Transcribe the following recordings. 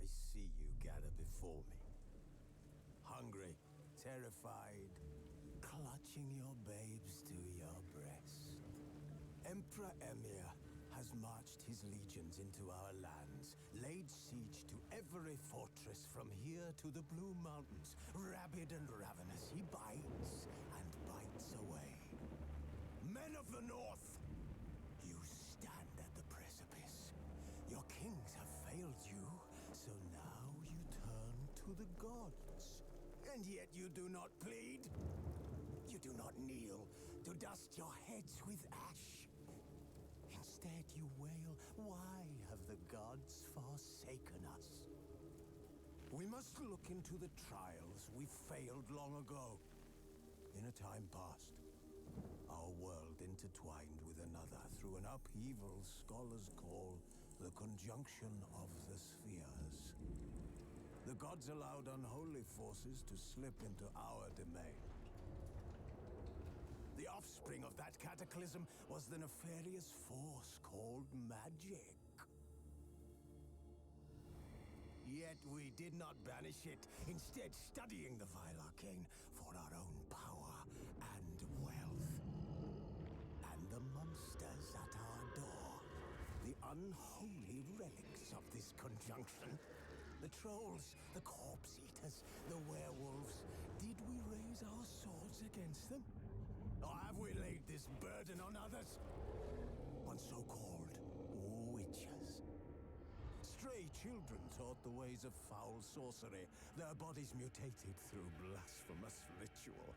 see you gather before me. Hungry, terrified, clutching your babes to your breast. Emperor Emir has marched his legions into our lands, laid siege to every fortress from here to the Blue Mountains. Rabid and ravenous, he bites and bites away. Men of the North, you stand at the precipice. Your kings have failed you, so now you turn to the gods. And yet you do not plead. You do not kneel to dust your heads with ash. Instead you wail, why have the gods forsaken us? We must look into the trials we failed long ago. In a time past, our world intertwined with another through an upheaval scholars call the conjunction of the spheres. The gods allowed unholy forces to slip into our domain. The offspring of that cataclysm was the nefarious force called magic. Yet we did not banish it, instead studying the vile arcane for our own power and wealth. And the monsters at our door, the unholy relics of this conjunction. The trolls, the corpse eaters, the werewolves. Did we raise our swords against them? Or have we laid this burden on others? On so-called witches. Stray children taught the ways of foul sorcery, their bodies mutated through blasphemous ritual.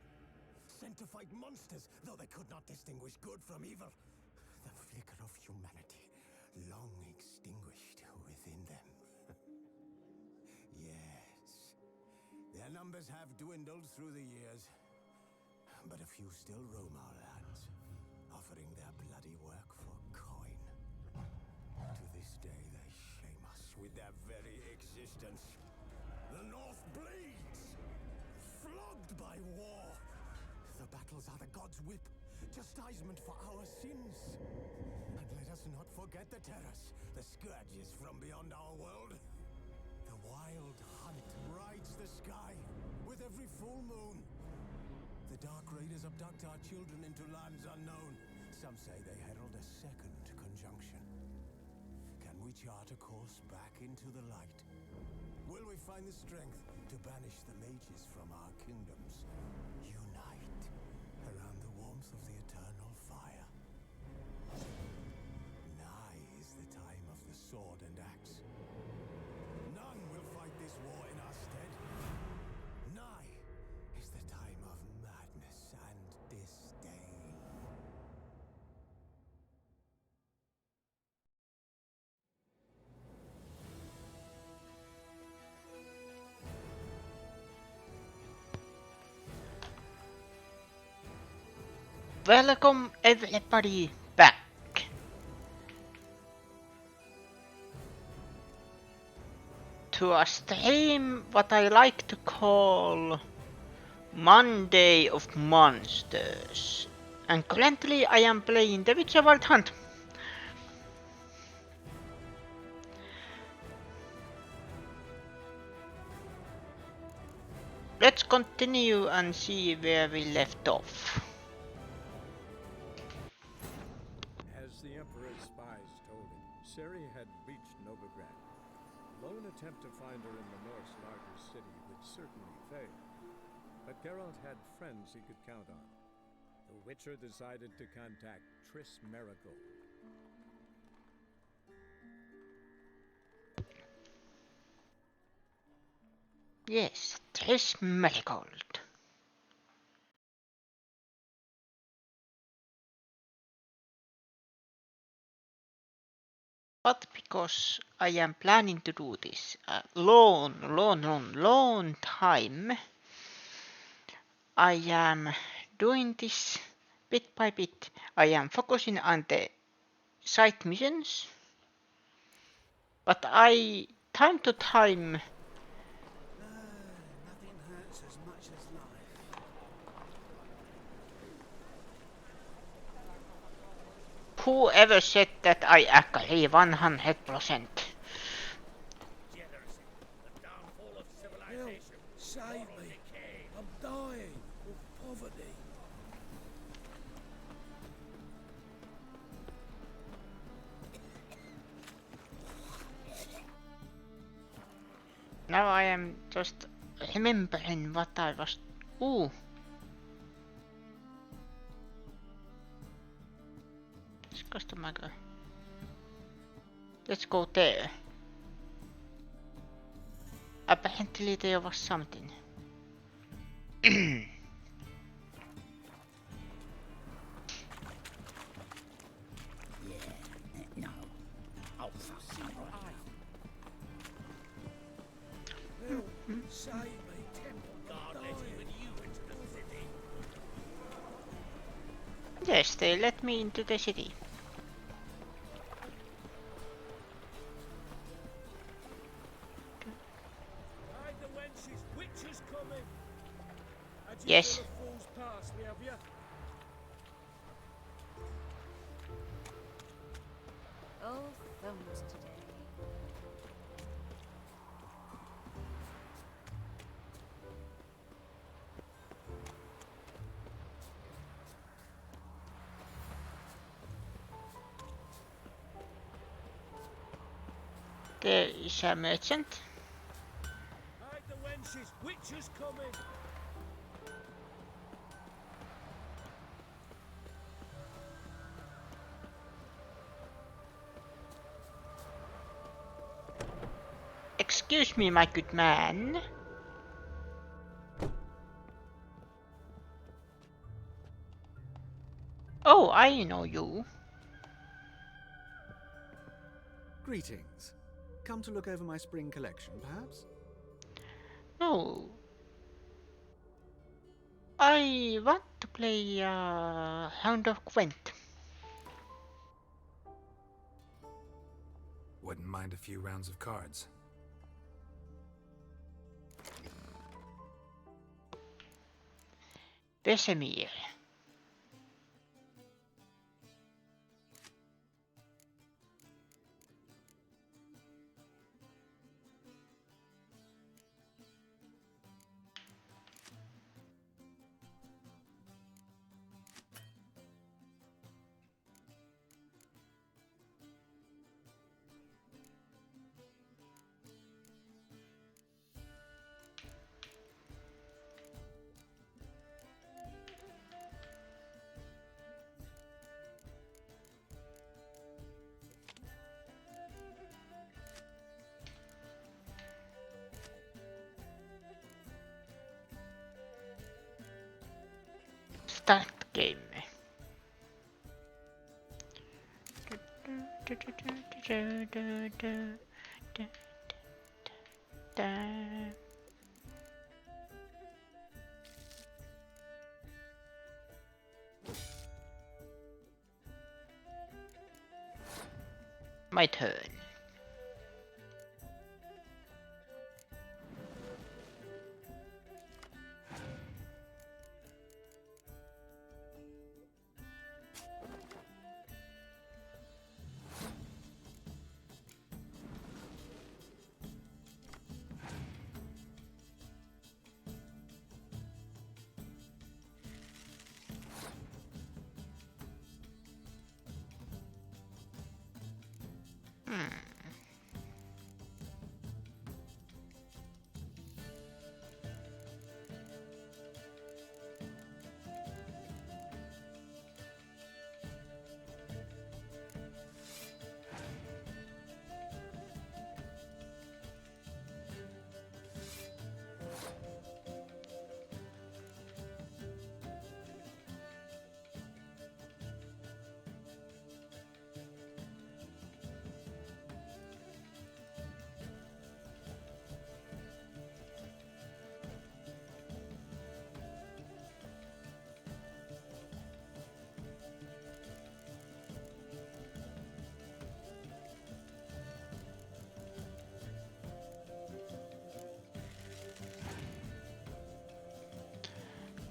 Sent to fight monsters, though they could not distinguish good from evil. The flicker of humanity, long extinguished within them. Yes, their numbers have dwindled through the years. But a few still roam our lands, offering their bloody work for coin. To this day, they shame us with their very existence. The North bleeds, flogged by war. The battles are the gods' whip, chastisement for our sins. And let us not forget the terrors, the scourges from beyond our world. The wild hunt rides the sky with every full moon. The Dark Raiders abduct our children into lands unknown. Some say they herald a second conjunction. Can we chart a course back into the light? Will we find the strength to banish the mages from our kingdoms? Unite around the warmth of the eternal fire. Nigh is the time of the sword and axe. None will fight this war in our stead. Nigh is the time of madness and disdain. Welcome everybody back to a stream what I like to call Monday of Monsters. And currently I am playing the Witcher Wild Hunt. Let's continue and see where we left off. As the Emperor's spies told him, Ciri had reached Novigrad. Lone attempt to find her in the North's largest city would certainly fail. But Geralt had friends he could count on. The Witcher decided to contact Triss Merigold. Yes, Triss Merigold. But because I am planning to do this a long time, I am doing this bit by bit. I am focusing on the side missions, but I time to time Nothing hurts as much as life. whoever said that I agree 100%. Jealousy. save me. I'm dying of poverty. Now I am just remembering what I was. Ooh. Let's go to Let's go there. Apparently there was something. No. Oh, fuck. Help, save me. I'm dying. Yes, they let me into the city. Hide the wenches, witches coming. Had you Yes. saw the fool's past me, have you? Oh, thumbs today. There is a merchant. Hide the wenches, witches coming. Excuse me, my good man. Oh, I know you. Greetings. Come to look over my spring collection, perhaps? No. I want to play Hound of Gwent. Wouldn't mind a few rounds of cards. Vesemir. Start game. My turn.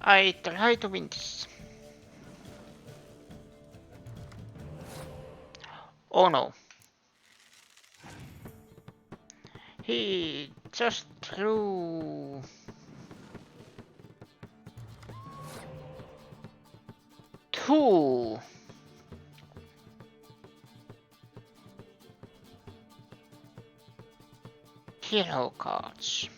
I try to win this. Oh no. He just threw Cool. Hero cards.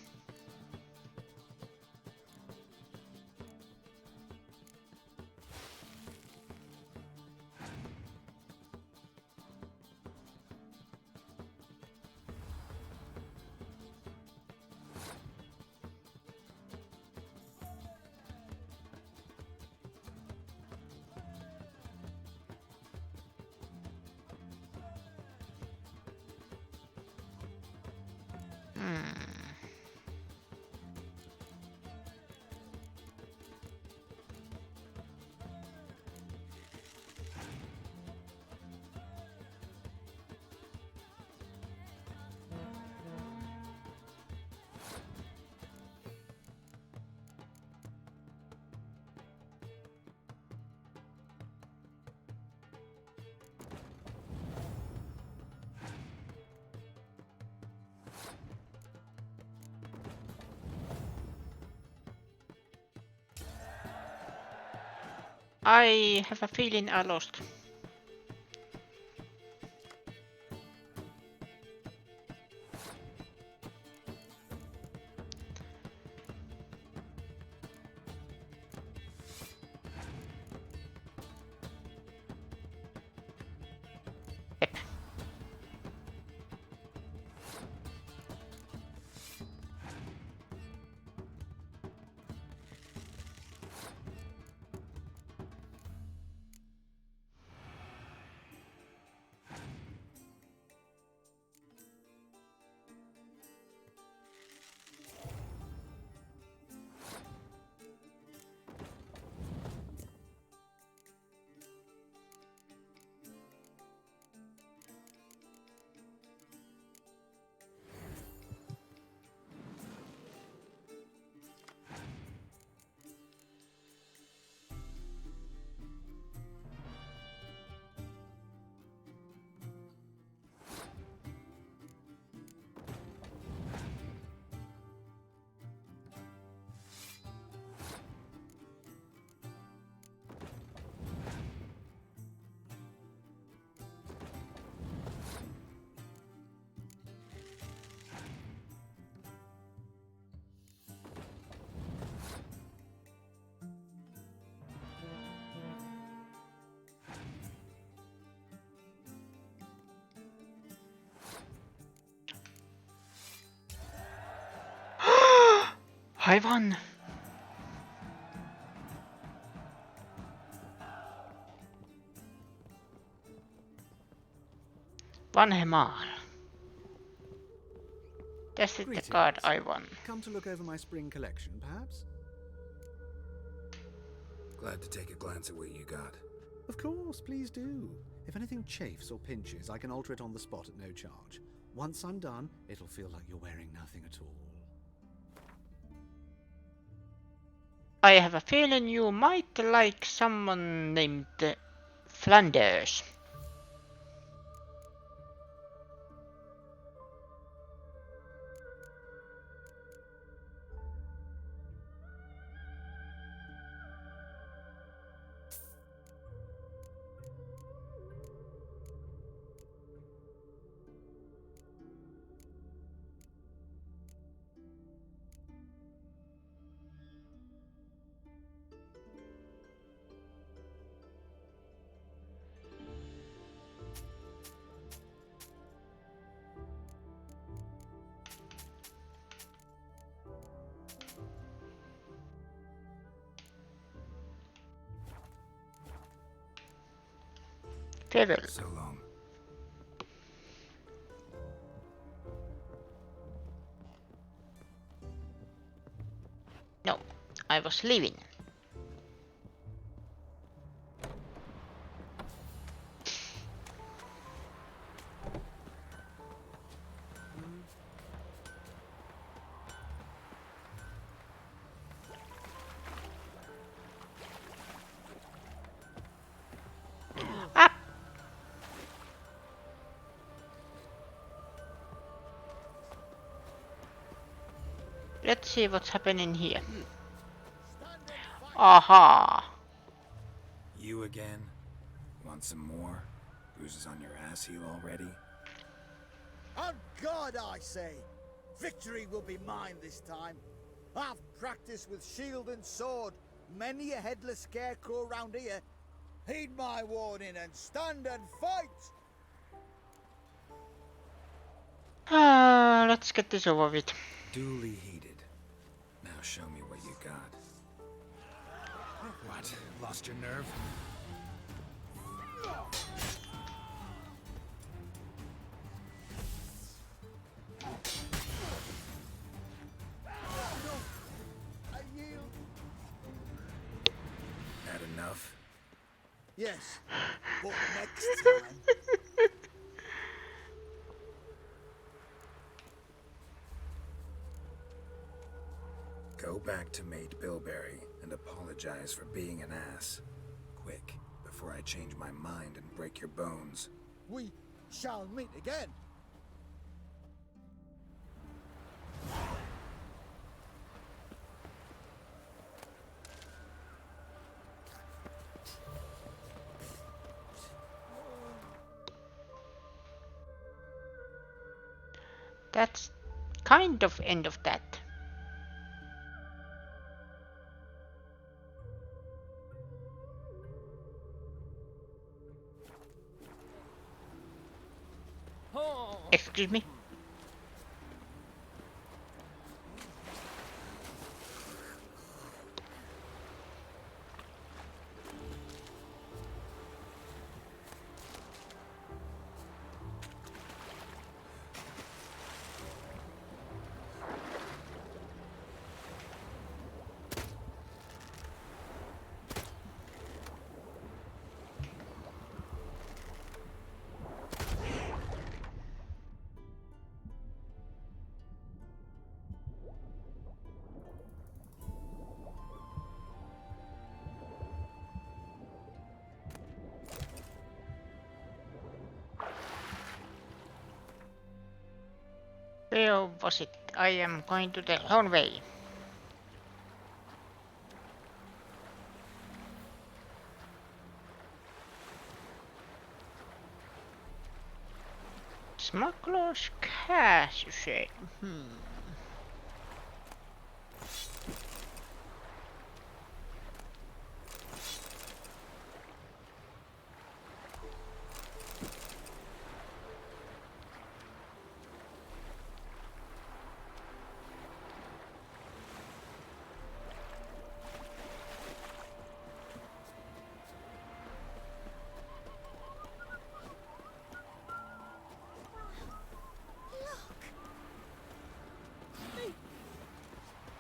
I have a feeling I lost. I won! Vanhemar. This is the card I won. Come to look over my spring collection, perhaps? Glad to take a glance at what you got. Of course, please do. If anything chafes or pinches, I can alter it on the spot at no charge. Once I'm done, it'll feel like you're wearing nothing at all. I have a feeling you might like someone named Flanders. Farewell. So long. No, I was leaving. Up! Let's see what's happening here. Aha! You again? Want some more? Bruises on your ass heel already? On God, I say! Victory will be mine this time. I've practiced with shield and sword. Many a headless scarecrow round here. Heed my warning and stand and fight! Let's get this over with. Duly heated. Now show me what you got. What? Lost your nerve? I yield. Had enough? Yes, but next time. Go back to Mate Bilberry and apologize for being an ass. Quick, before I change my mind and break your bones. We shall meet again. That's kind of end of that. Excuse me. Where was it? I am going to the wrong way. Smuggler's cash, you say?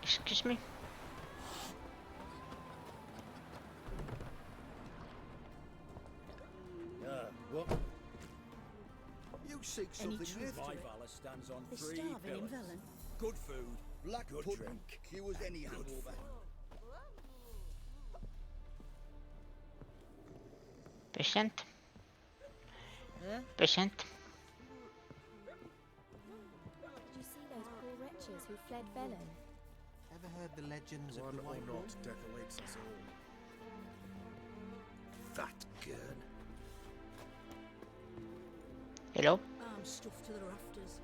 Excuse me? What? You seek something truth new? to My it? valor stands on The three starving pillars. villain. Good food, Black good pudding drink. cures any hangover. Patient. Huh? Patient. Did you see those poor wretches who fled Veno? Ever heard the legends One of the or White not, Wolf? death awaits us all. Fat girl. Hello? I'm stuffed to the rafters.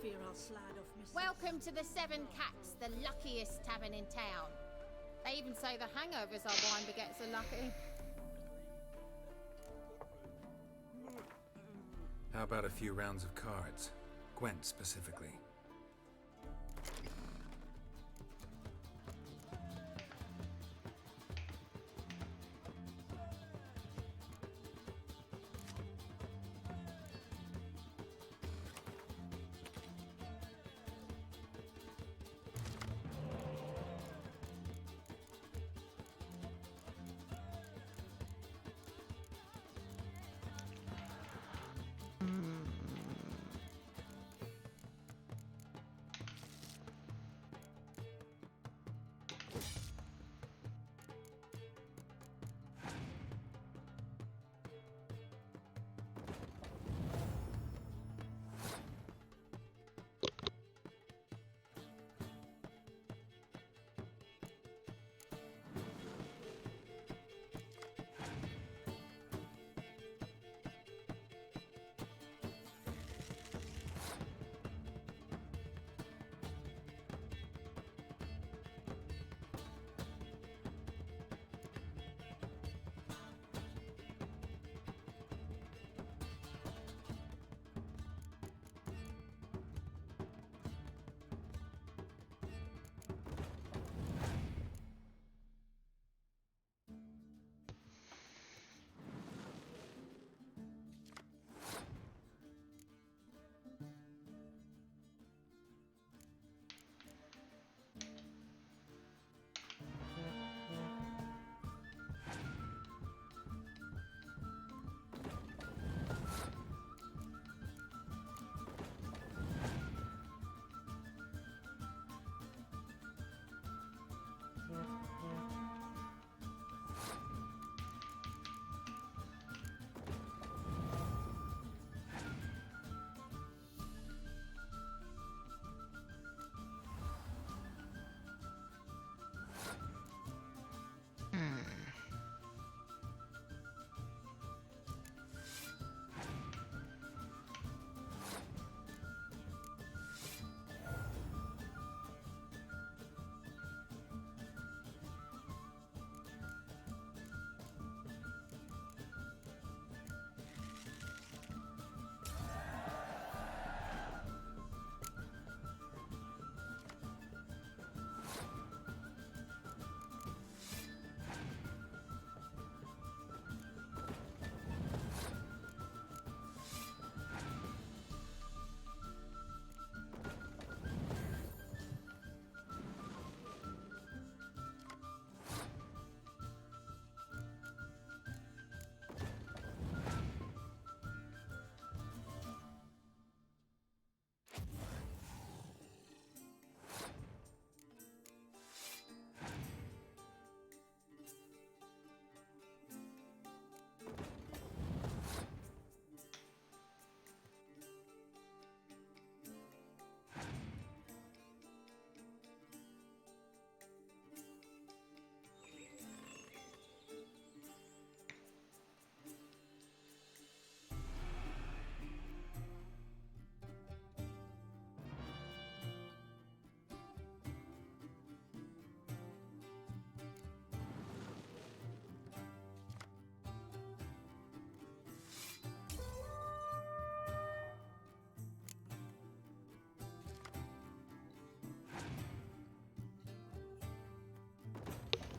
Fear I'll slide off myself. Welcome to the Seven Cats, the luckiest tavern in town. They even say the hangovers our wine begets are lucky. How about a few rounds of cards? Gwent specifically.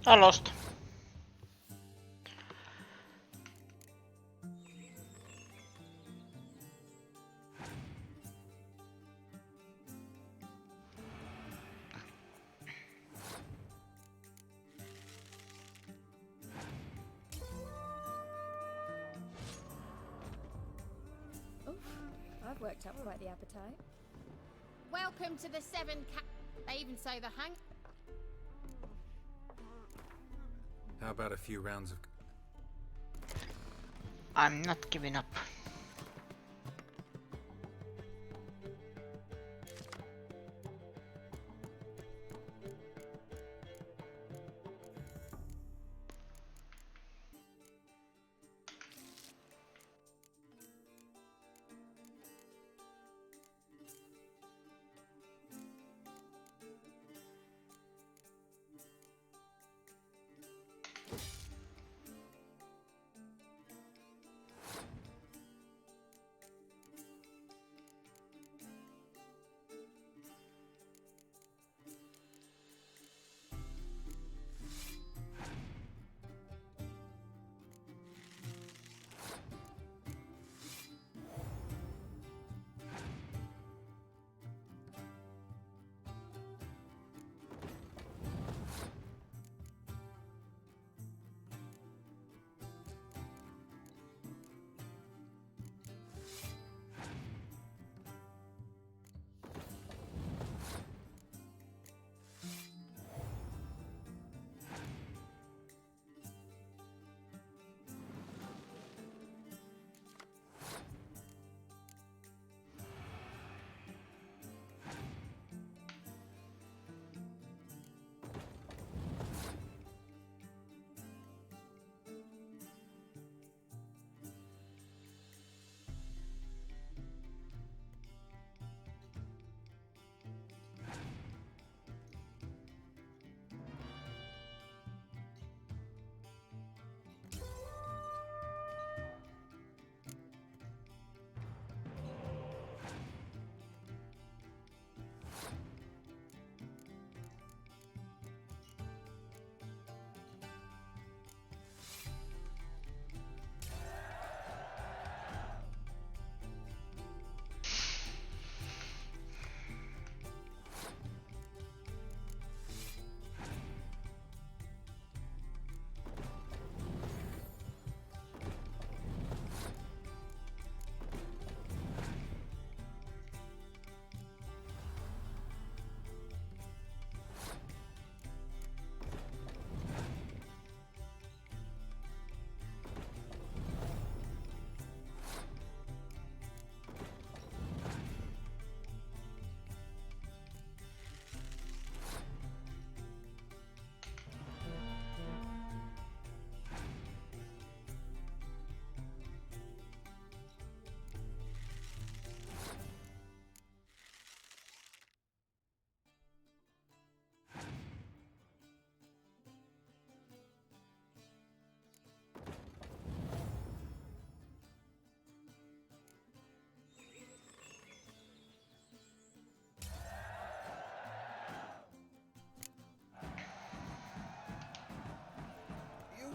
I lost. Oof, I've worked up quite the appetite. Welcome to the Seven They even say the hang. How about a few rounds of... I'm not giving up.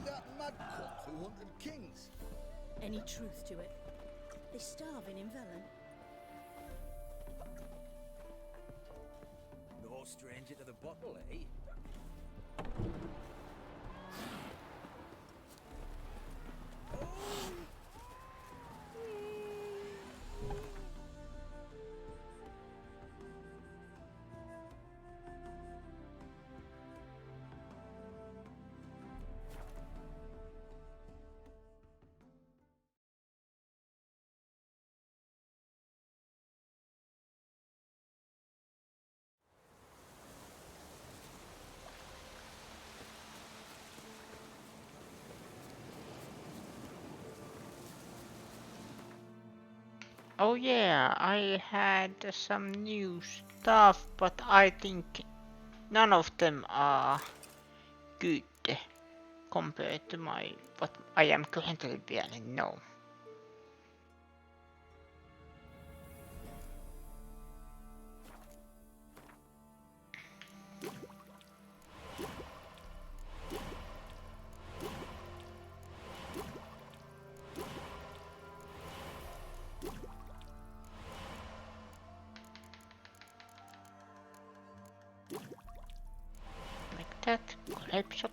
That mad cult who hunted kings. Any truth to it? They're starving in Velen. No stranger to the bottle, eh? Oh yeah, I had some new stuff, but I think none of them are good compared to my what I am currently wearing now. Snipe shot.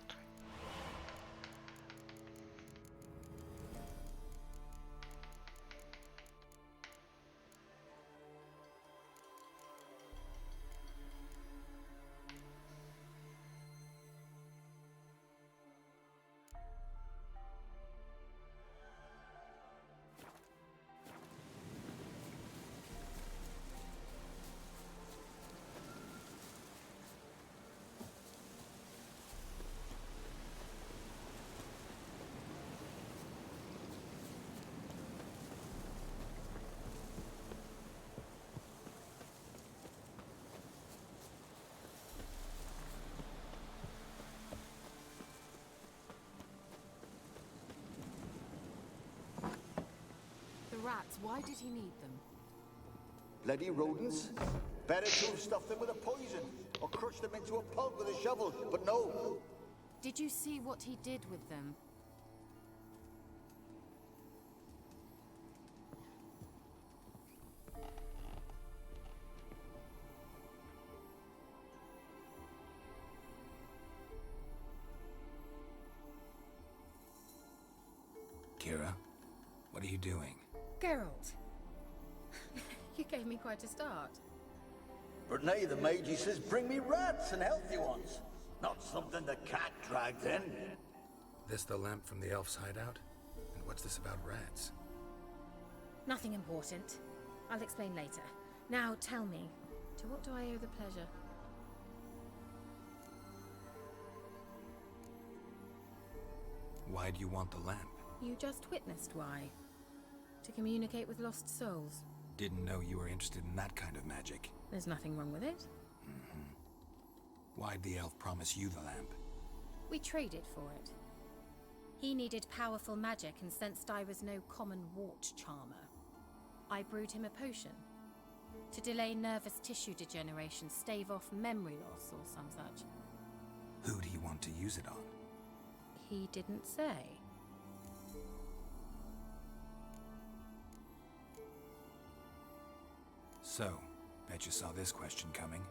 The rats, why did he need them? Bloody rodents. Better to have stuffed them with a poison, or crushed them into a pulp with a shovel, but no. Did you see what he did with them? Kira, what are you doing? Geralt. You gave me quite a start. But nay, the mage, he says, bring me rats and healthy ones. Not something the cat dragged in. This the lamp from the elf's hideout? And what's this about rats? Nothing important. I'll explain later. Now tell me, to what do I owe the pleasure? Why do you want the lamp? You just witnessed why. To communicate with lost souls. Didn't know you were interested in that kind of magic. There's nothing wrong with it. Why'd the elf promise you the lamp? We traded for it. He needed powerful magic and sensed I was no common wart charmer. I brewed him a potion. To delay nervous tissue degeneration, stave off memory loss or some such. Who'd he want to use it on? He didn't say. So, bet you saw this question coming.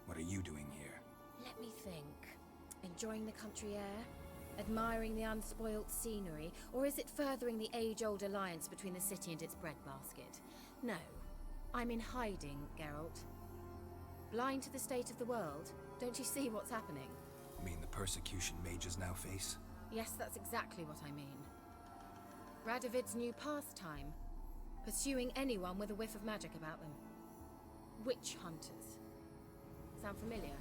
What are you doing here? Let me think. Enjoying the country air? Admiring the unspoilt scenery? Or is it furthering the age-old alliance between the city and its breadbasket? No. I'm in hiding, Geralt. Blind to the state of the world? Don't you see what's happening? You mean the persecution mages now face? Yes, that's exactly what I mean. Radovid's new pastime. Pursuing anyone with a whiff of magic about them. Witch hunters. Sound familiar?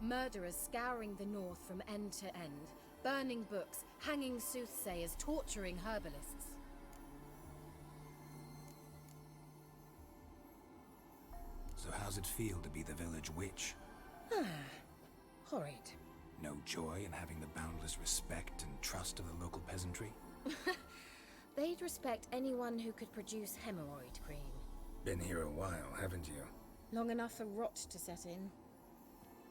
Murderers scouring the north from end to end, burning books, hanging soothsayers, torturing herbalists. So how's it feel to be the village witch? Horrid. No joy in having the boundless respect and trust of the local peasantry? They'd respect anyone who could produce hemorrhoid cream. Been here a while, haven't you? Long enough for rot to set in.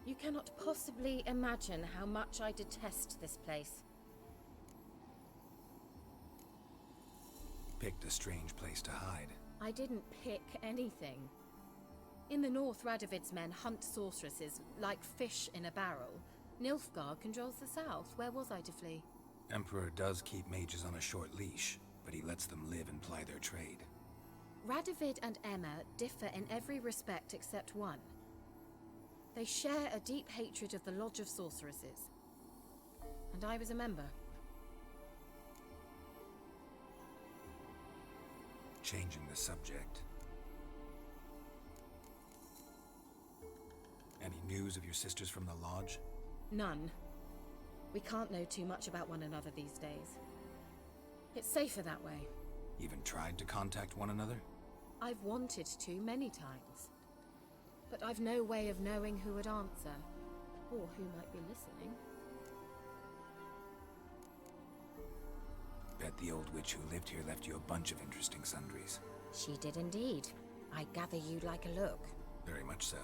You cannot possibly imagine how much I detest this place. Picked a strange place to hide. I didn't pick anything. In the north, Radovid's men hunt sorceresses like fish in a barrel. Nilfgaard controls the south. Where was I to flee? Emperor does keep mages on a short leash, but he lets them live and ply their trade. Radovid and Emma differ in every respect except one. They share a deep hatred of the Lodge of Sorceresses. And I was a member. Changing the subject. Any news of your sisters from the lodge? None. We can't know too much about one another these days. It's safer that way. Even tried to contact one another? I've wanted to many times. But I've no way of knowing who would answer, or who might be listening. Bet the old witch who lived here left you a bunch of interesting sundries. She did indeed. I gather you'd like a look. Very much so.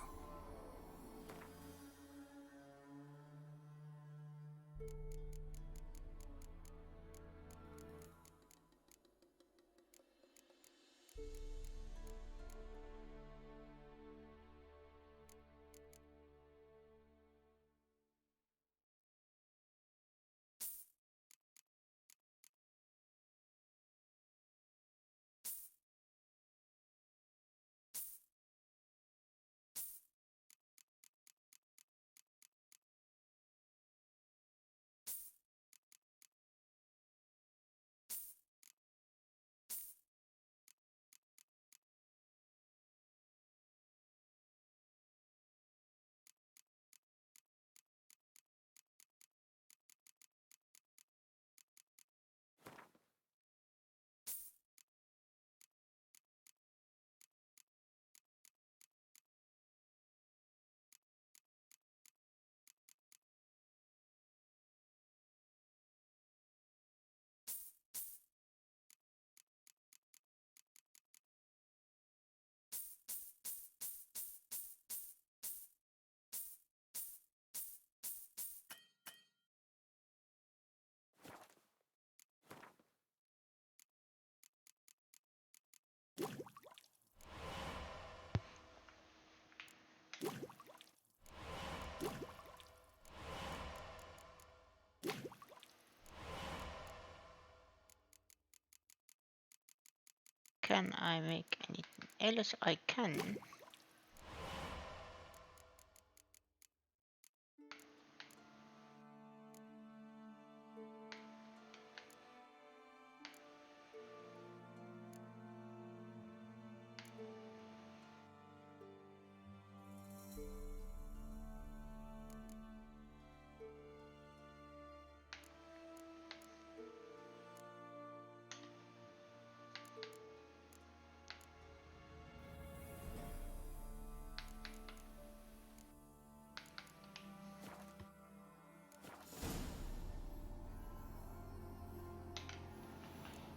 Can I make anything else? I can.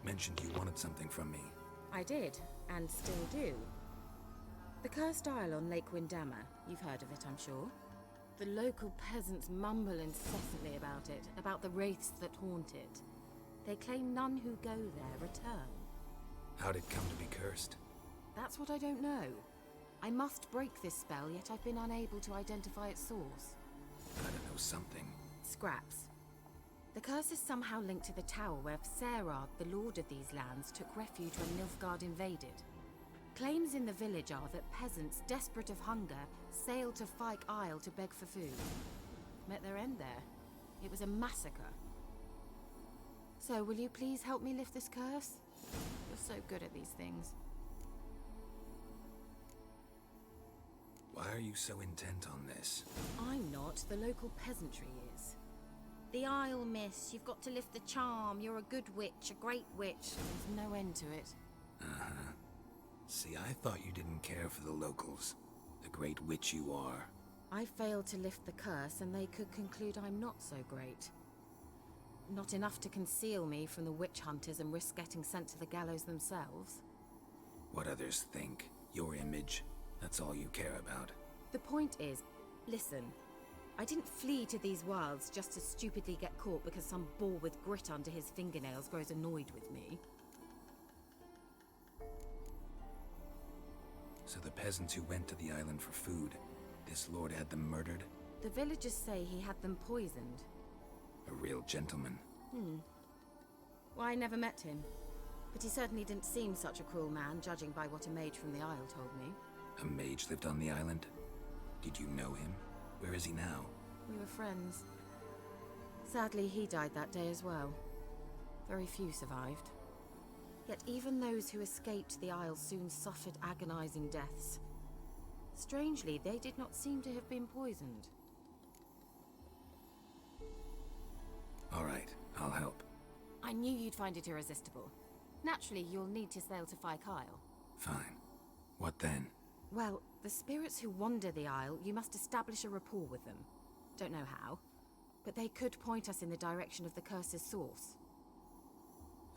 Mentioned you wanted something from me. I did, and still do. The Cursed Isle on Lake Windammer. You've heard of it, I'm sure. The local peasants mumble incessantly about it, about the wraiths that haunt it. They claim none who go there return. How'd it come to be cursed? That's what I don't know. I must break this spell, yet I've been unable to identify its source. Gotta know something. Scraps. The curse is somehow linked to the tower where Serard, the lord of these lands, took refuge when Nilfgaard invaded. Claims in the village are that peasants, desperate of hunger, sailed to Fyke Isle to beg for food. Met their end there. It was a massacre. So, will you please help me lift this curse? You're so good at these things. Why are you so intent on this? I'm not. The local peasantry is. The Isle, miss. You've got to lift the charm. You're a good witch, a great witch. There's no end to it. Uh-huh. See, I thought you didn't care for the locals. The great witch you are. I failed to lift the curse, and they could conclude I'm not so great. Not enough to conceal me from the witch hunters and risk getting sent to the gallows themselves. What others think, your image, that's all you care about. The point is, listen, I didn't flee to these wilds just to stupidly get caught because some boar with grit under his fingernails grows annoyed with me. So the peasants who went to the island for food, this lord had them murdered? The villagers say he had them poisoned. A real gentleman. Well, I never met him. But he certainly didn't seem such a cruel man, judging by what a mage from the Isle told me. A mage lived on the island? Did you know him? Where is he now? We were friends. Sadly, he died that day as well. Very few survived. Yet even those who escaped the Isle soon suffered agonizing deaths. Strangely, they did not seem to have been poisoned. All right, I'll help. I knew you'd find it irresistible. Naturally, you'll need to sail to Fyke Isle. Fine. What then? Well, the spirits who wander the Isle, you must establish a rapport with them. Don't know how, but they could point us in the direction of the curse's source.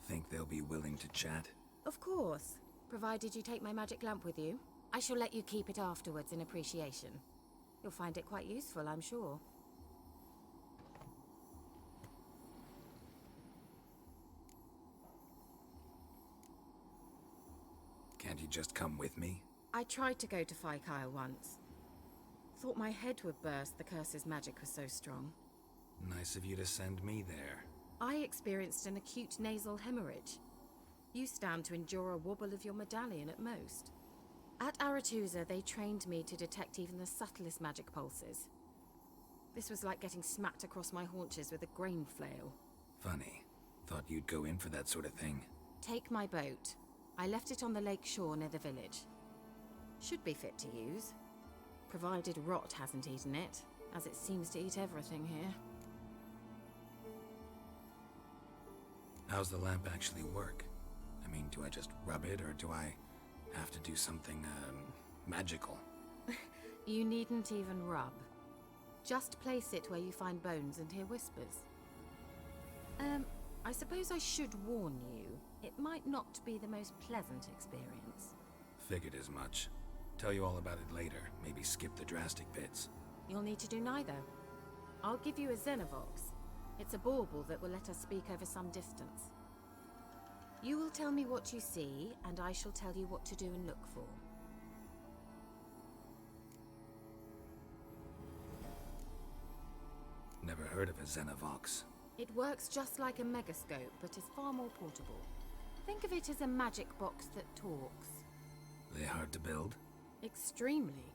Think they'll be willing to chat? Of course, provided you take my magic lamp with you. I shall let you keep it afterwards in appreciation. You'll find it quite useful, I'm sure. Can't you just come with me? I tried to go to Fyke Isle once. Thought my head would burst, the curse's magic was so strong. Nice of you to send me there. I experienced an acute nasal hemorrhage. You stand to endure a wobble of your medallion at most. At Aretusa, they trained me to detect even the subtlest magic pulses. This was like getting smacked across my haunches with a grain flail. Funny. Thought you'd go in for that sort of thing. Take my boat. I left it on the lake shore near the village. Should be fit to use. Provided rot hasn't eaten it, as it seems to eat everything here. How's the lamp actually work? I mean, do I just rub it, or do I have to do something, magical? You needn't even rub. Just place it where you find bones and hear whispers. I suppose I should warn you, it might not be the most pleasant experience. Figured as much. Tell you all about it later, maybe skip the drastic bits. You'll need to do neither. I'll give you a Xenovox. It's a bauble that will let us speak over some distance. You will tell me what you see, and I shall tell you what to do and look for. Never heard of a Xenovox. It works just like a megascope, but is far more portable. Think of it as a magic box that talks. They hard to build? Extremely.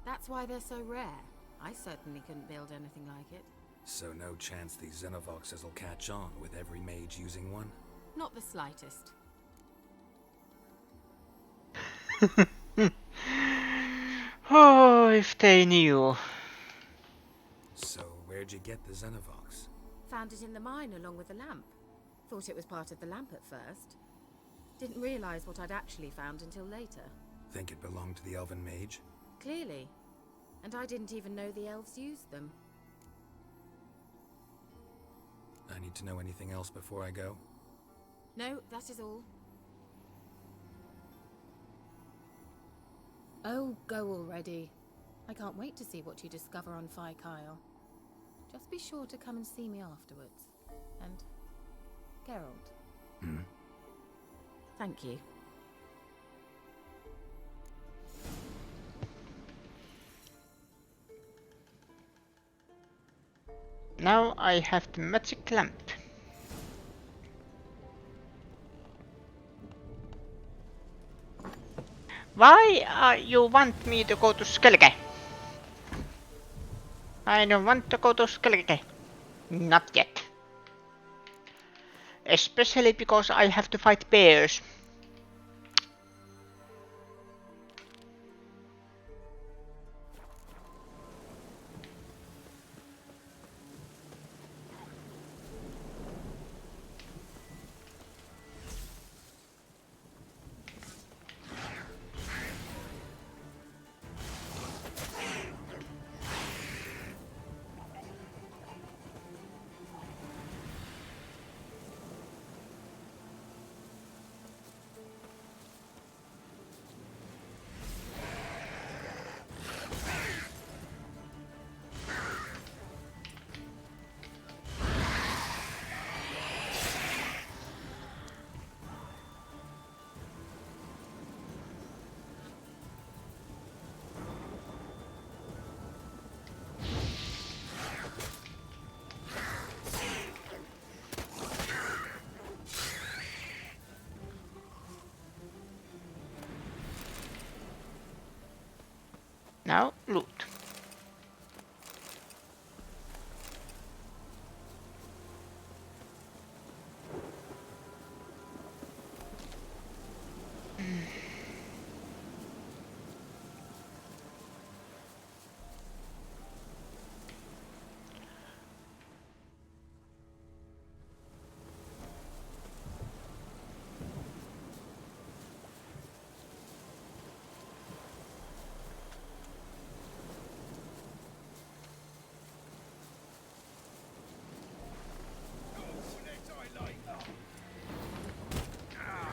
That's why they're so rare. I certainly couldn't build anything like it. So no chance these Xenovoxes will catch on with every mage using one? Not the slightest. Oh, if they knew. So where'd you get the Xenovox? Found it in the mine along with the lamp. Thought it was part of the lamp at first. Didn't realize what I'd actually found until later. Think it belonged to the elven mage? Clearly. And I didn't even know the elves used them. I need to know anything else before I go? No, that is all. Oh, go already. I can't wait to see what you discover on Phi Kyle. Just be sure to come and see me afterwards. And Geralt. Hmm? Thank you. Now I have the magic lamp. Why you want me to go to Skellige? I don't want to go to Skellige. Not yet. Especially because I have to fight bears. Now loot.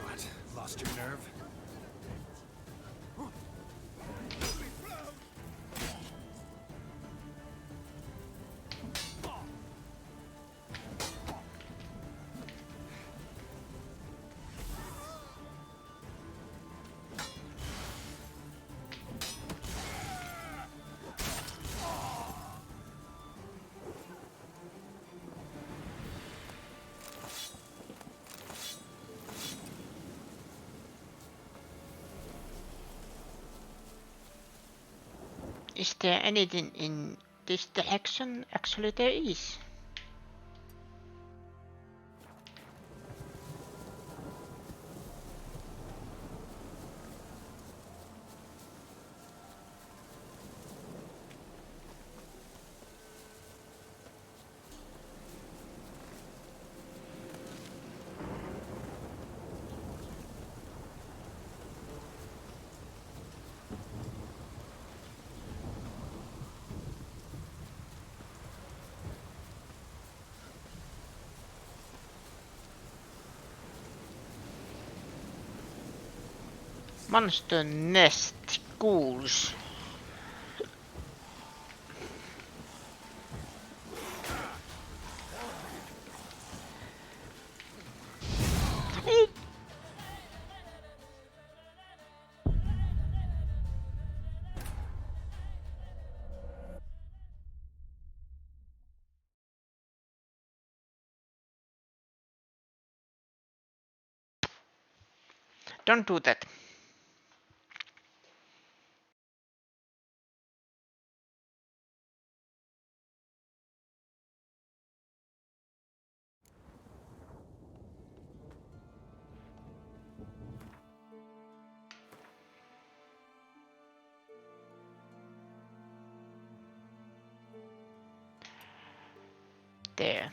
What? Lost your nerve? Is there anything in this direction? Actually there is. Monster nest ghouls. don't do that. There.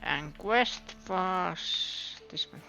And quest was this one.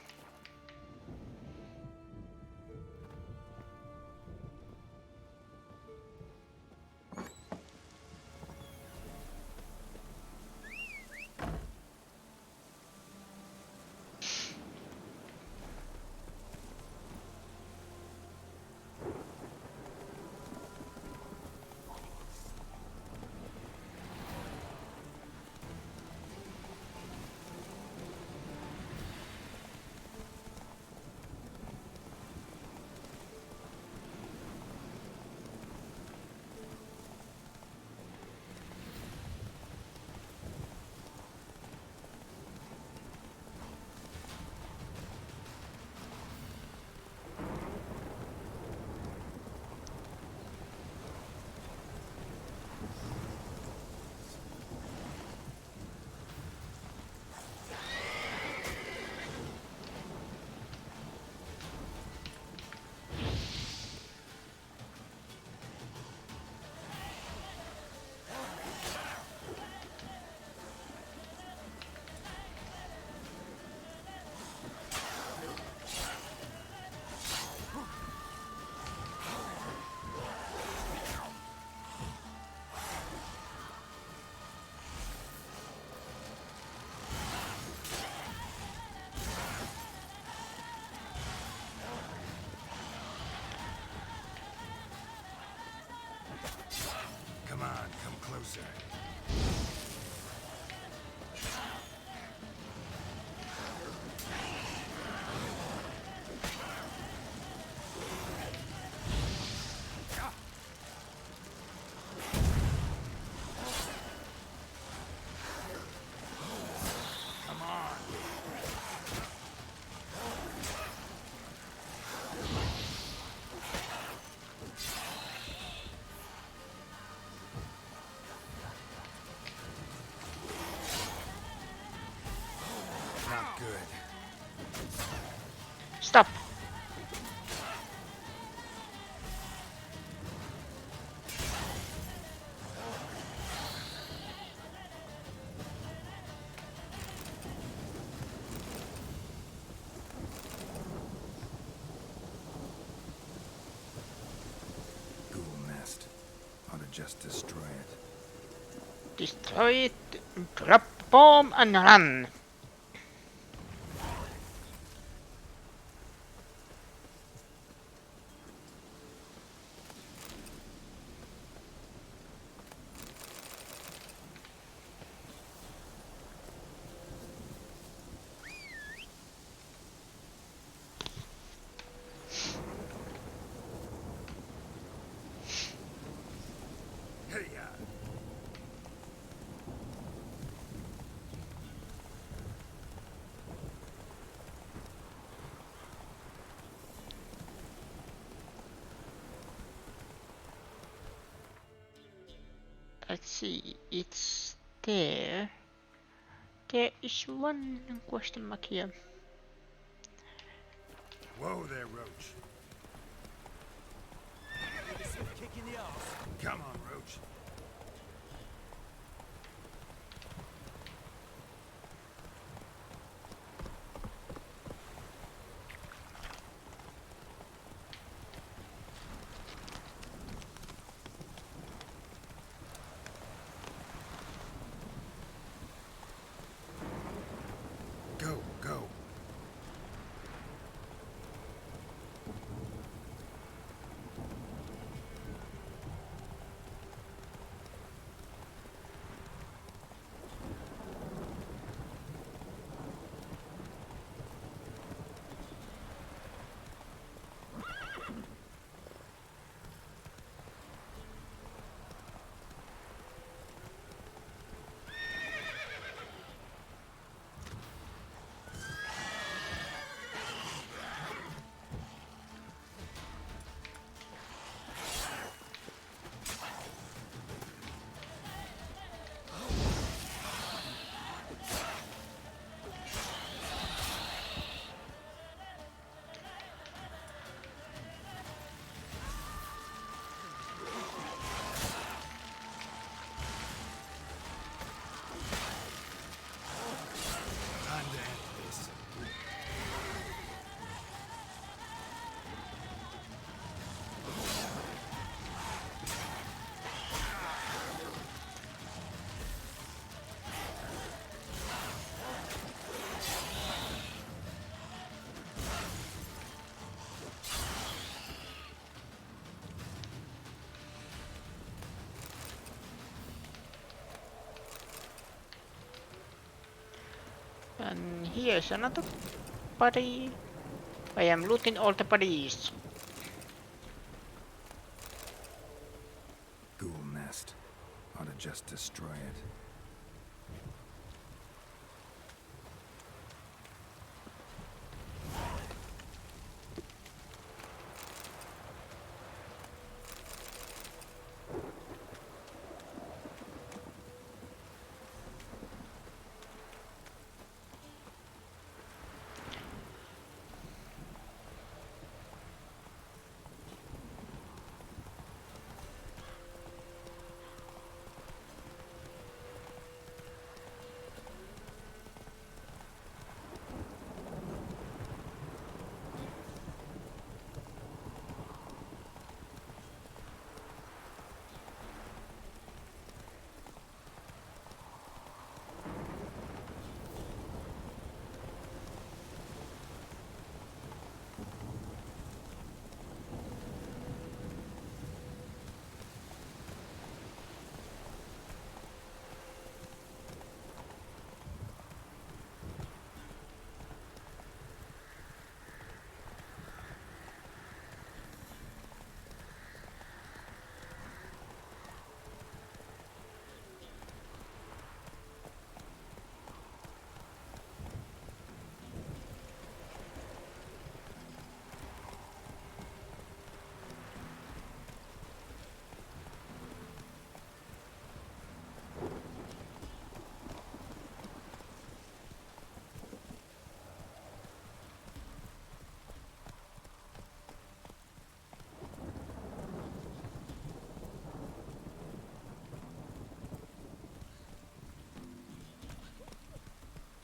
Come on, come closer. Come on. Not good. Stop. Ghoul nest. Ought to just destroy it. Destroy it, drop bomb and run. Hey-ya! Let's see, it's there. There is one question mark here. Whoa there, Roach. Kick in the arse. Come on, Roach. Go, go. And here's another body. I am looting all the bodies. Ghoul nest. Ought to just destroy it.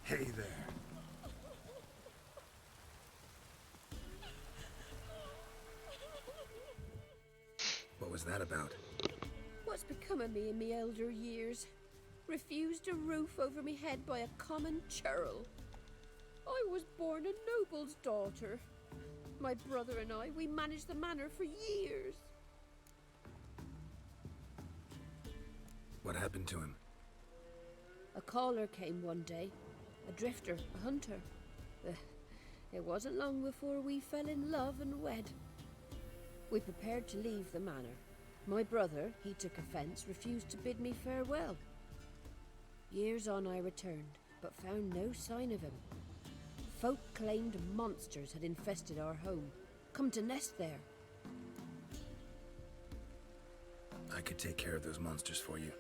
Hey there. What was that about? What's become of me in me elder years? Refused a roof over me head by a common churl. I was born a noble's daughter. My brother and I, we managed the manor for years. What happened to him? A caller came one day. A drifter, a hunter. It wasn't long before we fell in love and wed. We prepared to leave the manor. My brother, he took offence, refused to bid me farewell. Years on I returned, but found no sign of him. Folk claimed monsters had infested our home, come to nest there. I could take care of those monsters for you.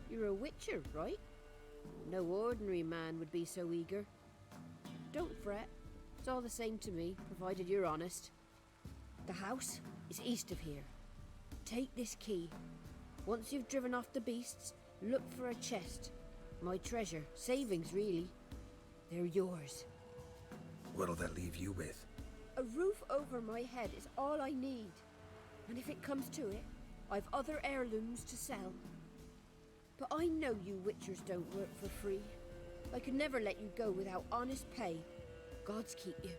You're a witcher, right? No ordinary man would be so eager. Don't fret. It's all the same to me, provided you're honest. The house is east of here. Take this key. Once you've driven off the beasts, look for a chest. My treasure, savings really. They're yours. What'll that leave you with? A roof over my head is all I need. And if it comes to it, I've other heirlooms to sell. But I know you witchers don't work for free. I could never let you go without honest pay. Gods keep you.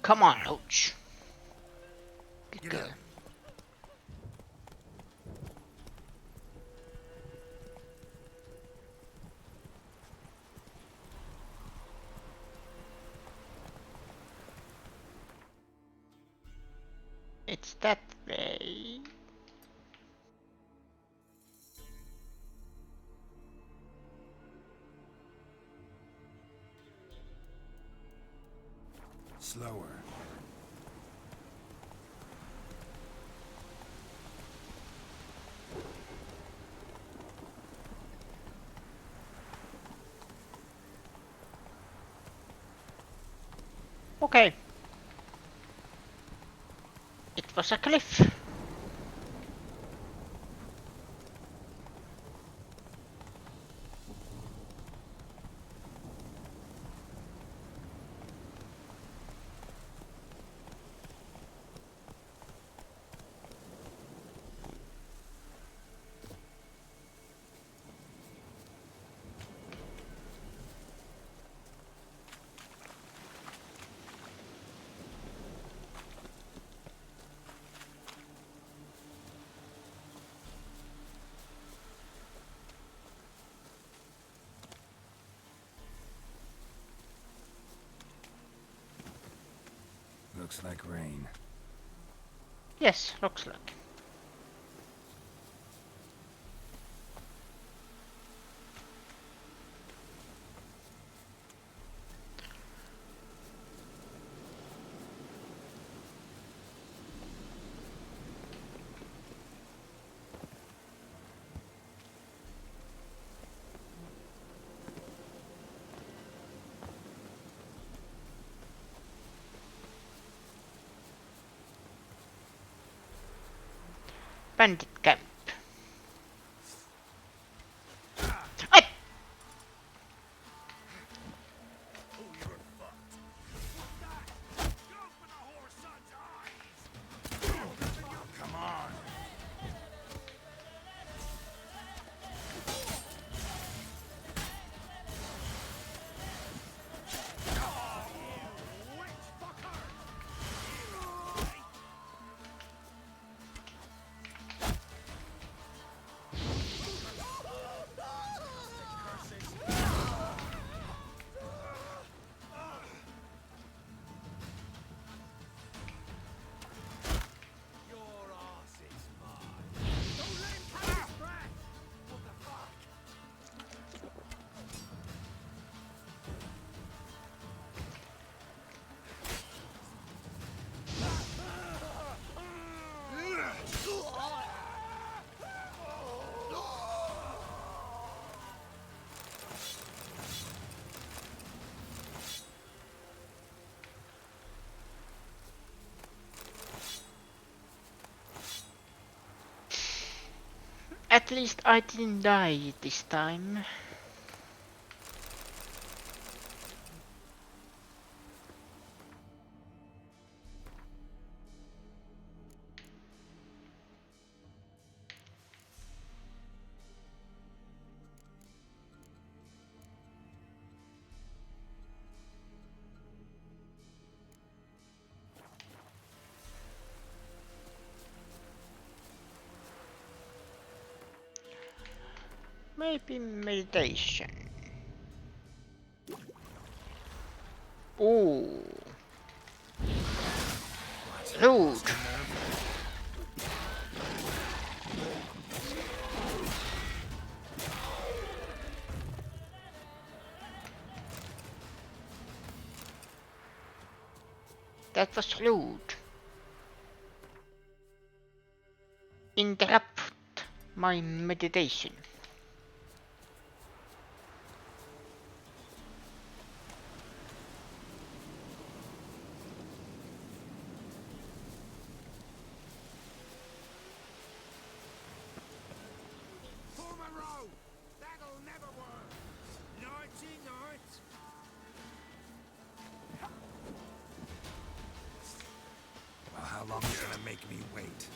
Come on, Hooch. Good girl. It's that way. Slower. Okay. It was a cliff. Looks like rain. Yes, looks like. Bandit camp. Ai! Come on. At least I didn't die this time. Maybe meditation. Ooh. Rude. That was rude. Interrupt my meditation. Well, how long are you gonna make me wait?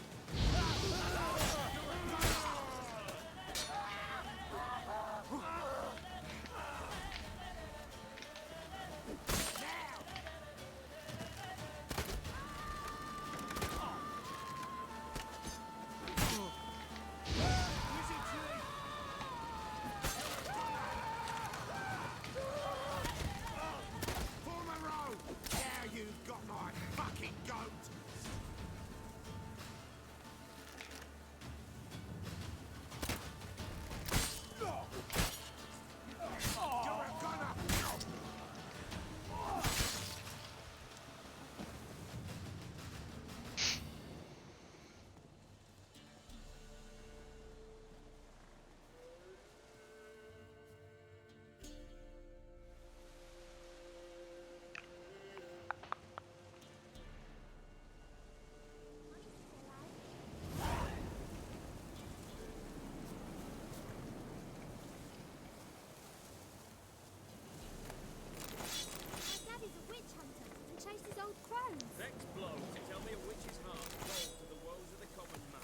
Next blow to tell me a witch's heart gold to the woes of the common man.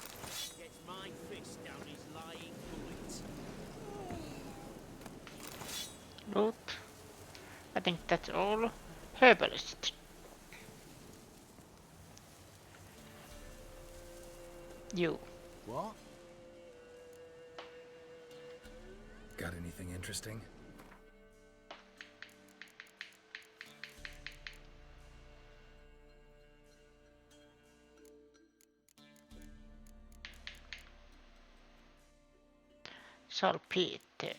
Gets my fist down his lying bullet. Loot. I think that's all. Herbalist. You. What? Got anything interesting? salpeter.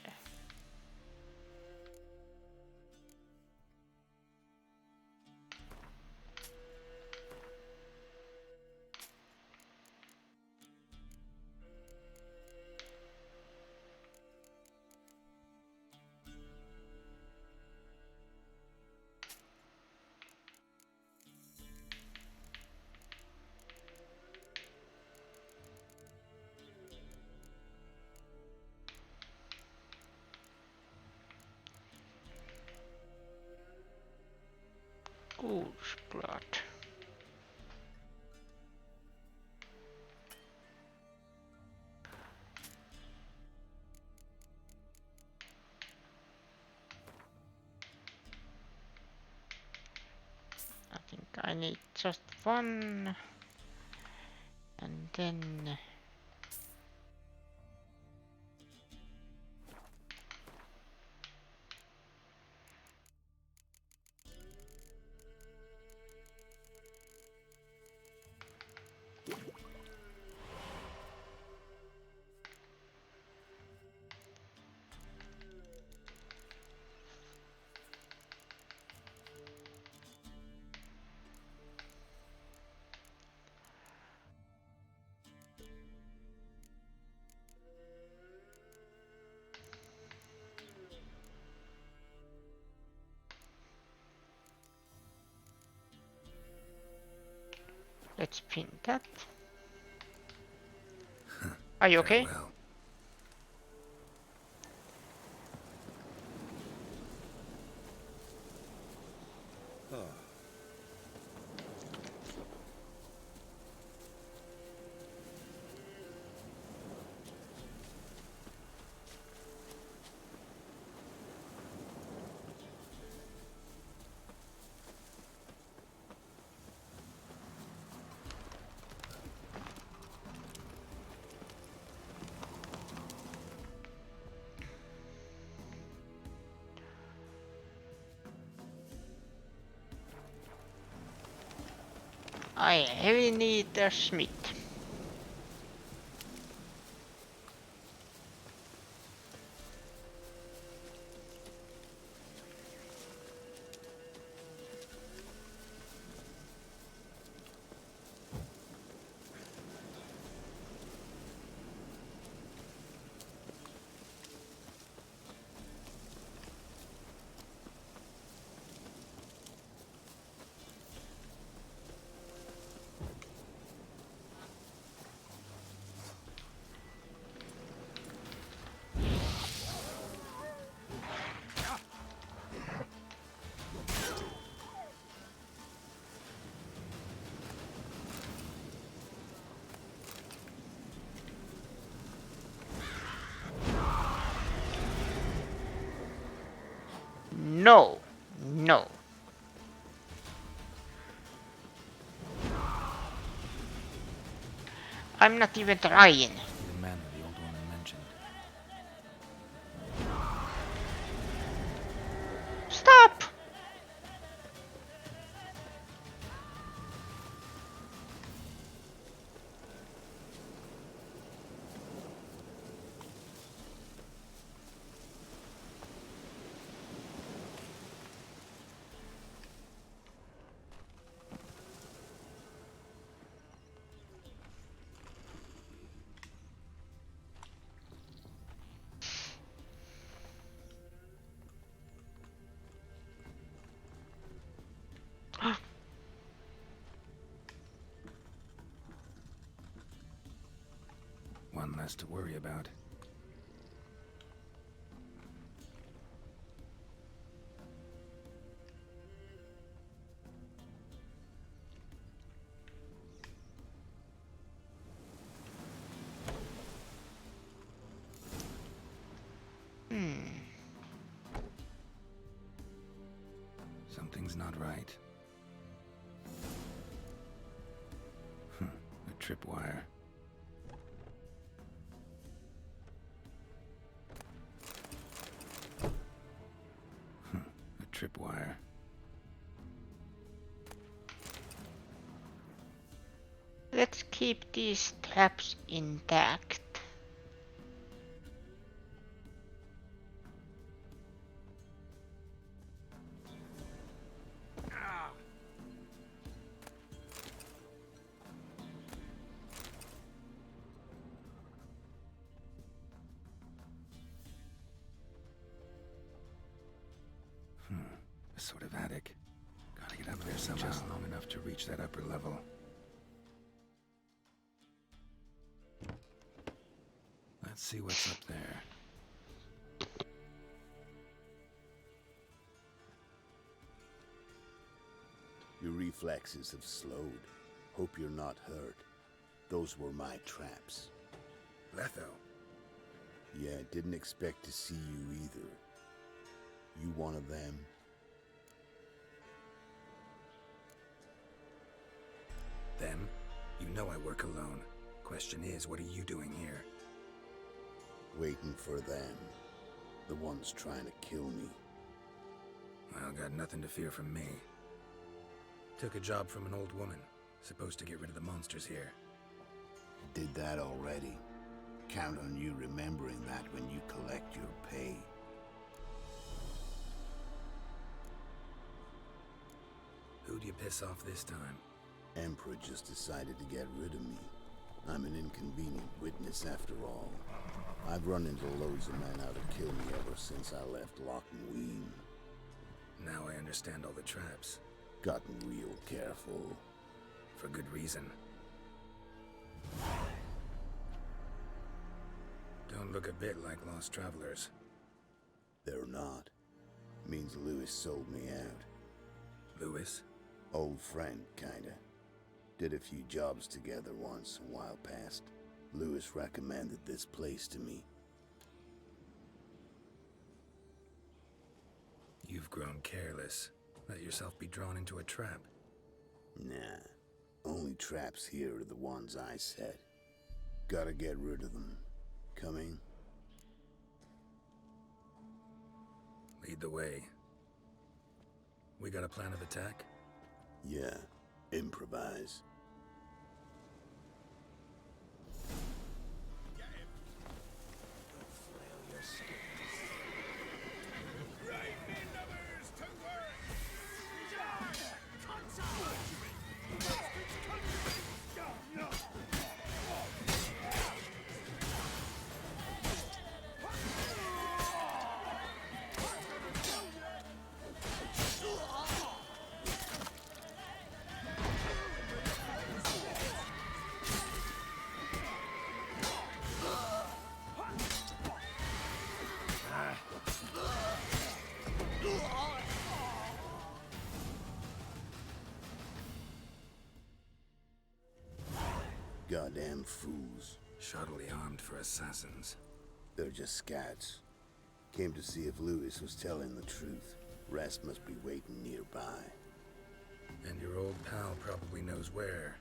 Goose-blood. I think I need just one, and then let's pin that. Are you okay? Farewell. I heavily need a smith. No, no. I'm not even trying. The manner the old woman mentioned. Stop! One less to worry about. Something's not right. A tripwire. A tripwire. Let's keep these traps intact. A sort of attic. Gotta get up there somehow. Just long enough to reach that upper level. Let's see what's up there. Your reflexes have slowed. Hope you're not hurt. Those were my traps. Letho. Yeah, didn't expect to see you either. You one of them? Them? You know I work alone. Question is, what are you doing here? Waiting for them. The ones trying to kill me. Well, got nothing to fear from me. Took a job from an old woman. Supposed to get rid of the monsters here. Did that already. Count on you remembering that when you collect your pay. Who'd you piss off this time? Emperor just decided to get rid of me. I'm an inconvenient witness after all. I've run into loads of men out to kill me ever since I left Loch and Ween. Now I understand all the traps. Gotten real careful. For good reason. Don't look a bit like lost travelers. They're not. Means Lewis sold me out. Lewis? Old friend, kinda. Did a few jobs together once, a while past. Lewis recommended this place to me. You've grown careless. Let yourself be drawn into a trap. Nah. Only traps here are the ones I set. Gotta get rid of them. Coming? Lead the way. We got a plan of attack? Yeah. Improvise. Goddamn fools. Shoddily armed for assassins. They're just scouts. Came to see if Lewis was telling the truth. Rest must be waiting nearby. And your old pal probably knows where.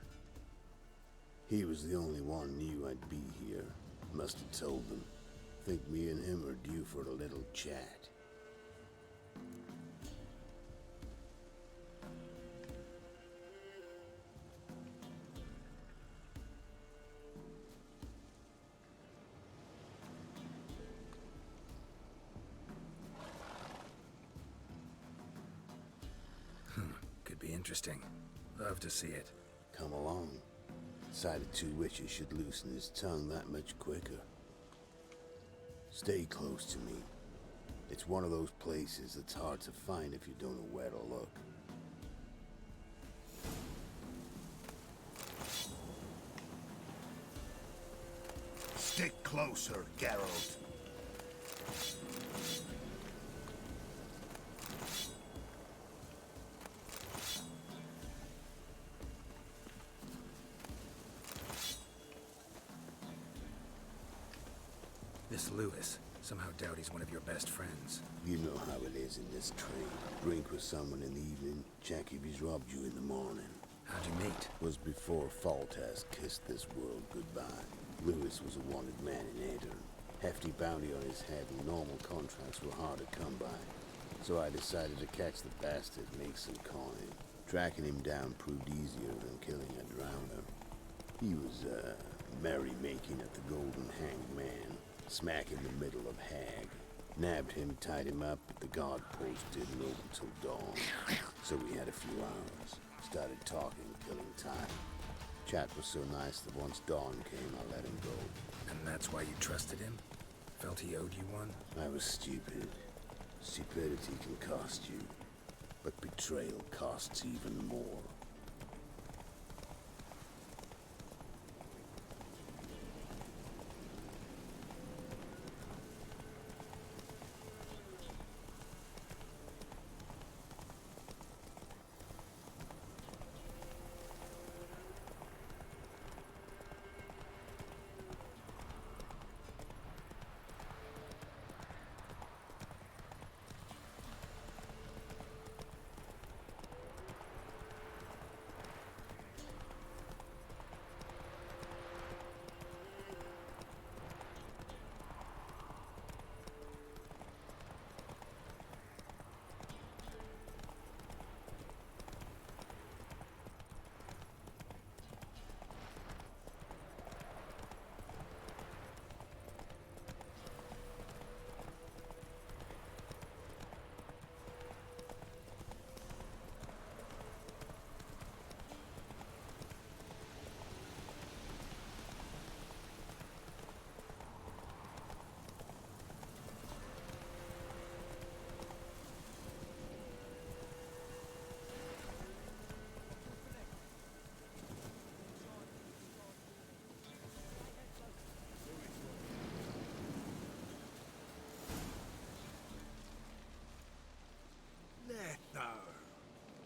He was the only one knew I'd be here. Must have told them. Think me and him are due for a little chat. Could be interesting. Love to see it. Come along. Decided two witches should loosen his tongue that much quicker. Stay close to me. It's one of those places that's hard to find if you don't know where to look. Stick closer, Geralt. This Lewis. Somehow doubt he's one of your best friends. You know how it is in this train. Drink with someone in the evening, check if he's robbed you in the morning. How'd you meet? Was before Foltest kissed this world goodbye. Lewis was a wanted man in Aedirn. Hefty bounty on his head and normal contracts were hard to come by. So I decided to catch the bastard, make some coin. Tracking him down proved easier than killing a drowner. He was, merrymaking at the Golden Hanged Man. Smack in the middle of Hag. Nabbed him, tied him up, but the guard post didn't open till dawn. So we had a few hours. Started talking, killing time. Chat was so nice that once dawn came, I let him go. And that's why you trusted him? Felt he owed you one? I was stupid. Stupidity can cost you. But betrayal costs even more.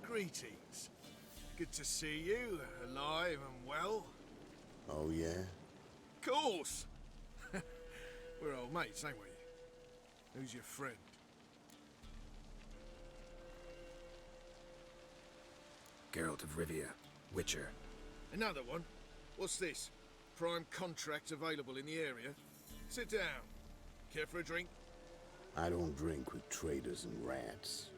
Greetings. Good to see you, alive and well. Oh, yeah? Course! We're old mates, ain't we? Who's your friend? Geralt of Rivia, Witcher. Another one? What's this? Prime contract available in the area? Sit down. Care for a drink? I don't drink with traitors and rats.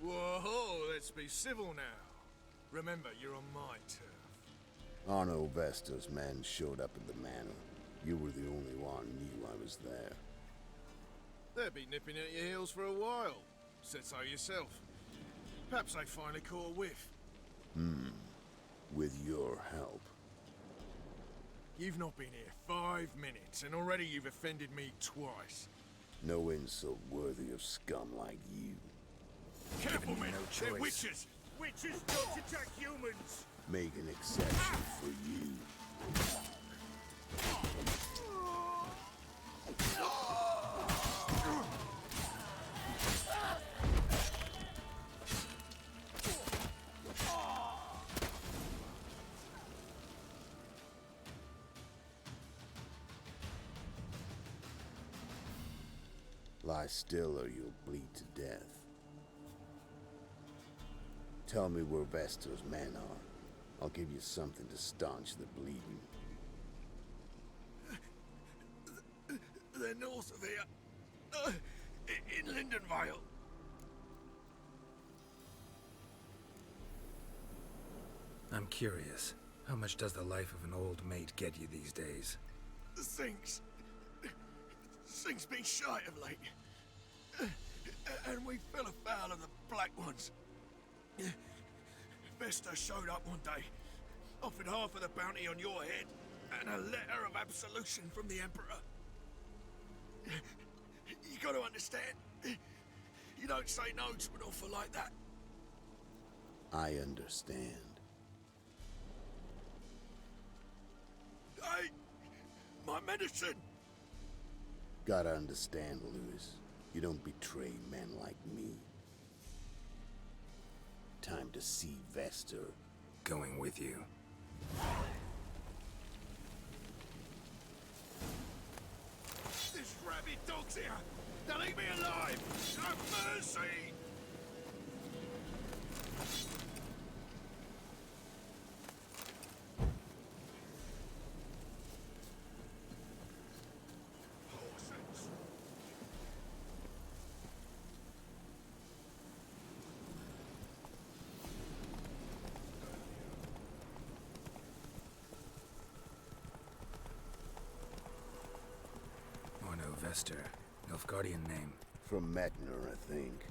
Whoa, let's be civil now. Remember, you're on my turf. Arno Vestor's men showed up at the manor. You were the only one knew I was there. They'll be nipping at your heels for a while. Said so yourself. Perhaps they finally caught a whiff. With your help. You've not been here 5 minutes, and already you've offended me twice. No insult worthy of scum like you. Careful, men! no They're choice. witches! Witches don't attack humans! Make an exception for you. Lie still or you'll bleed to death. Tell me where Vestor's men are. I'll give you something to staunch the bleeding. They're north of here. In Lindenvale. I'm curious. How much does the life of an old maid get you these days? Things been shy of late. And we fell afoul of the Black Ones. Vesta showed up one day, offered half of the bounty on your head, and a letter of absolution from the Emperor. You gotta understand, you don't say no to an offer like that. I understand. Hey, my medicine! Gotta understand, Lewis. You don't betray men like me. Time to see Vestor. Going with you. This rabid dog's here! They'll eat me alive! Have mercy! Horses. Orno Vestor. Nilfgaardian name. From Metner, I think.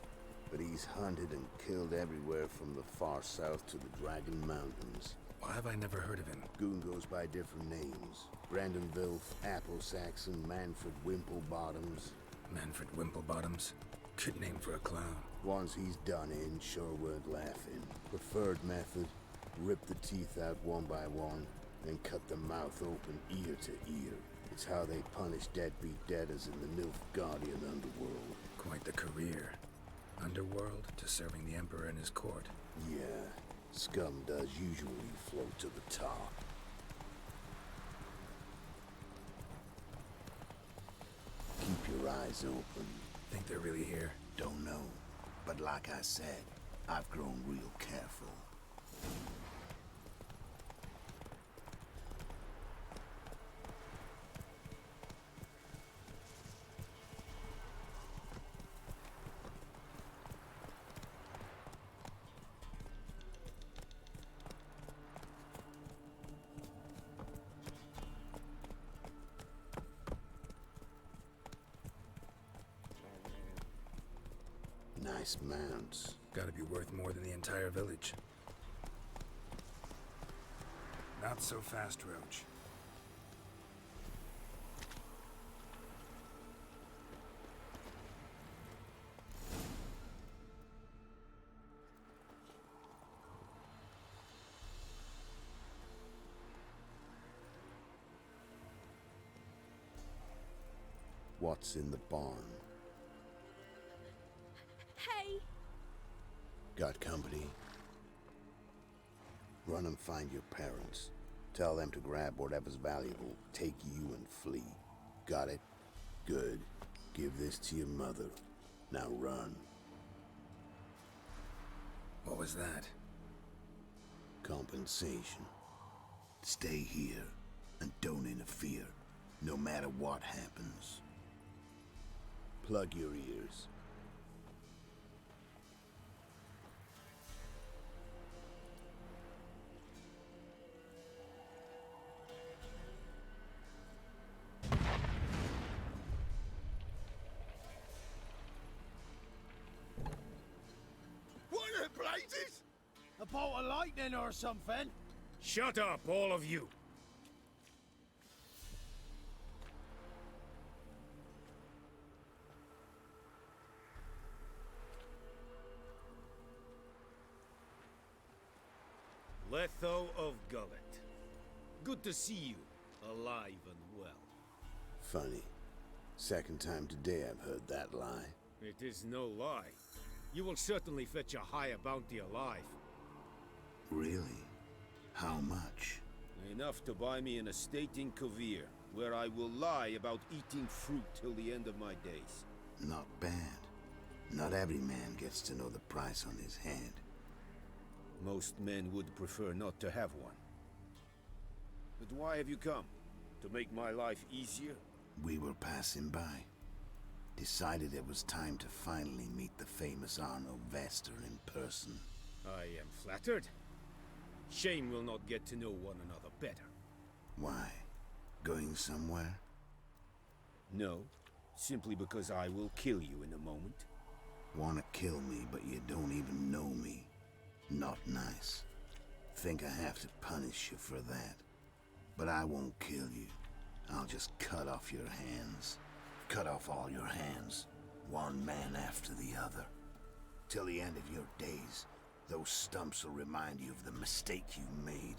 But he's hunted and killed everywhere from the far south to the Dragon Mountains. Why have I never heard of him? Goon goes by different names. Brandon Vilf, Apple Saxon, Manfred Wimplebottoms. Manfred Wimplebottoms? Good name for a clown. Once he's done in, sure weren't laughing. Preferred method, rip the teeth out one by one, then cut the mouth open ear to ear. It's how they punish deadbeat debtors in the Nilfgaardian underworld. Quite the career. Underworld to serving the Emperor in his court. Yeah, scum does usually float to the top. Keep your eyes open. Think they're really here? Don't know. But like I said, I've grown real careful. Nice mounts. Gotta be worth more than the entire village. Not so fast, Roach. What's in the barn? Hey! Got company? Run and find your parents. Tell them to grab whatever's valuable, take you and flee. Got it? Good. Give this to your mother. Now run. What was that? Compensation. Stay here and don't interfere, no matter what happens. Plug your ears. What the blazes? A bolt of lightning or something? Shut up, all of you! Letho of Gullet. Good to see you, alive and well. Funny. Second time today I've heard that lie. It is no lie. You will certainly fetch a higher bounty alive. Really? How much? Enough to buy me an estate in Kovir, where I will lie about eating fruit till the end of my days. Not bad. Not every man gets to know the price on his head. Most men would prefer not to have one. But why have you come? To make my life easier? We were passing by. Decided it was time to finally meet the famous Arno Vester in person. I am flattered. Shame we'll not get to know one another better. Why? Going somewhere? No, simply because I will kill you in a moment. Wanna kill me, but you don't even know me. Not nice. Think I have to punish you for that. But I won't kill you. I'll just cut off your hands. Cut off all your hands, one man after the other. Till the end of your days, those stumps will remind you of the mistake you made.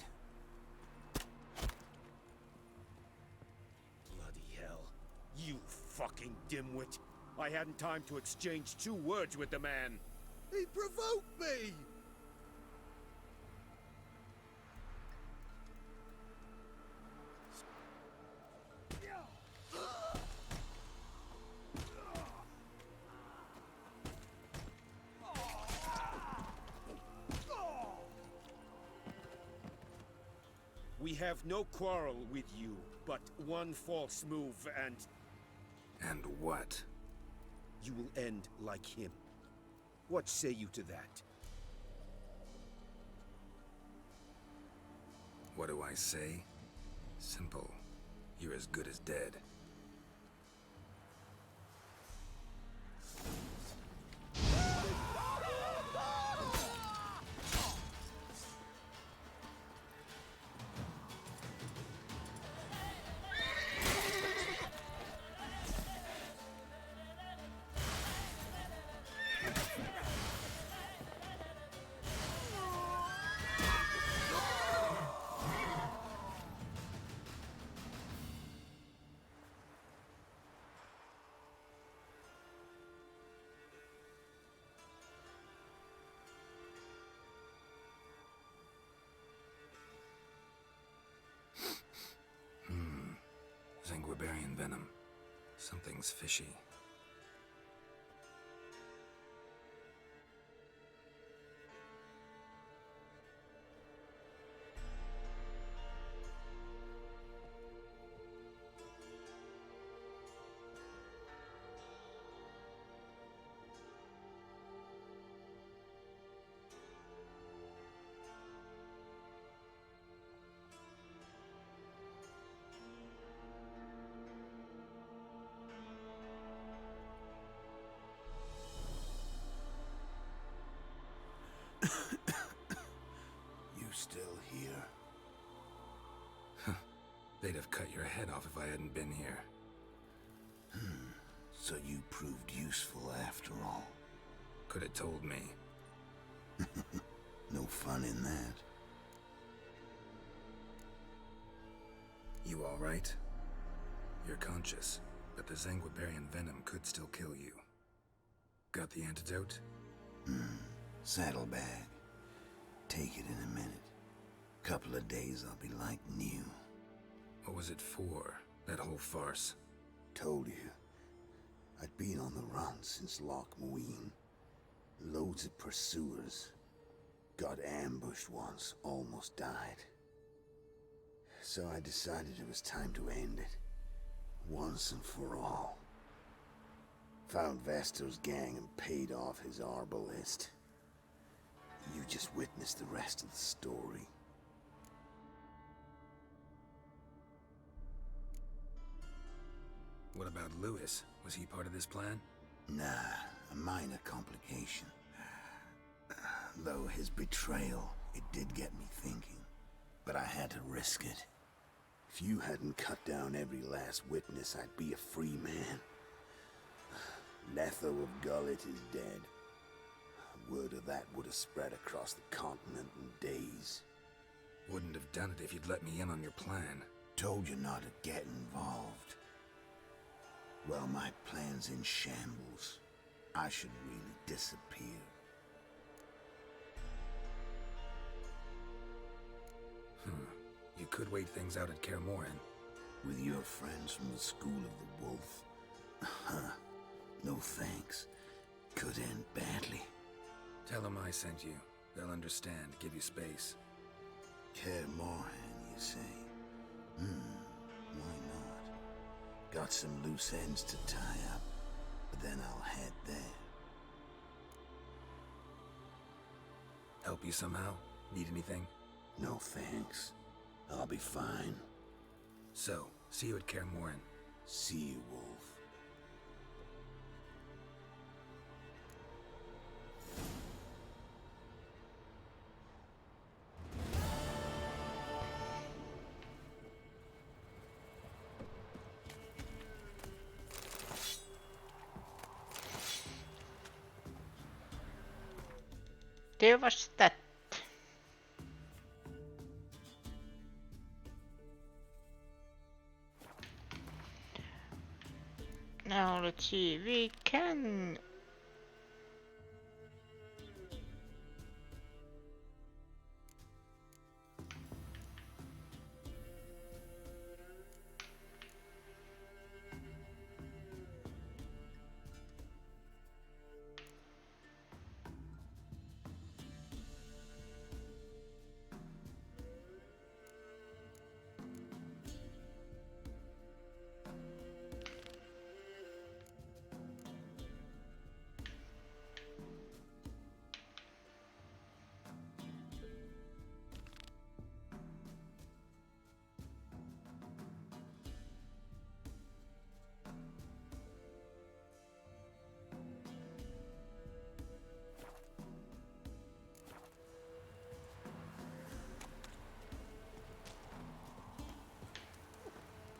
Bloody hell. You fucking dimwit. I hadn't time to exchange 2 words with the man. He provoked me! We have no quarrel with you, but one false move and... And what? You will end like him. What say you to that? What do I say? Simple. You're as good as dead. Something's fishy. You still here? They'd have cut your head off if I hadn't been here. So you proved useful after all. Could have told me. No fun in that. You all right? You're conscious, but the Zanguibarian venom could still kill you. Got the antidote? Saddlebag. Take it in a minute. Couple of days I'll be like new. What was it for, that whole farce? Told you. I'd been on the run since Loch Muin. Loads of pursuers. Got ambushed once, almost died. So I decided it was time to end it. Once and for all. Found Vestor's gang and paid off his arbalist. You just witnessed the rest of the story. What about Lewis? Was he part of this plan? Nah, a minor complication. Though his betrayal, it did get me thinking. But I had to risk it. If you hadn't cut down every last witness, I'd be a free man. Letho of Gullet is dead. Word of that would have spread across the continent in days. Wouldn't have done it if you'd let me in on your plan. Told you not to get involved. Well, my plan's in shambles. I should really disappear. You could wait things out at Kaer Morhen. With your friends from the School of the Wolf? No thanks. Could end badly. Tell them I sent you. They'll understand, give you space. Kaer Morhen, you say? Why not? Got some loose ends to tie up, but then I'll head there. Help you somehow? Need anything? No thanks. I'll be fine. So, see you at Kaer Morhen. See you, Wolf. Det was that. Now let's see, we can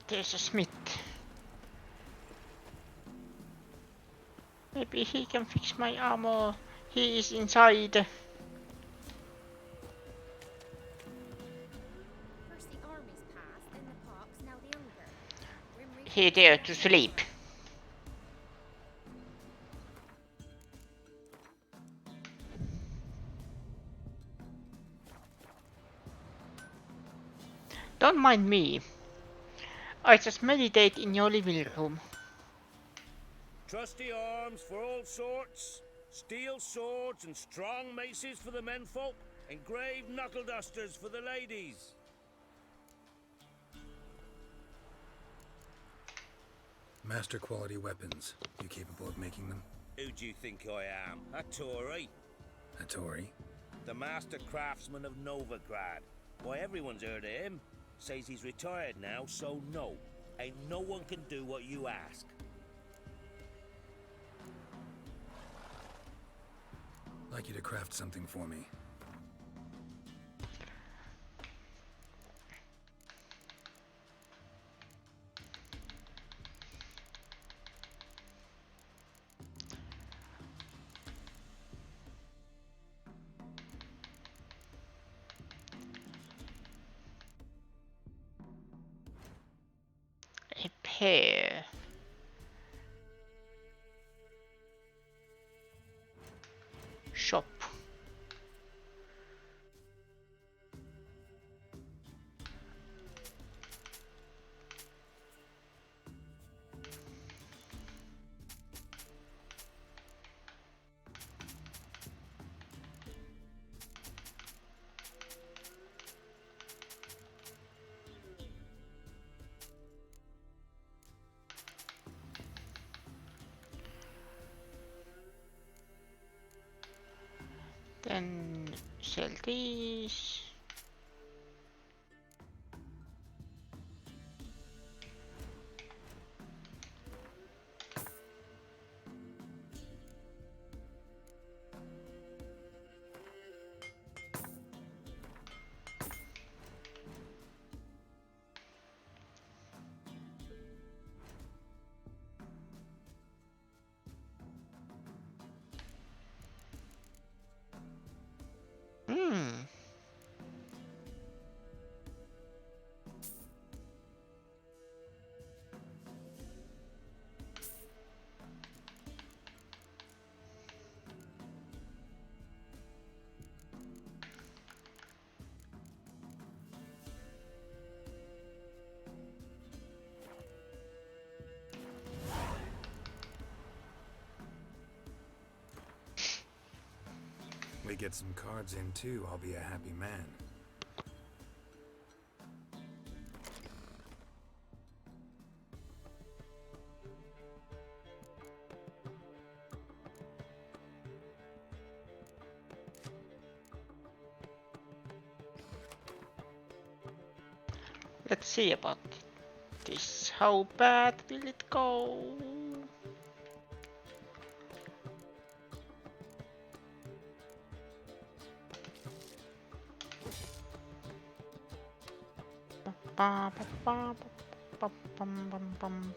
there's a smith. Maybe he can fix my armor. He is inside. First the armies passed, then the parks, now the Unger. He dared to sleep. Don't mind me. I just meditate in your living room. Trusty arms for all sorts, steel swords and strong maces for the menfolk, engraved knuckle dusters for the ladies. Master quality weapons. You capable of making them? Who do you think I am? A Tory? A Tory? The master craftsman of Novigrad. Why, everyone's heard of him. Says he's retired now, so no. Ain't no one can do what you ask. Like you to craft something for me. Repair. Shop. Then sell these. We get some cards in too, I'll be a happy man. Let's see about this. How bad will it go? Ba, ba, ba, ba, bum, bum, bum.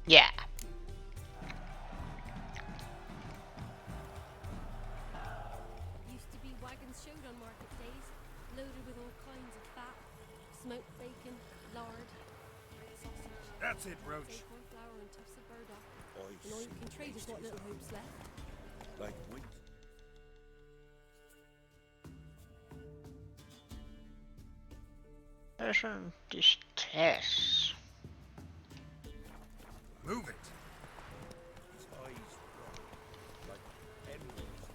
Yeah. Used to be wagons showed on market days, loaded with all kinds of fat, smoked bacon, lard, sausage. That's it, Roach. Acorn flour and tufts of burdock. I And all you can trade is what little hope's left. Like wheat. Person distress. Move it. His eyes roll like emeralds.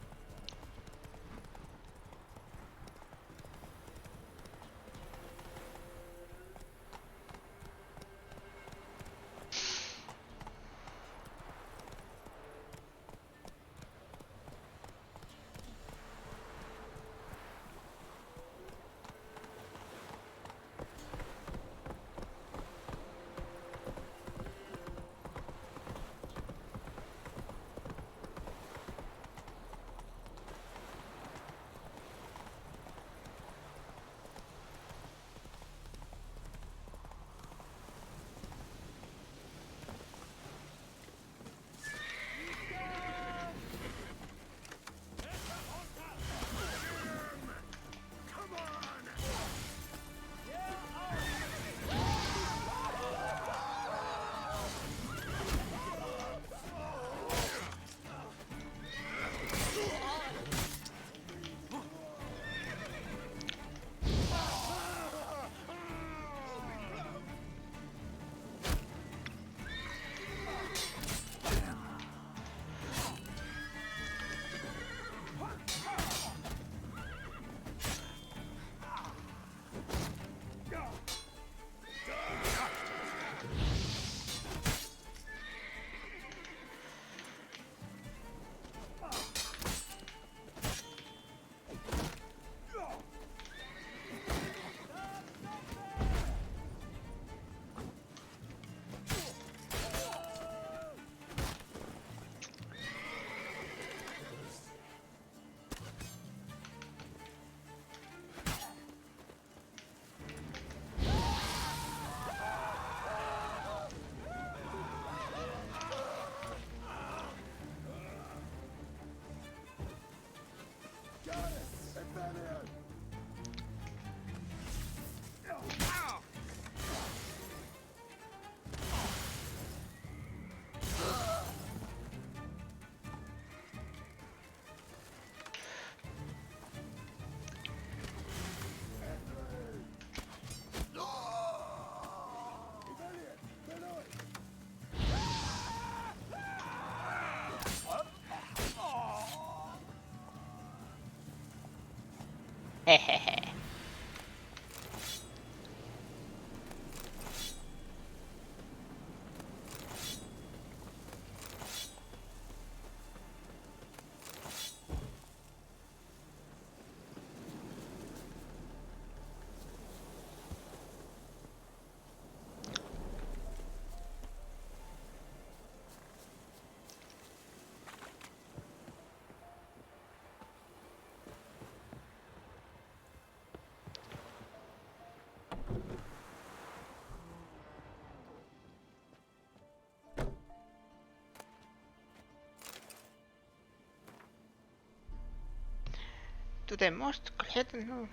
Hehehe. To the most hidden.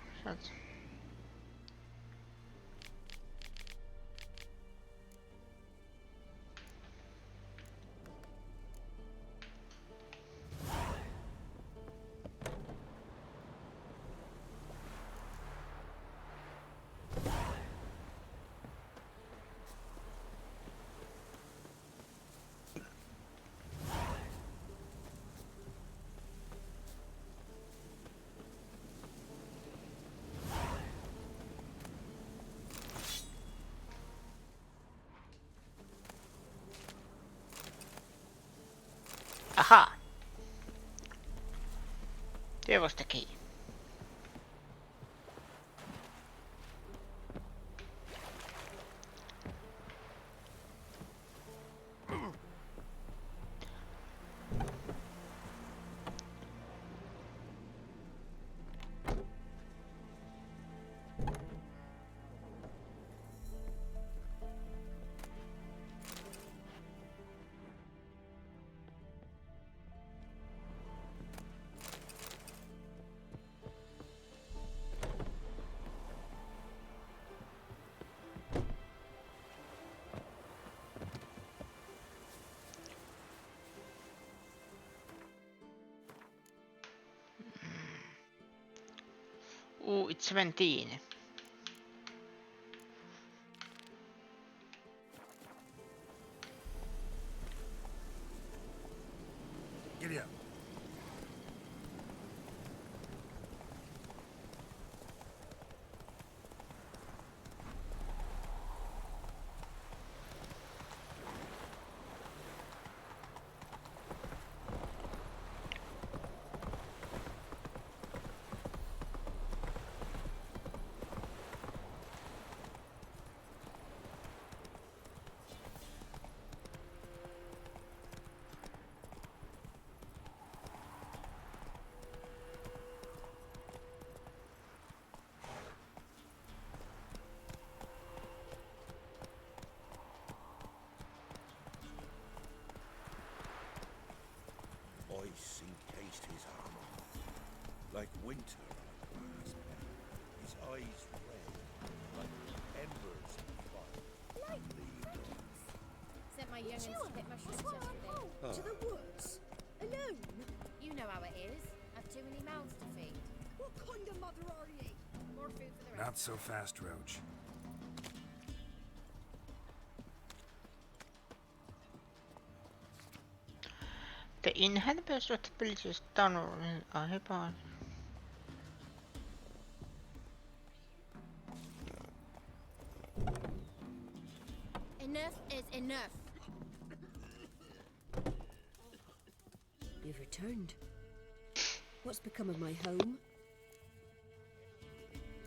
Aha! There was the key. Ooh, it's 17. Giddy up. Ice encased his armor, like winter on a grass bed. His eyes red, like embers in fire. Sent my young'uns to pick mushrooms yesterday. To the woods? Alone? You know how it is. I've too many mouths to feed. What kind of mother are you? More food for the rest. Not so fast, Roach. The inhabitants of the villages tunnel are hyper. Enough is enough. You've returned. What's become of my home?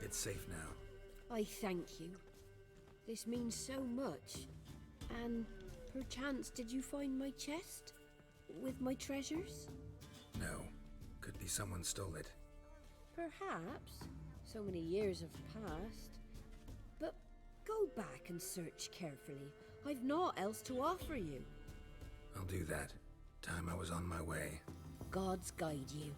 It's safe now. I thank you. This means so much. And perchance did you find my chest? With my treasures? No. Could be someone stole it. Perhaps. So many years have passed. But go back and search carefully. I've naught else to offer you. I'll do that. Time I was on my way. Gods guide you.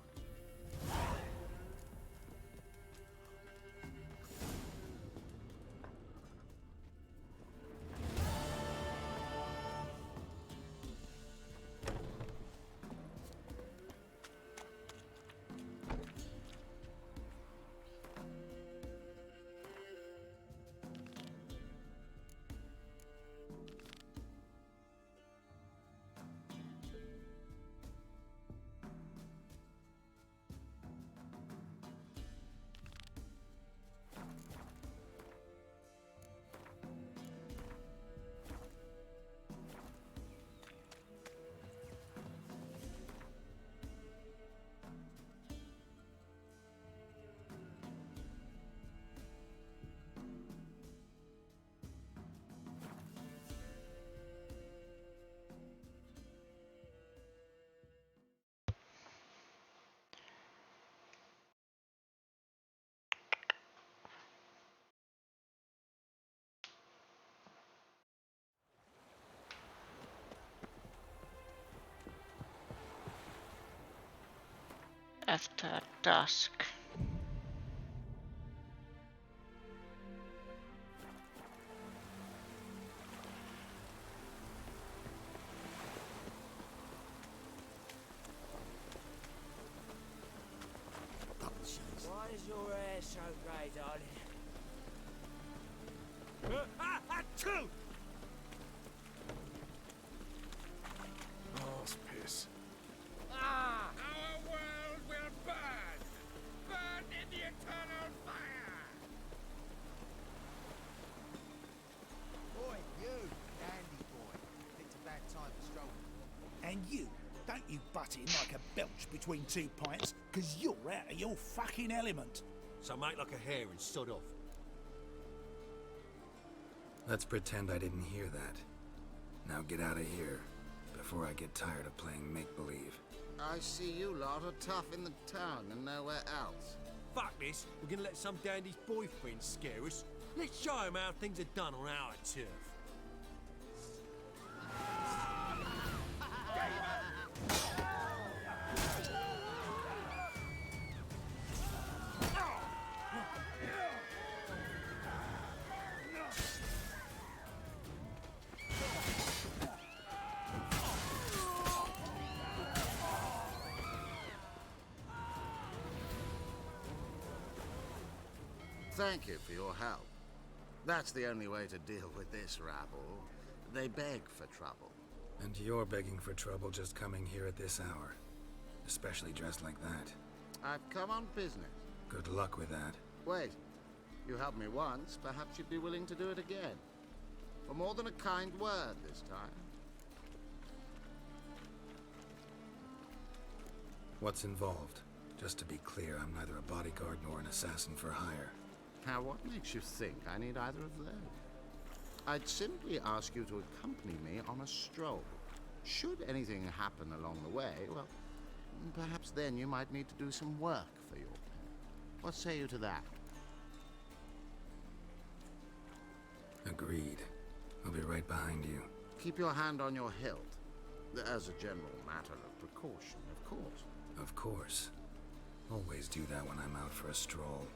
After dusk. Why is your hair so grey, darling? Achoo! Balls piss. Ah! Our world will burn! Burn in the eternal fire! Boy, you, dandy boy. Picked a bad time for strolling. And you, don't you sputting like a belch between 2 pints, because you're out of your fucking element. So make like a hare and sod off. Let's pretend I didn't hear that. Now get out of here, before I get tired of playing make-believe. I see you lot are tough in the town and nowhere else. Fuck this, we're gonna let some dandy's boyfriend scare us. Let's show him how things are done on our turf. Thank you for your help. That's the only way to deal with this rabble. They beg for trouble. And you're begging for trouble just coming here at this hour. Especially dressed like that. I've come on business. Good luck with that. Wait. You helped me once, perhaps you'd be willing to do it again. For more than a kind word this time. What's involved? Just to be clear, I'm neither a bodyguard nor an assassin for hire. Now, what makes you think I need either of those? I'd simply ask you to accompany me on a stroll. Should anything happen along the way, well, perhaps then you might need to do some work for your pen. What say you to that? Agreed. I'll be right behind you. Keep your hand on your hilt. As a general matter of precaution, of course. Of course. Always do that when I'm out for a stroll.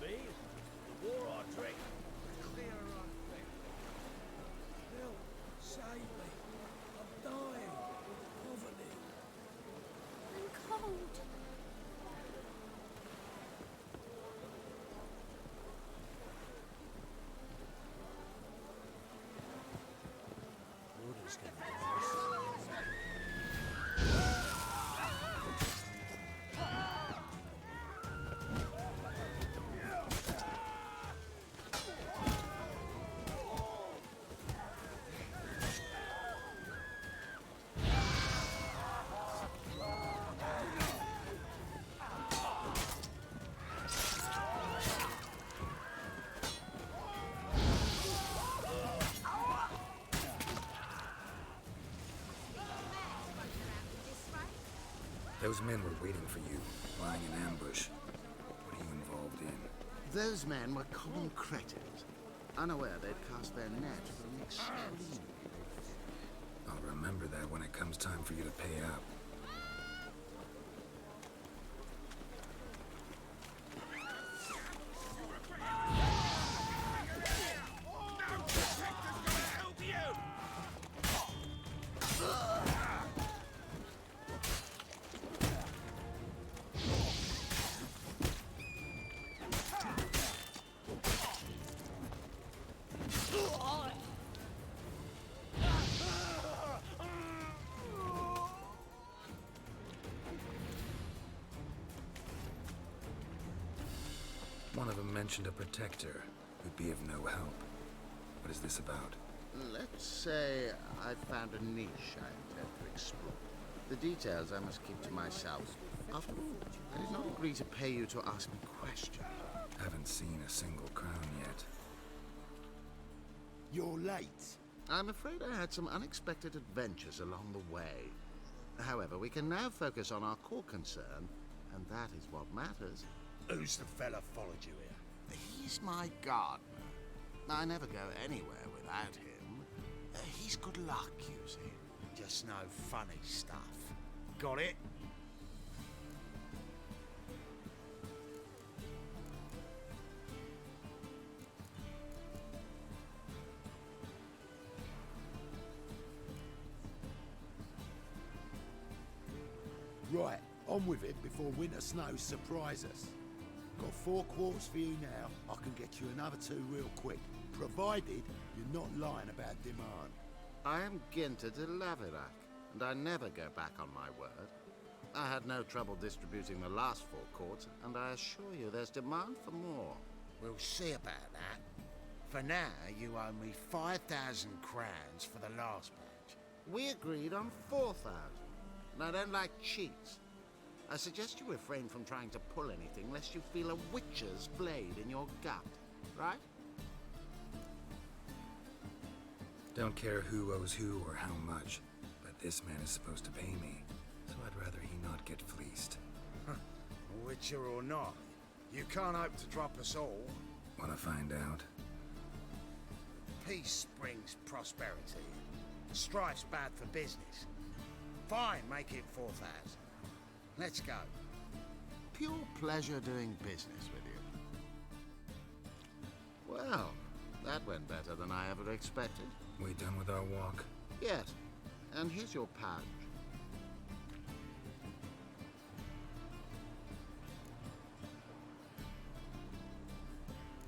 Me? The war I drink. Clear our thing. Help, save me. I'm dying of poverty. I'm cold. Order's gonna be nice. Those men were waiting for you, lying in ambush. What are you involved in? Those men were common cretins, unaware they'd cast their net for an extreme. I'll remember that when it comes time for you to pay up. One of them mentioned a protector who'd be of no help. What is this about? Let's say I found a niche I intend to explore. The details I must keep to myself. After all, I did not agree to pay you to ask me questions. Haven't seen a single crown yet. You're late. I'm afraid I had some unexpected adventures along the way. However, we can now focus on our core concern, and that is what matters. Who's the fella followed you here? He's my gardener. I never go anywhere without him. He's good luck, you see. Just no funny stuff. Got it? Right, on with it before winter snows surprise us. Got 4 quarters for you now. I can get you another 2 real quick, provided you're not lying about demand. I am Ginter de Laverack, and I never go back on my word. I had no trouble distributing the last 4 quarts, and I assure you there's demand for more. We'll see about that. For now, you owe me 5,000 crowns for the last batch. We agreed on 4,000, and I don't like cheats. I suggest you refrain from trying to pull anything lest you feel a witch's blade in your gut, right? Don't care who owes who or how much, but this man is supposed to pay me, so I'd rather he not get fleeced. Witcher or not, you can't hope to drop us all. Wanna find out? Peace brings prosperity. Strife's bad for business. Fine, make it 4,000. Let's go. Pure pleasure doing business with you. Well, that went better than I ever expected. We done with our walk? Yes, and here's your pouch.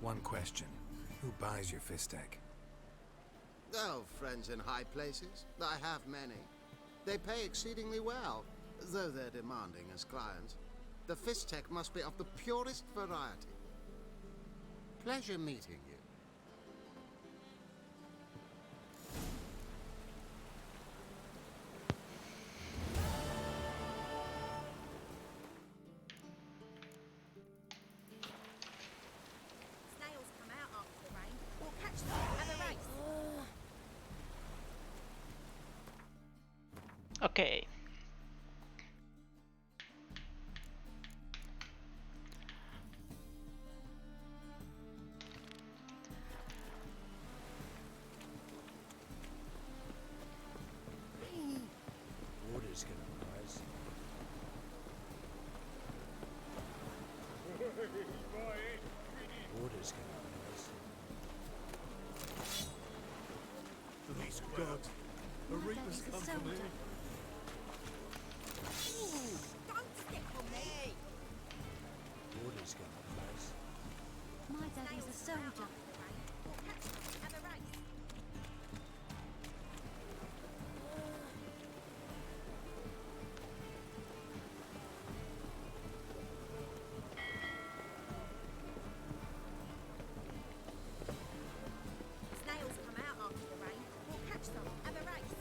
One question. Who buys your fistek? Oh, friends in high places. I have many. They pay exceedingly well, though they're demanding as clients. The fistek must be of the purest variety. Pleasure meeting you. Snails come out after the rain. We'll catch them at the race. Okay. Water's gonna rise. Water's gonna rise. Please, God, a reaper's come for me. Don't step on me. Water's gonna rise. My daddy's a soldier. We'll catch them at the race. Snails come out after the rain. We'll catch them at the race.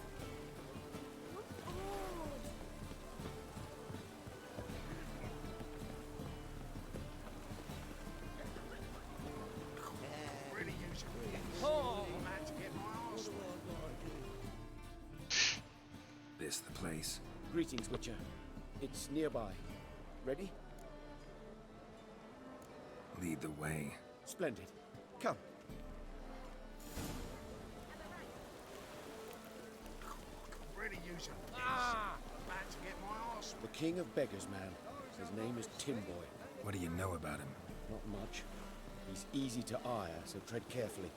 Really use it. Oh, man, to get my arse This the place? Greetings, Witcher. It's nearby. Ready? Lead the way. Splendid. Come. Really use it. Ah, man, to get my arse. The king of beggars, man. His name is Timboy. What do you know about him? Not much. He's easy to ire, so tread carefully.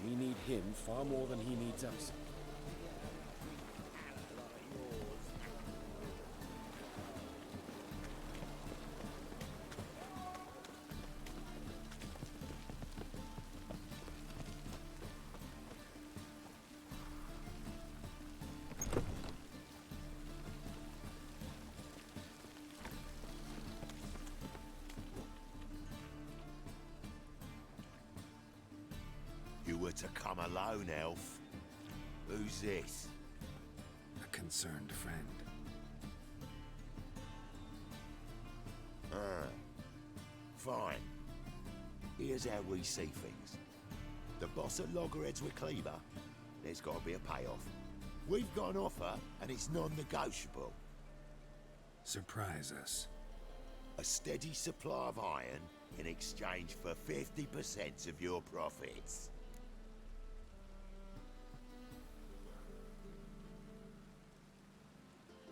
We need him far more than he needs us. You were to come alone, elf. Who's this? A concerned friend. Ah, fine. Here's how we see things. The boss at Loggerheads with Cleaver, there's got to be a payoff. We've got an offer, and it's non-negotiable. Surprise us. A steady supply of iron in exchange for 50% of your profits.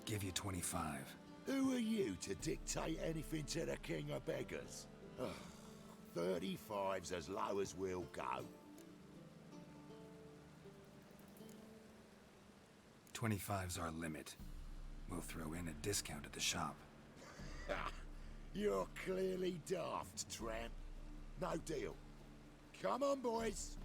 Give you 25. Who are you to dictate anything to the king of beggars? Ugh, 35's as low as we'll go. 25's our limit. We'll throw in a discount at the shop. You're clearly daft, tramp. No deal. Come on, boys.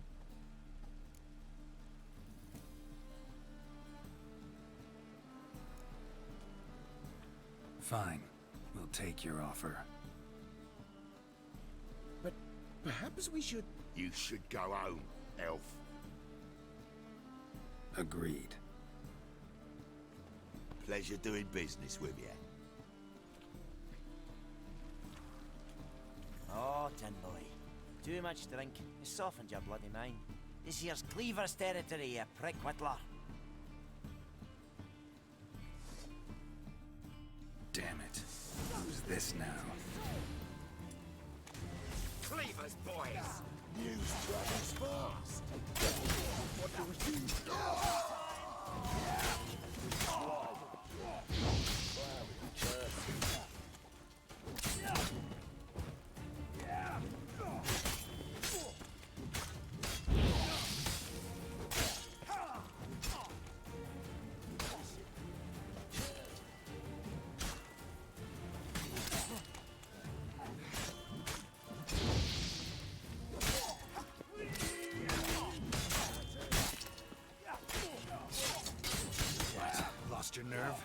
Fine. We'll take your offer. But perhaps we should... You should go home, elf. Agreed. Pleasure doing business with you. Oh, tin boy. Too much drink. It softened your bloody mind. This here's Cleaver's territory, you prick whittler. Damn it. Who's this now? Cleaver's boys! News travels fast! What do you do? Lost your nerve?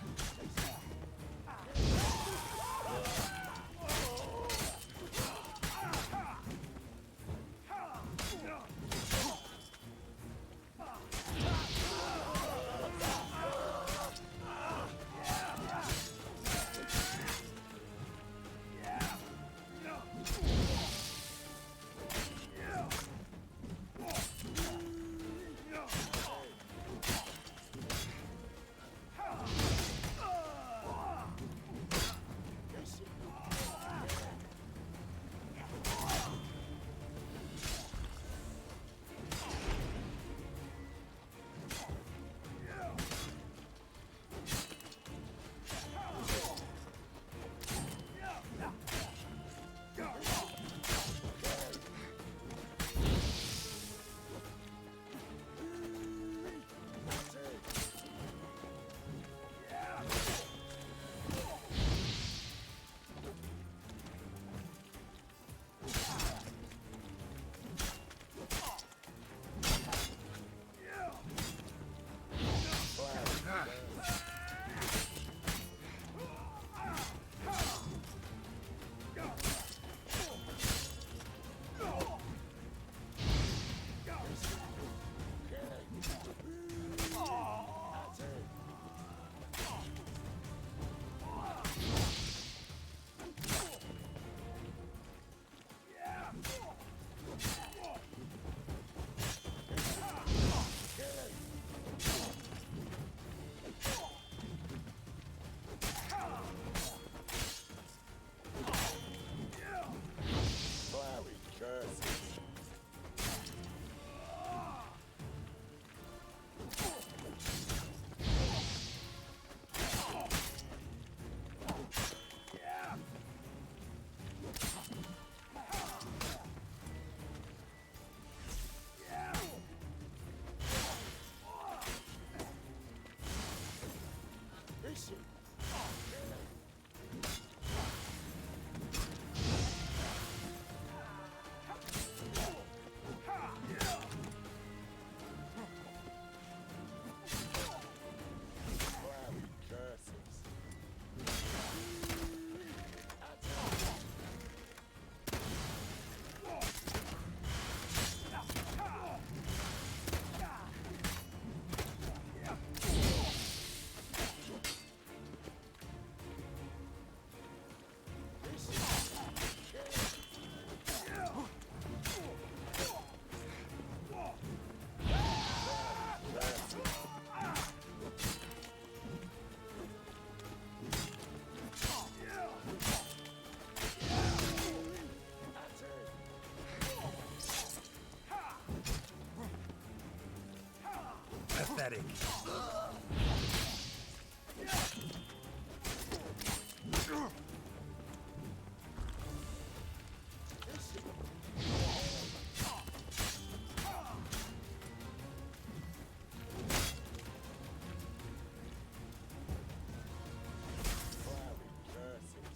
Pathetic.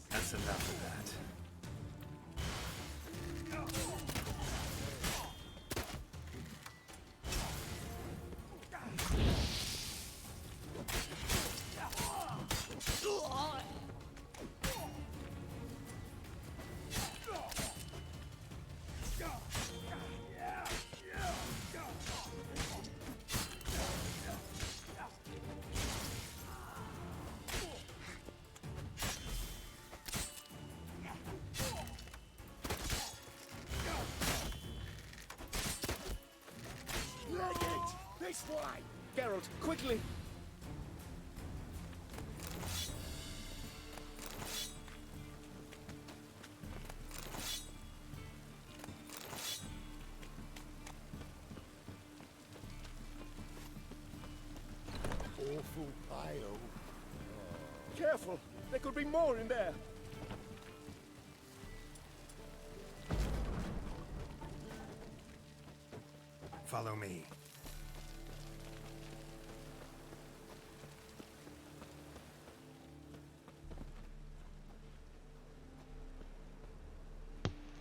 That's enough of that. This way! Geralt, quickly! Awful pale. Careful! There could be more in there! Follow me.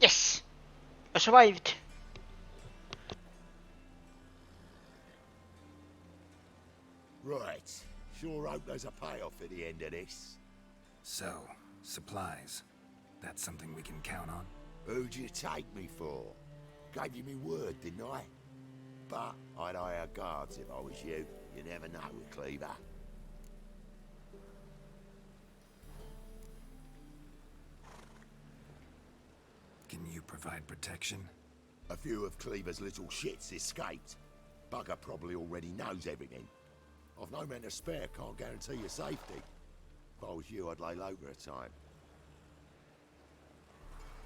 Yes! I survived. Right. Sure hope there's a payoff at the end of this. So, supplies. That's something we can count on? Who'd you take me for? Gave you me word, didn't I? But I'd hire guards if I was you. You never know with Cleaver. Can you provide protection? A few of Cleaver's little shits escaped. Bugger probably already knows everything. I've no men to spare, can't guarantee your safety. If I was you, I'd lay low for a time.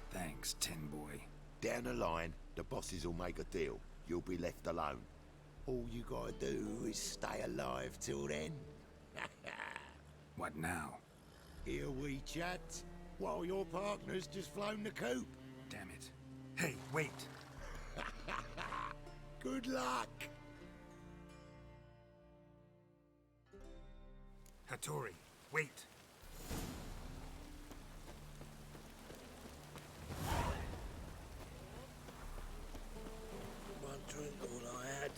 Thanks, Tin Boy. Down the line, the bosses will make a deal. You'll be left alone. All you gotta do is stay alive till then. What now? Here we chat, while your partner's just flown the coop. Damn it. Hey, wait! Good luck! Hattori, wait! One drink, all I had.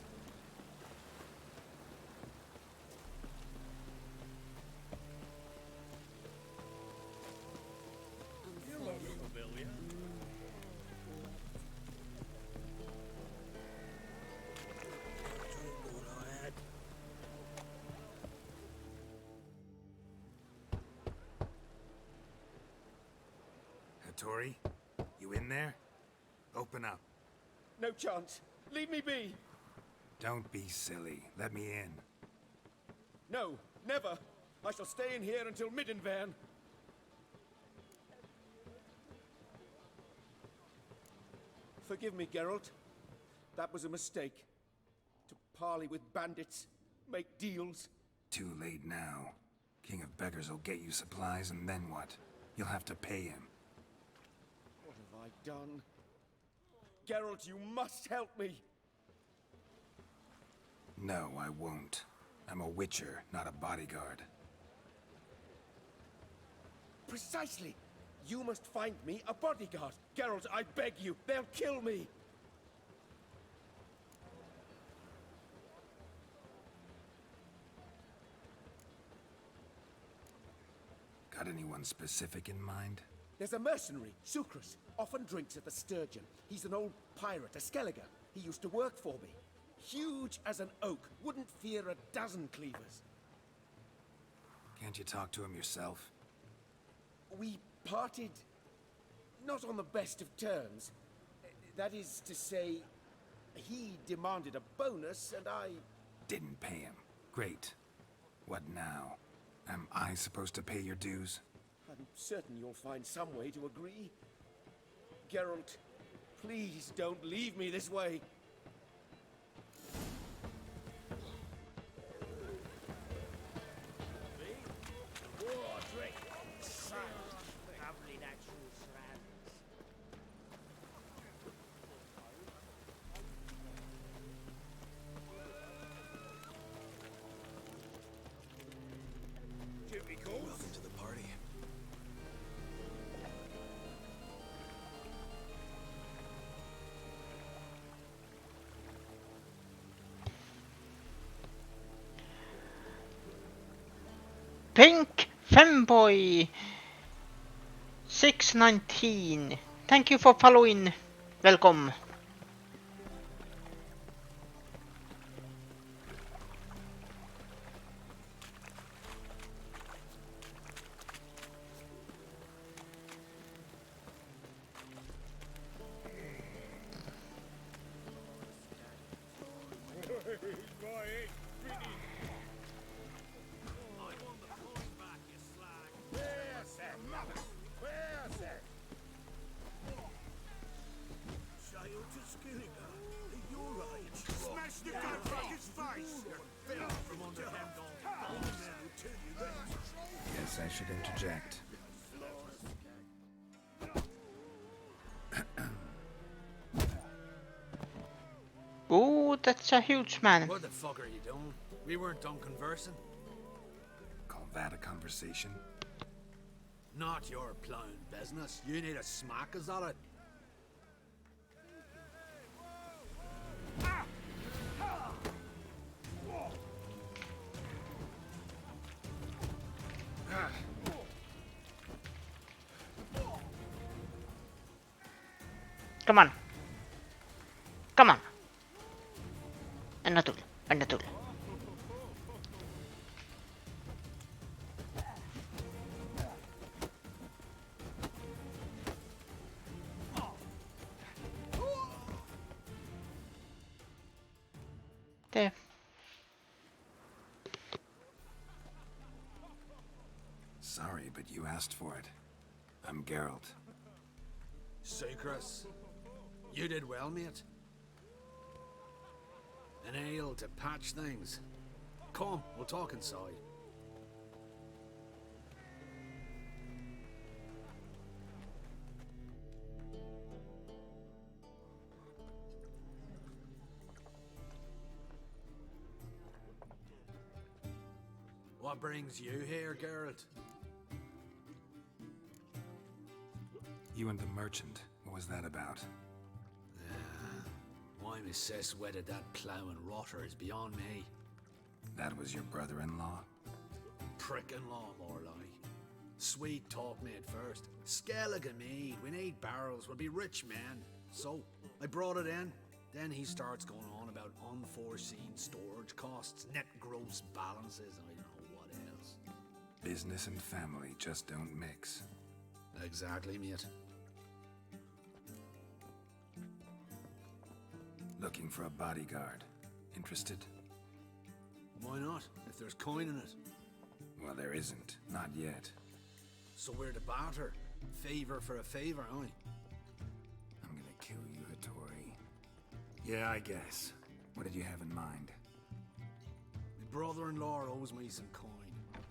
You look familiar. One drink, all I had. Hattori, you in there? Open up. No chance. Leave me be. Don't be silly. Let me in. No, never. I shall stay in here until Middenvern. Forgive me, Geralt. That was a mistake. To parley with bandits, make deals. Too late now. King of Beggars will get you supplies, and then what? You'll have to pay him. What have I done? Geralt, you must help me. No, I won't. I'm a witcher, not a bodyguard. Precisely. You must find me a bodyguard. Geralt, I beg you. They'll kill me. Got anyone specific in mind? There's a mercenary, Sucrus. Often drinks at the Sturgeon. He's an old pirate, a Skelliger. He used to work for me. Huge as an oak. Wouldn't fear a dozen cleavers. Can't you talk to him yourself? We parted not on the best of terms. That is to say, he demanded a bonus and I... Didn't pay him. Great. What now? Am I supposed to pay your dues? I'm certain you'll find some way to agree. Geralt, please don't leave me this way. Lovely natural surroundings. Duty calls. Welcome to the party. Pink Femboy 619. Thank you for following. Welcome. He's my Guess I should interject. Ooh, that's a huge man. What the fuck are you doing? We weren't done conversing. Call that a conversation? Not your plowing business. You need a smack, is that it? Come on. Come on. Anna tuli. Anna tuli. There. Sorry, but you asked for it. I'm Geralt. Sucrus, you did well, mate. An ale to patch things. Come, we'll talk inside. What brings you here, Geralt? You and the merchant. What was that about? Why my sis wedded that ploughing rotter is beyond me. That was your brother-in-law? Prick-in-law, more like. Sweet talk made first. Skellige mead, we need barrels, we'll be rich men. So, I brought it in. Then he starts going on about unforeseen storage costs, net gross balances, and I don't know what else. Business and family just don't mix. Exactly, mate. Looking for a bodyguard. Interested? Why not, if there's coin in it? Well, there isn't. Not yet. So we're to barter. Favor for a favor, aye? I'm gonna kill you, Hattori. Yeah, I guess. What did you have in mind? My brother-in-law owes me some coin.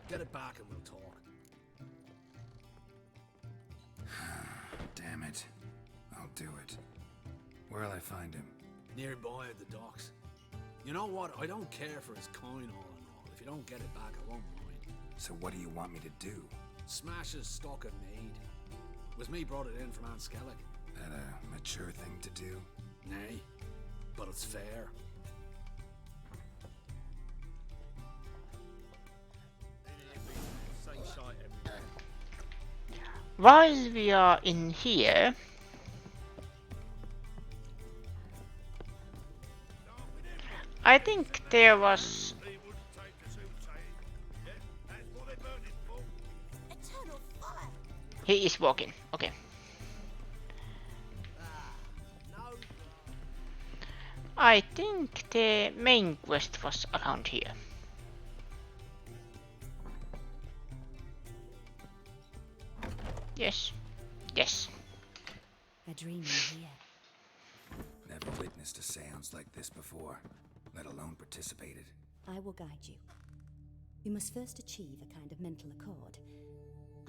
Get it back and we'll talk. Damn it. I'll do it. Where'll I find him? Nearby at the docks. You know what? I don't care for his coin all in all. If you don't get it back, I won't mind. So what do you want me to do? Smash his stock of mead. Was me brought it in from Aunt Skellige. That a mature thing to do? Nay, but it's fair. While we are in here, I think there was... He is walking, okay. I think the main quest was around here. Yes. Yes. A dream in here. Never witnessed a seance like this before, let alone participated. I will guide you. You must first achieve a kind of mental accord.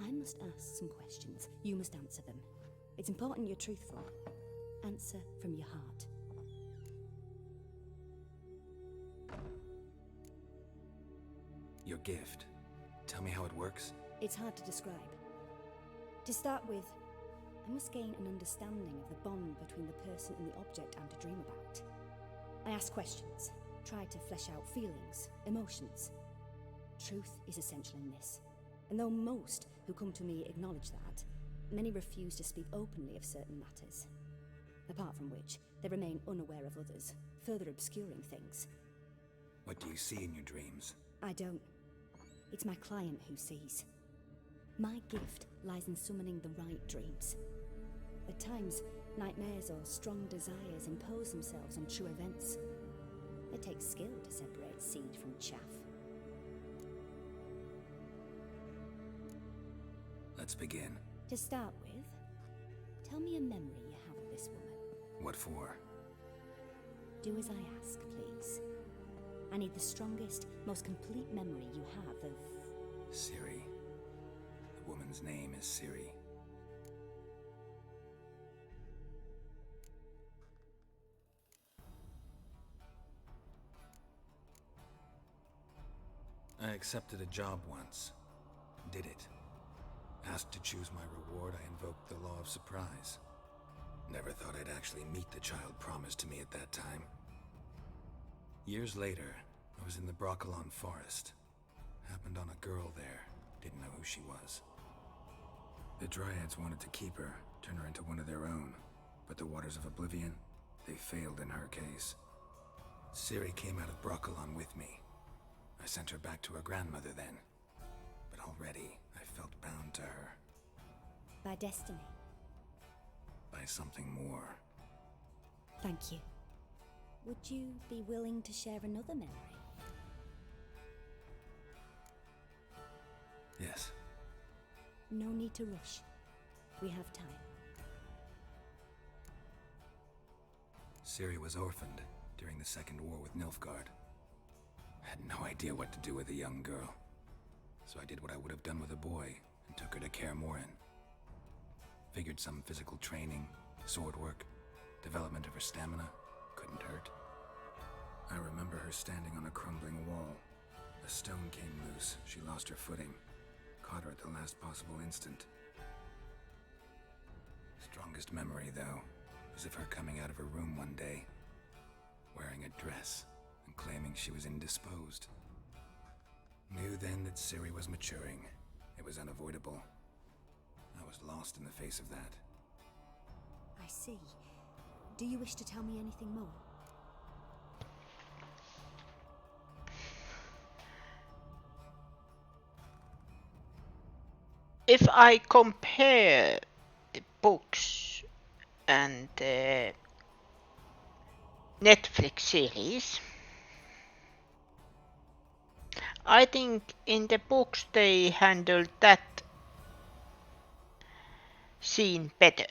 I must ask some questions. You must answer them. It's important you're truthful. Answer from your heart. Your gift. Tell me how it works. It's hard to describe. To start with, I must gain an understanding of the bond between the person and the object I'm to dream about. I ask questions, try to flesh out feelings, emotions. Truth is essential in this, and though most who come to me acknowledge that, many refuse to speak openly of certain matters. Apart from which, they remain unaware of others, further obscuring things. What do you see in your dreams? I don't. It's my client who sees. My gift lies in summoning the right dreams. At times, nightmares or strong desires impose themselves on true events. It takes skill to separate seed from chaff. Let's begin. To start with, tell me a memory you have of this woman. What for? Do as I ask, please. I need the strongest, most complete memory you have of... Ciri. woman's name is Ciri. I accepted a job once. Did it. Asked to choose my reward, I invoked the law of surprise. Never thought I'd actually meet the child promised to me at that time. Years later, I was in the Broccolon forest. Happened on a girl there. Didn't know who she was. The Dryads wanted to keep her, turn her into one of their own. But the Waters of Oblivion, they failed in her case. Ciri came out of Broccolon with me. I sent her back to her grandmother then. But already, I felt bound to her. By destiny. By something more. Thank you. Would you be willing to share another memory? Yes. No need to rush. We have time. Ciri was orphaned during the Second War with Nilfgaard. Had no idea what to do with a young girl. So I did what I would have done with a boy and took her to Kaer Morhen. Figured some physical training, sword work, development of her stamina couldn't hurt. I remember her standing on a crumbling wall. A stone came loose. She lost her footing. Caught her at the last possible instant. Strongest memory, though, is of her coming out of her room one day, wearing a dress and claiming she was indisposed. Knew then that Ciri was maturing. It was unavoidable. I was lost in the face of that. I see. Do you wish to tell me anything more? If I compare the books and the Netflix series, I think in the books they handled that scene better.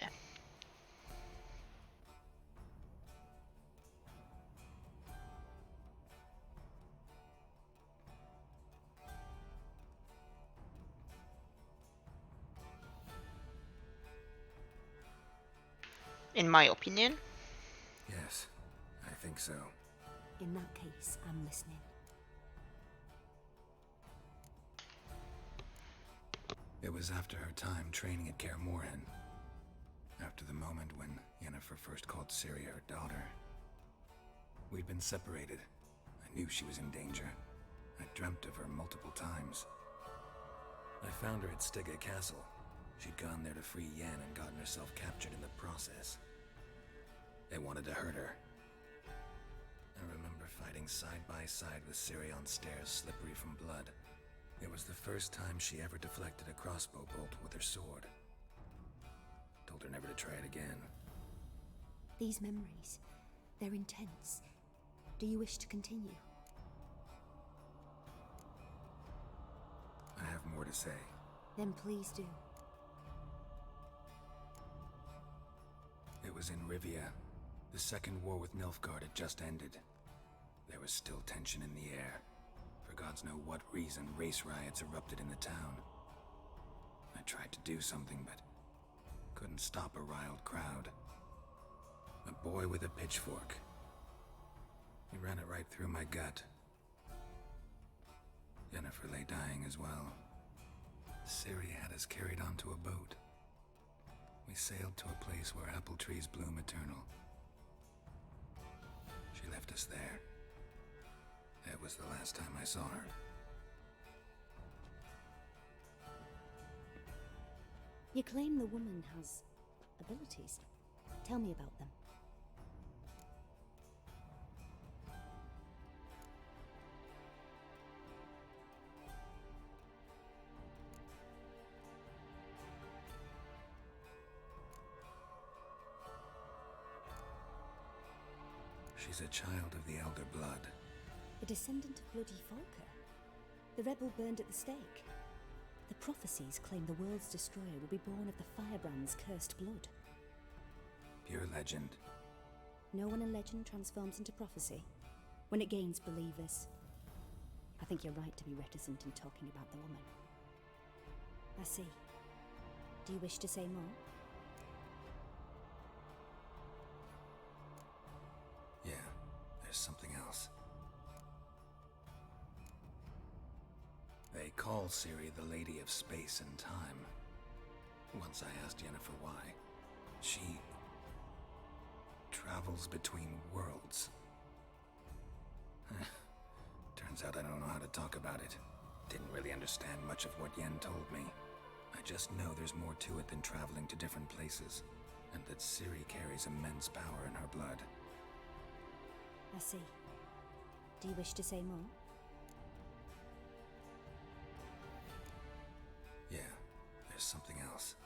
In my opinion. Yes, I think so. In that case, I'm listening. It was after her time training at Kaer Morhen. After the moment when Yennefer first called Ciri her daughter. We'd been separated. I knew she was in danger. I dreamt of her multiple times. I found her at Stygga Castle. She'd gone there to free Yen and gotten herself captured in the process. They wanted to hurt her. I remember fighting side by side with Ciri on stairs slippery from blood. It was the first time she ever deflected a crossbow bolt with her sword. Told her never to try it again. These memories, they're intense. Do you wish to continue? I have more to say. Then please do. It was in Rivia. The Second War with Nilfgaard had just ended. There was still tension in the air. For gods know what reason, race riots erupted in the town. I tried to do something, but couldn't stop a riled crowd. A boy with a pitchfork. He ran it right through my gut. Yennefer lay dying as well. Ciri had us carried onto a boat. We sailed to a place where apple trees bloom eternal. She left us there. That was the last time I saw her. You claim the woman has abilities. Tell me about them. She's a child of the Elder Blood. A descendant of bloody Volker. The rebel burned at the stake. The prophecies claim the world's destroyer will be born of the Firebrand's cursed blood. Pure legend. No one in legend transforms into prophecy when it gains believers. I think you're right to be reticent in talking about the woman. I see. Do you wish to say more? Yeah, there's something else. They call Ciri the Lady of Space and Time. Once I asked Yennefer why. She travels between worlds. Turns out I don't know how to talk about it. Didn't really understand much of what Yen told me. I just know there's more to it than traveling to different places, and that Ciri carries immense power in her blood. I see. Do you wish to say more? Yeah, there's something else.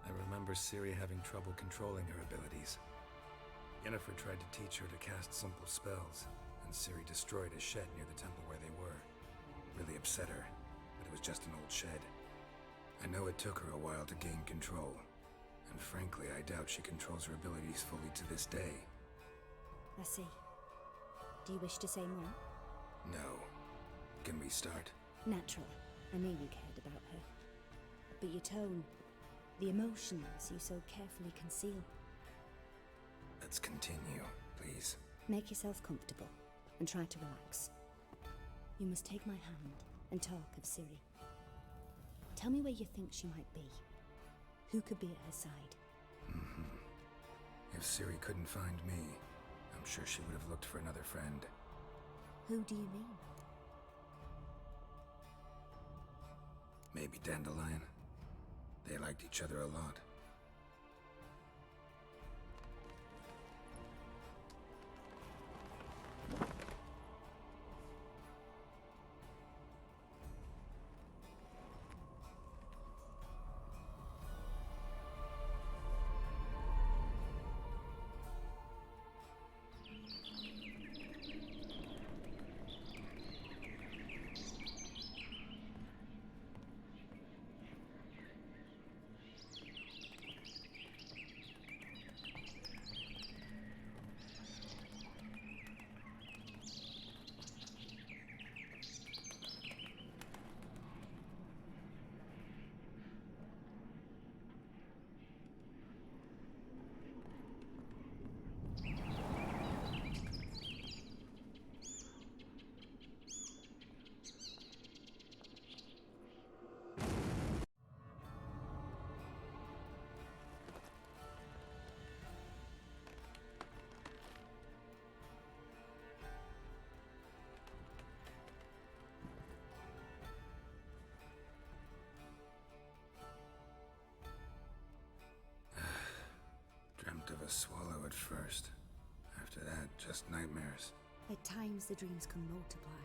I remember Ciri having trouble controlling her abilities. Yennefer tried to teach her to cast simple spells, and Ciri destroyed a shed near the temple where they were. Really upset her, but it was just an old shed. I know it took her a while to gain control, and frankly, I doubt she controls her abilities fully to this day. I see. Do you wish to say more? No. Can we start? Naturally. I knew you cared about her. But your tone, the emotions you so carefully conceal. Let's continue, please. Make yourself comfortable and try to relax. You must take my hand and talk of Ciri. Tell me where you think she might be. Who could be at her side? If Ciri couldn't find me, I'm sure she would have looked for another friend. Who do you mean? Maybe Dandelion. They liked each other a lot. Of a swallow at first. After that, just nightmares. At times the dreams can multiply.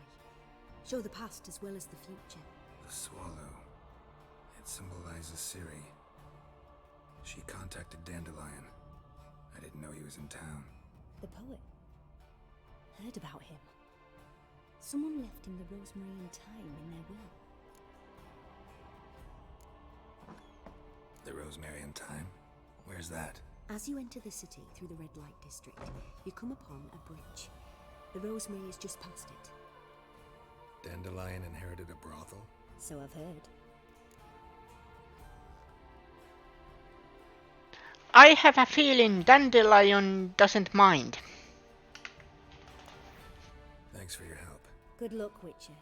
Show the past as well as the future. The swallow. It symbolizes Ciri. She contacted Dandelion. I didn't know he was in town. The poet. Heard about him. Someone left him the rosemary and thyme in their will. The rosemary and thyme? Where's that? As you enter the city through the red light district, you come upon a bridge. The rosemary is just past it. Dandelion inherited a brothel? So I've heard. I have a feeling Dandelion doesn't mind. Thanks for your help. Good luck, Witcher.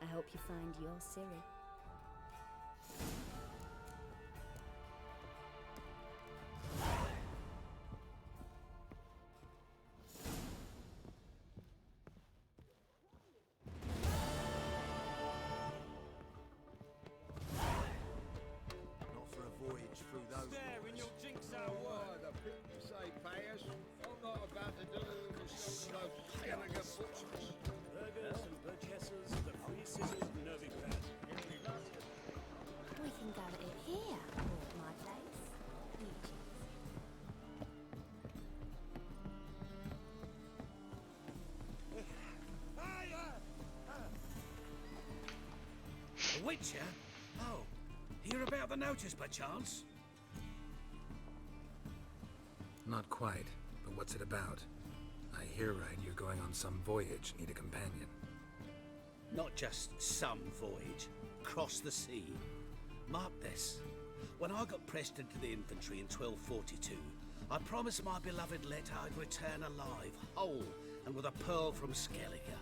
I hope you find your Ciri. Witcher? Oh, hear about the notice by chance? Not quite, but what's it about? I hear right you're going on some voyage, need a companion. Not just some voyage. cross the sea. Mark this. When I got pressed into the infantry in 1242, I promised my beloved Let I'd return alive, whole, and with a pearl from Skellige.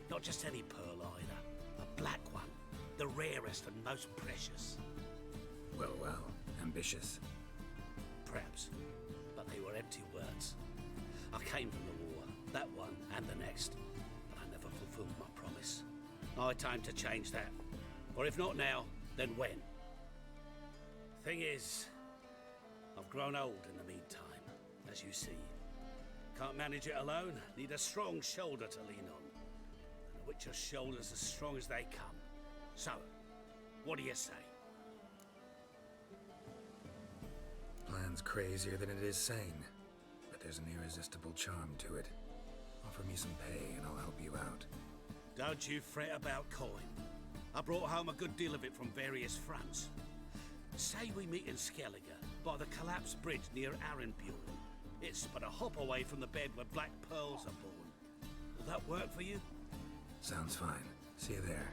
Not just any pearl either. A black one. The rarest and most precious. Well, well. Ambitious. Perhaps. But they were empty words. I came from the war. That one and the next. But I never fulfilled my promise. Now time to change that. Or if not now, then when? Thing is, I've grown old in the meantime, as you see. Can't manage it alone, need a strong shoulder to lean on. And a witcher's shoulder's as strong as they come. So, what do you say? Plan's crazier than it is sane, but there's an irresistible charm to it. Offer me some pay and I'll help you out. Don't you fret about coin. I brought home a good deal of it from various fronts. Say we meet in Skellige, by the collapsed bridge near Arenbjorn. It's but a hop away from the bed where black pearls are born. Will that work for you? Sounds fine. See you there.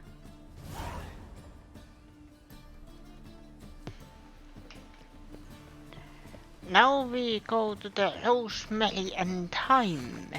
Now we go to the rosemary and thyme.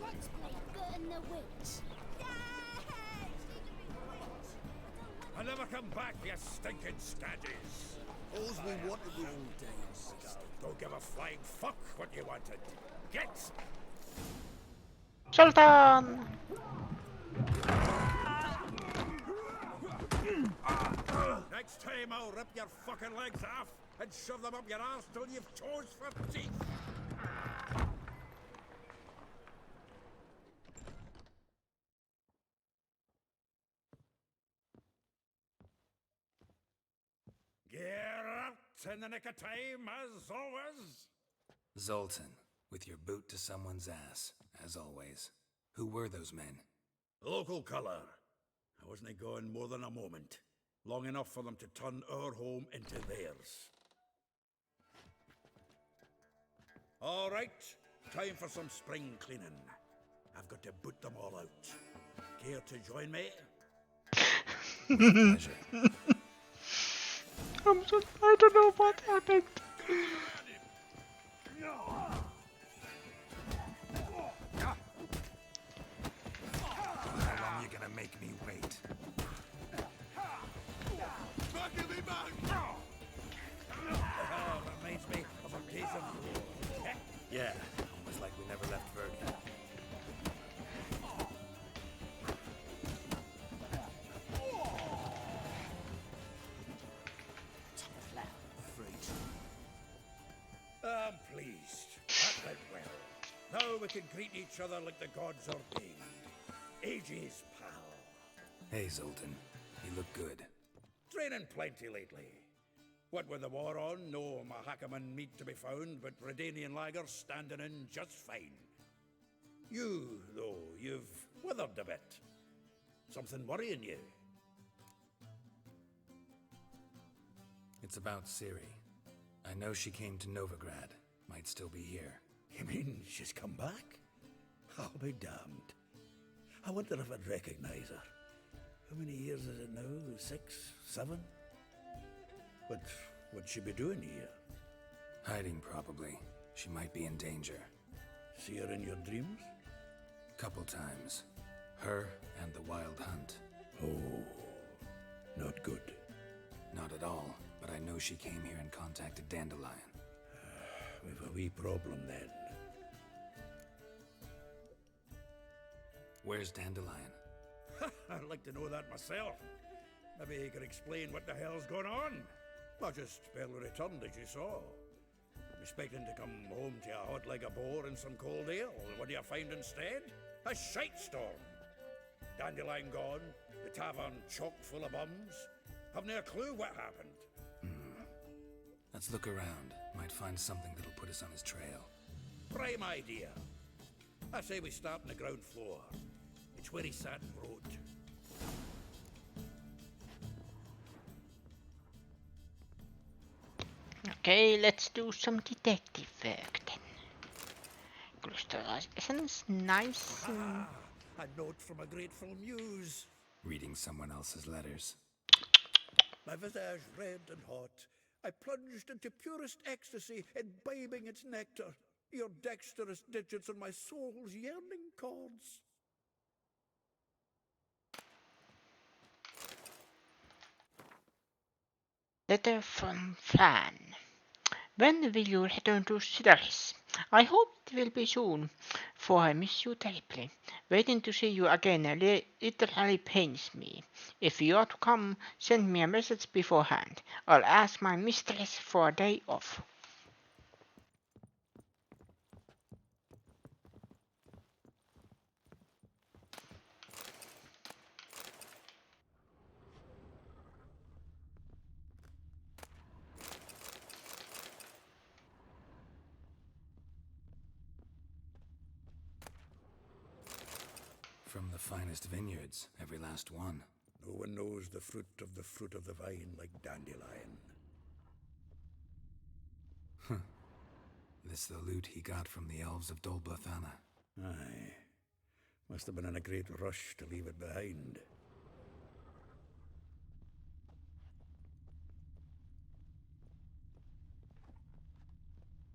Let's play Good and the Witch. I'll never come back, you stinking scaddies. All we wanted was all days. Don't give a flying fuck what you wanted. Get! Sultan! Next time I'll rip your fucking legs off and shove them up your ass till you've toes for teeth. Gear out in the nick of time, as always. Zoltan, with your boot to someone's ass, as always. Who were those men? Local colour. I wasn't going more than a moment. Long enough for them to turn our home into theirs. All right, time for some spring cleaning. I've got to boot them all out. Care to join me? Pleasure. I don't know what happened. How long you gonna make me wait? Reminds me of a piece of war. Yeah, almost like we never left Verdun. I'm pleased. That went well. Now we can greet each other like the gods ordained. Ages, pal. Hey, Zoltan. You look good. Training plenty lately. What with the war on, no Mahakaman meat to be found, but Redanian lagers standing in just fine. You, though, you've withered a bit. Something worrying you? It's about Ciri. I know she came to Novigrad. Might still be here. You mean she's come back? I'll be damned. I wonder if I'd recognize her. How many years is it now? 6, 7? But what'd she be doing here? Hiding, probably. She might be in danger. See her in your dreams? Couple times. Her and the Wild Hunt. Oh, not good. Not at all, but I know she came here and contacted Dandelion. We've a wee problem then. Where's Dandelion? I'd like to know that myself. Maybe he could explain what the hell's going on. I just barely returned, as you saw. I'm expecting to come home to a hot like a boar and some cold ale. What do you find instead? A shite storm. Dandelion gone, the tavern chock full of bums. Haven't a clue what happened. Let's look around. Might find something that'll put us on his trail. Prime idea. I say we start on the ground floor. It's where he sat and wrote. Okay, let's do some detective work then. Crystallize essence, nice. A note from a grateful muse. Reading someone else's letters. My visage red and hot, I plunged into purest ecstasy, imbibing its nectar. Your dexterous digits on my soul's yearning chords. Letter from Fran. When will you return to Sidaris? I hope it will be soon, for I miss you terribly. Waiting to see you again literally pains me. If you are to come, send me a message beforehand. I'll ask my mistress for a day off. From the finest vineyards, every last one. No one knows the fruit of the vine like Dandelion. This the loot he got from the elves of Dol Blathanna. Aye. Must have been in a great rush to leave it behind.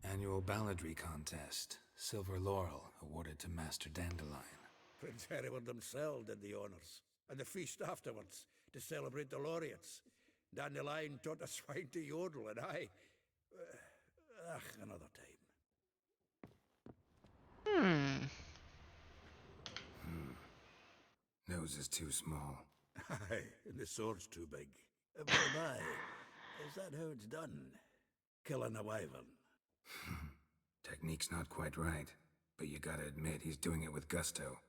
Annual balladry contest. Silver laurel awarded to Master Dandelion. Prince Hereward himself did the honors, and the feast afterwards, to celebrate the laureates. Dandelion taught a swine to yodel, and I... another time. Nose is too small. Aye, and the sword's too big. By, is that how it's done? Killing a wyvern. Technique's not quite right, but you gotta admit he's doing it with gusto.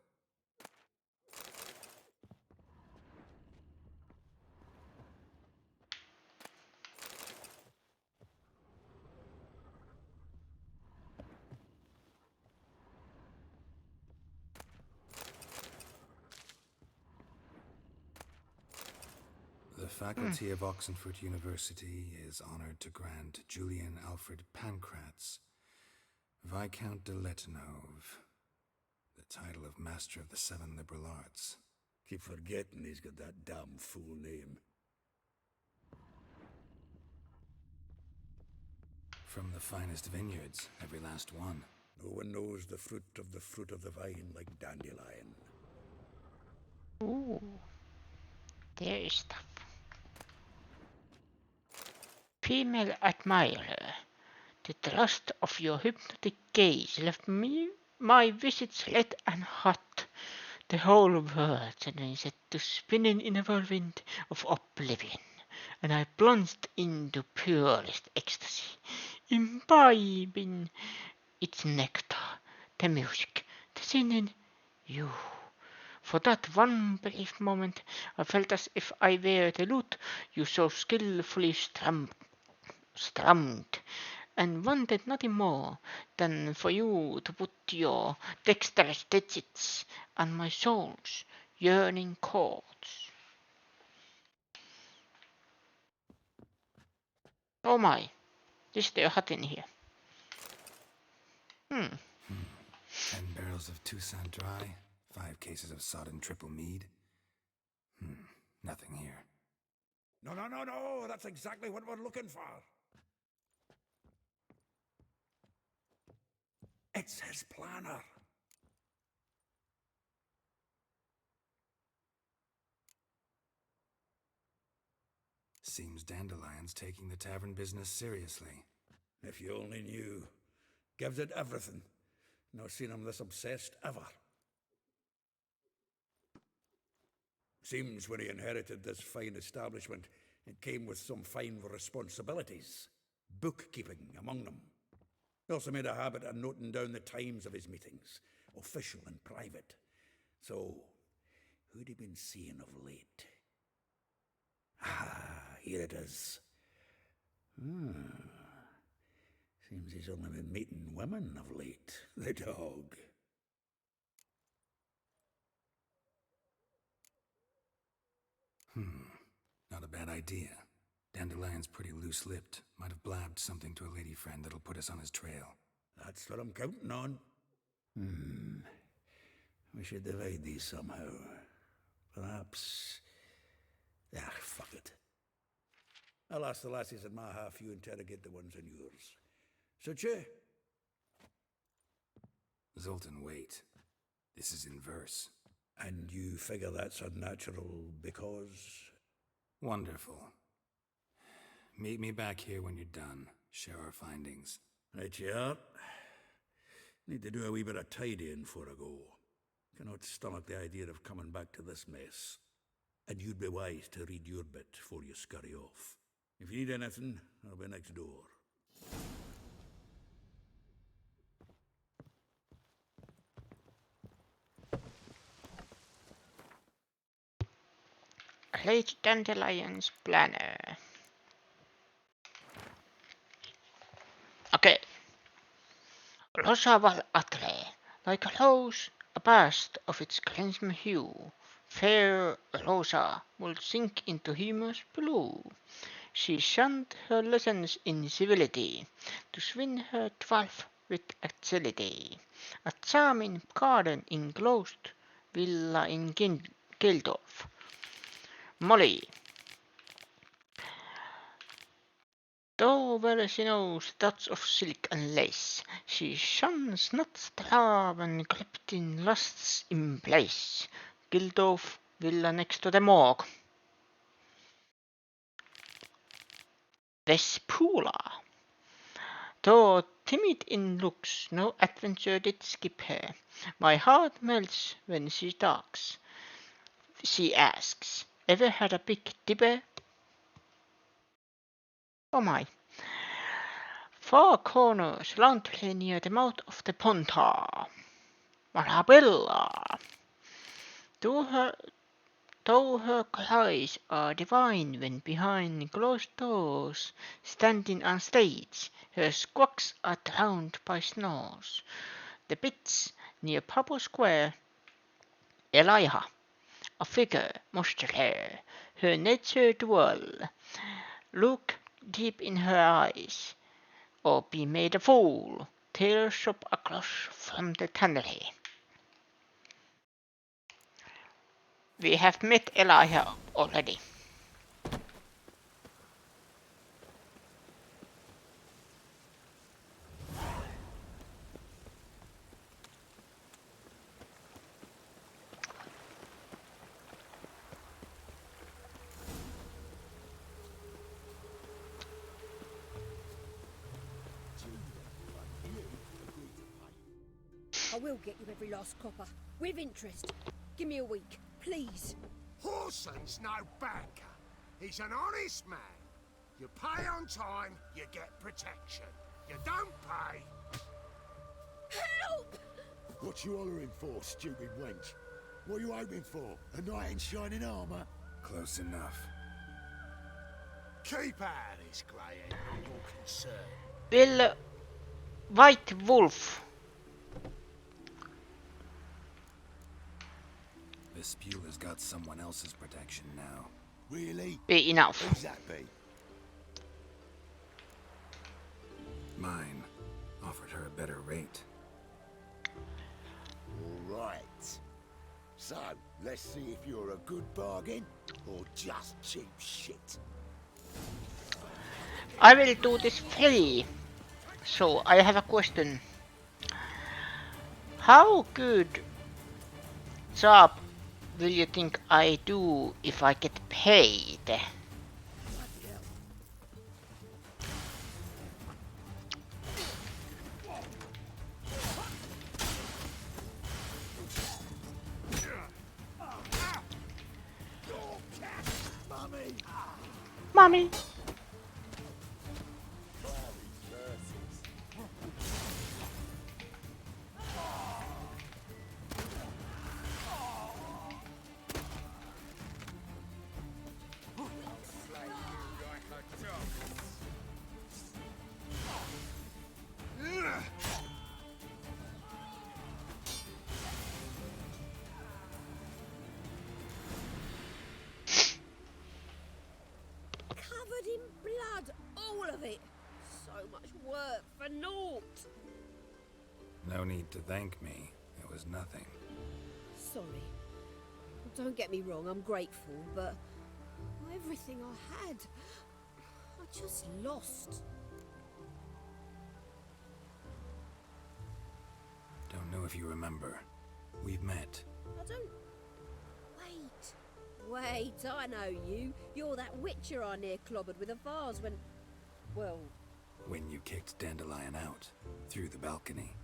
The faculty of Oxenford University is honored to grant Julian Alfred Pancratz, Viscount de Letenove, the title of Master of the Seven Liberal Arts. Keep forgetting he's got that damn fool name. From the finest vineyards, every last one. No one knows the fruit of the vine like Dandelion. Ooh, there is stuff. Female admirer, the thrust of your hypnotic gaze left me my visits red and hot. The whole world suddenly set to spinning in a whirlwind of oblivion, and I plunged into purest ecstasy, imbibing its nectar, the music, the singing, you. For that one brief moment, I felt as if I were the lute you so skillfully strummed, and wanted nothing more than for you to put your dexterous digits on my soul's yearning chords. Oh my, is there hot in here? 10 barrels of Toussaint Dry, 5 cases of sodden triple mead. Nothing here. No, that's exactly what we're looking for. It's his planner. Seems Dandelion's taking the tavern business seriously. If you only knew. Gives it everything. Not seen him this obsessed ever. Seems when he inherited this fine establishment, it came with some fine responsibilities. Bookkeeping among them. He also made a habit of noting down the times of his meetings, official and private. So, who'd he been seeing of late? Ah, here it is. Seems he's only been meeting women of late, the dog. Not a bad idea. Dandelion's pretty loose-lipped. Might have blabbed something to a lady friend that'll put us on his trail. That's what I'm counting on. We should divide these somehow. Perhaps... fuck it. I'll ask the lassies in my half, you interrogate the ones in yours. Suche? Zoltan, wait. This is in verse. And you figure that's unnatural because... Wonderful. Meet me back here when you're done. Share our findings. Right you are. Need to do a wee bit of tidying before I go. Cannot stomach the idea of coming back to this mess. And you'd be wise to read your bit before you scurry off. If you need anything, I'll be next door. Late Dandelion's planner. Okay. Rosaval Atle, like a rose abashed of its crimson hue, fair Rosa would sink into humorous blue. She shunned her lessons in civility, to swing her dwarf with agility. A charming garden enclosed, villa in Gildorf. Molly, though well she knows touch of silk and lace, she shuns not starve and crept in lusts in place. Gildorf, villa next to the morgue. Vespula, though timid in looks, no adventure did skip her. My heart melts when she talks. She asks, ever had a big dipper? Oh my. Four corners roundly near the mouth of the Pontar. Marabella. Though her cries are divine when behind closed doors, standing on stage, her squawks are drowned by snores. The pits near Purple Square, Elijah, a figure must her nature dwell. Look deep in her eyes, or be made a fool. Tears shop across from the tannery. We have met Elijah already. I will get you every last copper, with interest. Give me a week, please. Horson's no banker. He's an honest man. You pay on time, you get protection. You don't pay... Help! What you hollering for, stupid wench? What are you hoping for? A knight in shining armour? Close enough. Keep out of this, grey-head humble concern. Will White Wolf. Vespula's got someone else's protection now. Really? Be enough. Who's that be? Mine. Offered her a better rate. All right. So, let's see if you're a good bargain or just cheap shit. I will do this free. So I have a question. How good job will you think I do if I get paid? Mommy! Covered in blood, all of it. So much work for naught. No need to thank me. It was nothing. Sorry. Don't get me wrong, I'm grateful, but everything I had, I just lost. Don't know if you remember. We've met. I don't... Wait, I know you. You're that witcher I near clobbered with a vase when... Well... When you kicked Dandelion out. Through the balcony.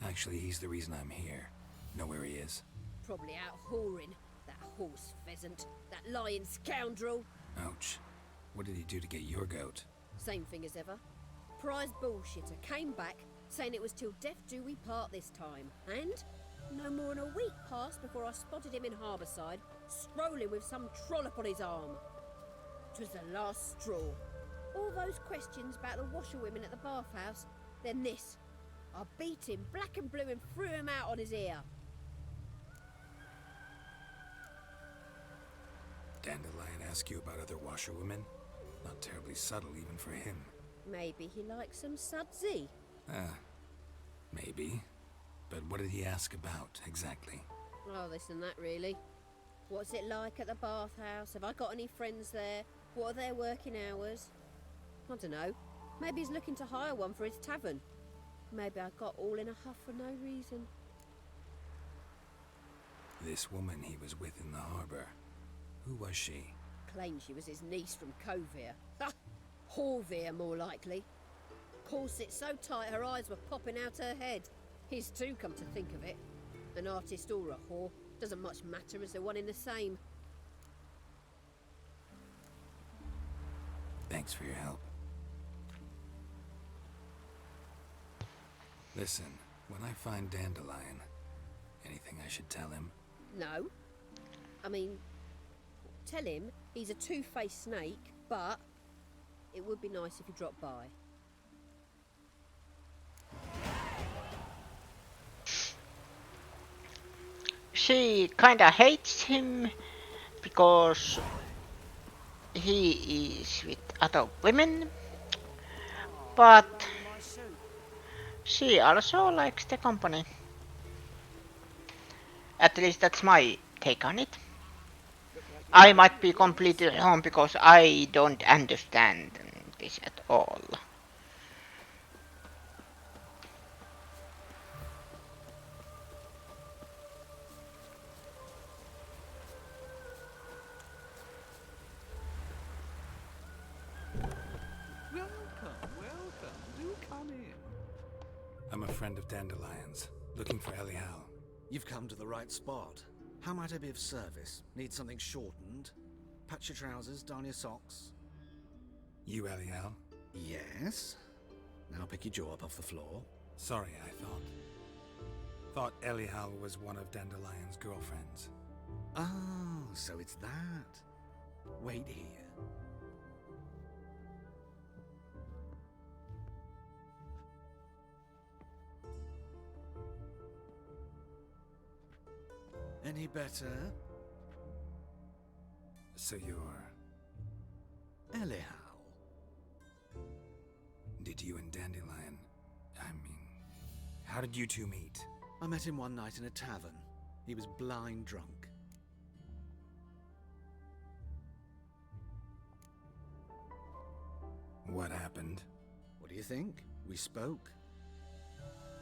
Actually, he's the reason I'm here. Know where he is? Probably out whoring. That horse pheasant. That lying scoundrel. Ouch. What did he do to get your goat? Same thing as ever. Prize bullshitter came back, saying it was till death do we part this time. And no more than a week passed before I spotted him in Harbourside, strolling with some trollop on his arm. 'Twas the last straw. All those questions about the washerwomen at the bathhouse, then this. I beat him black and blue and threw him out on his ear. Dandelion ask you about other washerwomen? Not terribly subtle even for him. Maybe he likes some sudsy. Maybe. But what did he ask about, exactly? Oh, this and that, really. What's it like at the bathhouse? Have I got any friends there? What are their working hours? I don't know. Maybe he's looking to hire one for his tavern. Maybe I got all in a huff for no reason. This woman he was with in the harbour. Who was she? Claimed she was his niece from Kovir. Ha! Horvir, more likely. Corset so tight her eyes were popping out her head. His too, come to think of it. An artist or a whore. Doesn't much matter as they're one in the same. Thanks for your help. Listen, when I find Dandelion, anything I should tell him? No. I mean, tell him he's a two-faced snake, but it would be nice if he dropped by. She kinda hates him because he is with other women, but she also likes the company. At least that's my take on it. I might be completely wrong because I don't understand this at all. Welcome. Do come in. I'm a friend of Dandelion's, looking for Elial. You've come to the right spot. How might I be of service? Need something shortened? Patch your trousers, darn your socks. You, Elial? Yes. Now pick your jaw up off the floor. Sorry, I thought Elial was one of Dandelion's girlfriends. Oh, so it's that. Wait here. Any better? So you're... Elial. Did you and Dandelion... how did you two meet? I met him one night in a tavern. He was blind drunk. What happened? What do you think? We spoke.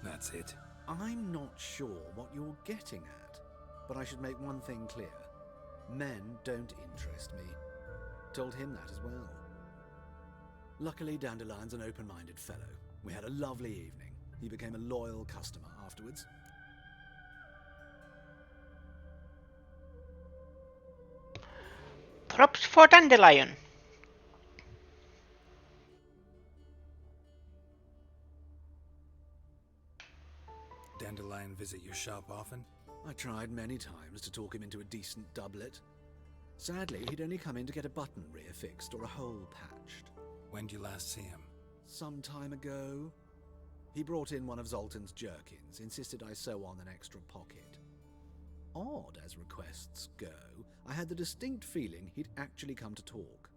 That's it. I'm not sure what you're getting at, but I should make one thing clear. Men don't interest me. Told him that as well. Luckily, Dandelion's an open-minded fellow. We had a lovely evening. He became a loyal customer afterwards. Props for Dandelion. Dandelion visit your shop often? I tried many times to talk him into a decent doublet. Sadly, he'd only come in to get a button rear fixed or a hole patched. When did you last see him? Some time ago. He brought in one of Zoltan's jerkins, insisted I sew on an extra pocket. Odd as requests go, I had the distinct feeling he'd actually come to talk.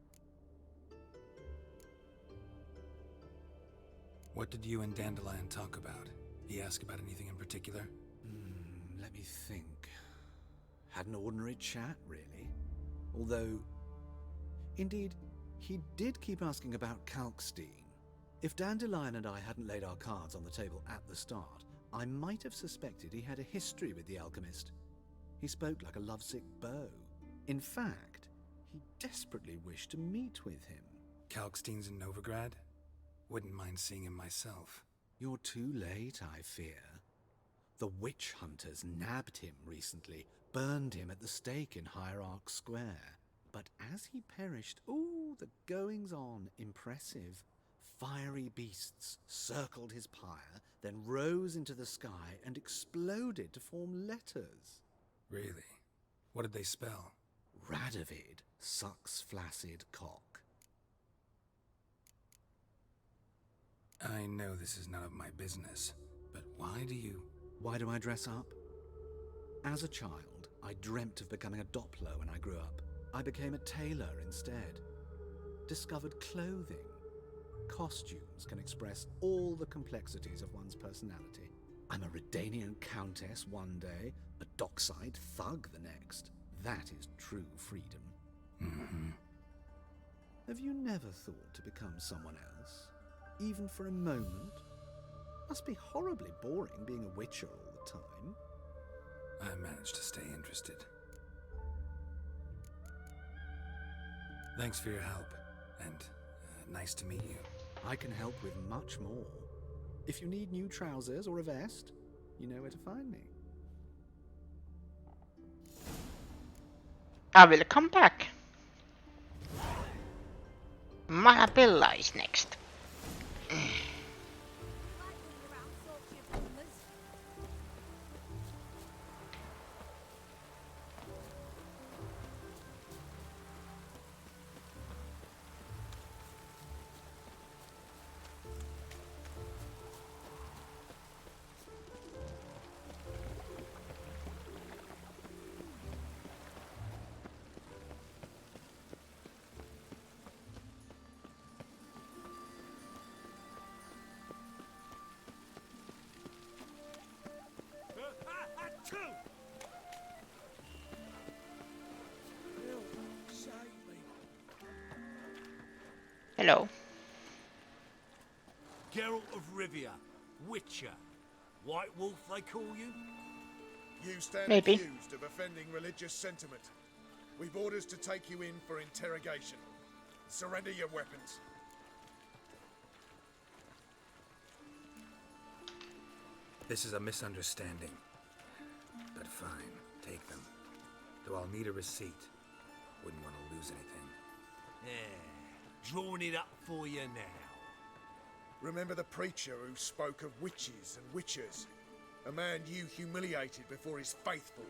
What did you and Dandelion talk about? He asked about anything in particular? Let me think. Had an ordinary chat, really. Although, indeed, he did keep asking about Kalkstein. If Dandelion and I hadn't laid our cards on the table at the start, I might have suspected he had a history with the alchemist. He spoke like a lovesick beau. In fact, he desperately wished to meet with him. Kalkstein's in Novigrad? Wouldn't mind seeing him myself. You're too late, I fear. The witch hunters nabbed him recently, burned him at the stake in Hierarch Square. But as he perished, the goings-on, impressive. Fiery beasts circled his pyre, then rose into the sky and exploded to form letters. Really? What did they spell? Radovid sucks flaccid cock. I know this is none of my business, but why do I dress up? As a child, I dreamt of becoming a Doppler when I grew up. I became a tailor instead. Discovered clothing. Costumes can express all the complexities of one's personality. I'm a Redanian countess one day, a dockside thug the next. That is true freedom. Mm-hmm. Have you never thought to become someone else? Even for a moment? Must be horribly boring being a witcher all the time. I managed to stay interested. Thanks for your help, and nice to meet you. I can help with much more. If you need new trousers or a vest, you know where to find me. I will come back. Marabella is next. Hello. Geralt of Rivia, Witcher. White Wolf, they call you? You stand Maybe. accused of offending religious sentiment. We've orders to take you in for interrogation. Surrender your weapons. This is a misunderstanding. But fine, take them. Though I'll need a receipt. Wouldn't want to lose anything. Yeah, drawing it up for you now. Remember the preacher who spoke of witches and witchers? A man you humiliated before his faithful.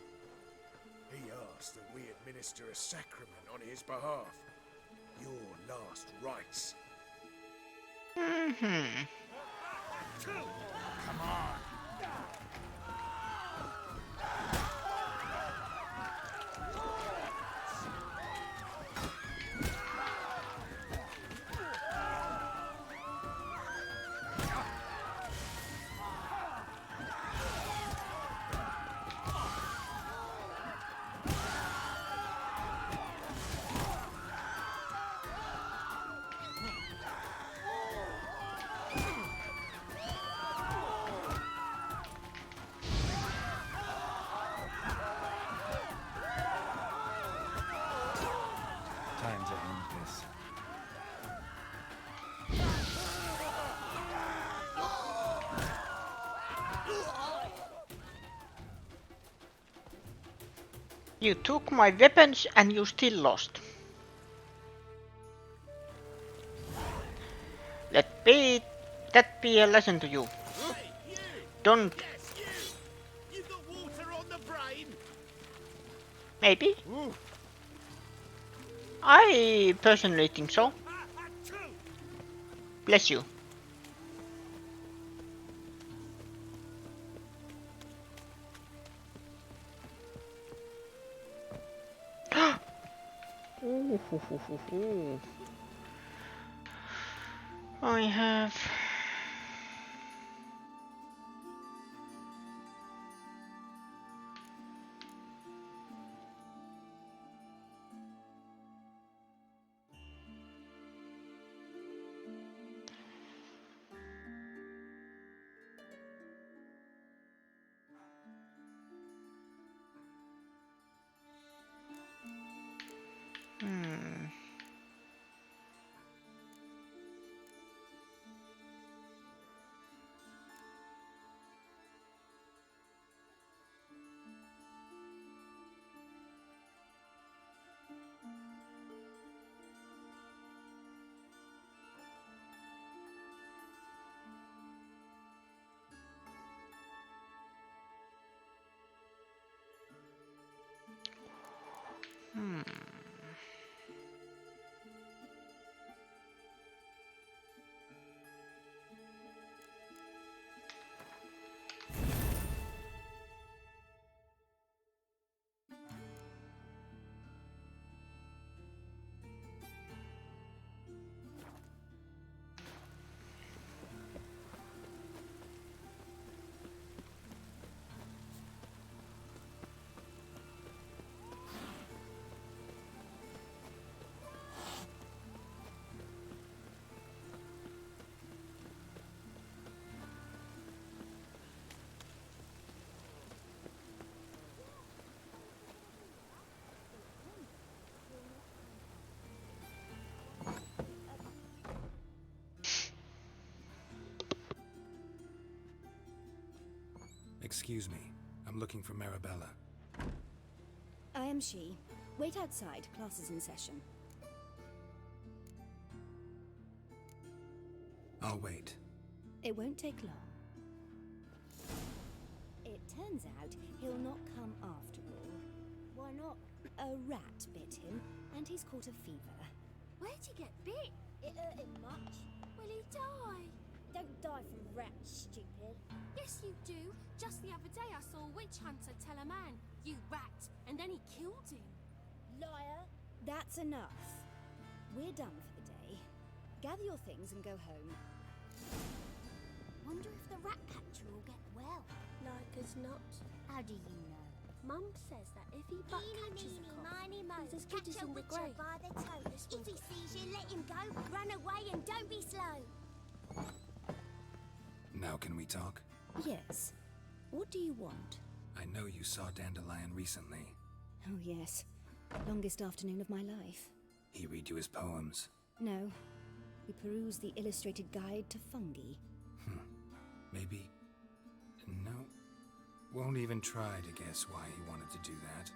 He asked that we administer a sacrament on his behalf. Your last rites. Mm-hmm. Come on. Time to end this. You took my weapons and you still lost. Let that be a lesson to you. Don't Maybe. I personally think so. Bless you. I have Excuse me. I'm looking for Marabella. I am she. Wait outside. Class is in session. I'll wait. It won't take long. It turns out he'll not come after all. Why not? A rat bit him, and he's caught a fever. Where'd he get bit? It hurt him much. Will he die? Don't die from rats, stupid. Yes, you do. Just the other day I saw a witch hunter tell a man, "You rat," and then he killed him. Liar. That's enough. We're done for the day. Gather your things and go home. Wonder if the rat catcher will get well. Like as not. How do you know? Mum says that if he but catches a cough, he's as good as in the grave. By the toe. If he sees you, let him go. Run away and don't be slow. Now can we talk? Yes. What do you want? I know you saw Dandelion recently. Oh, yes. Longest afternoon of my life. He read you his poems. No. We perused the illustrated guide to fungi. Maybe... No. Won't even try to guess why he wanted to do that.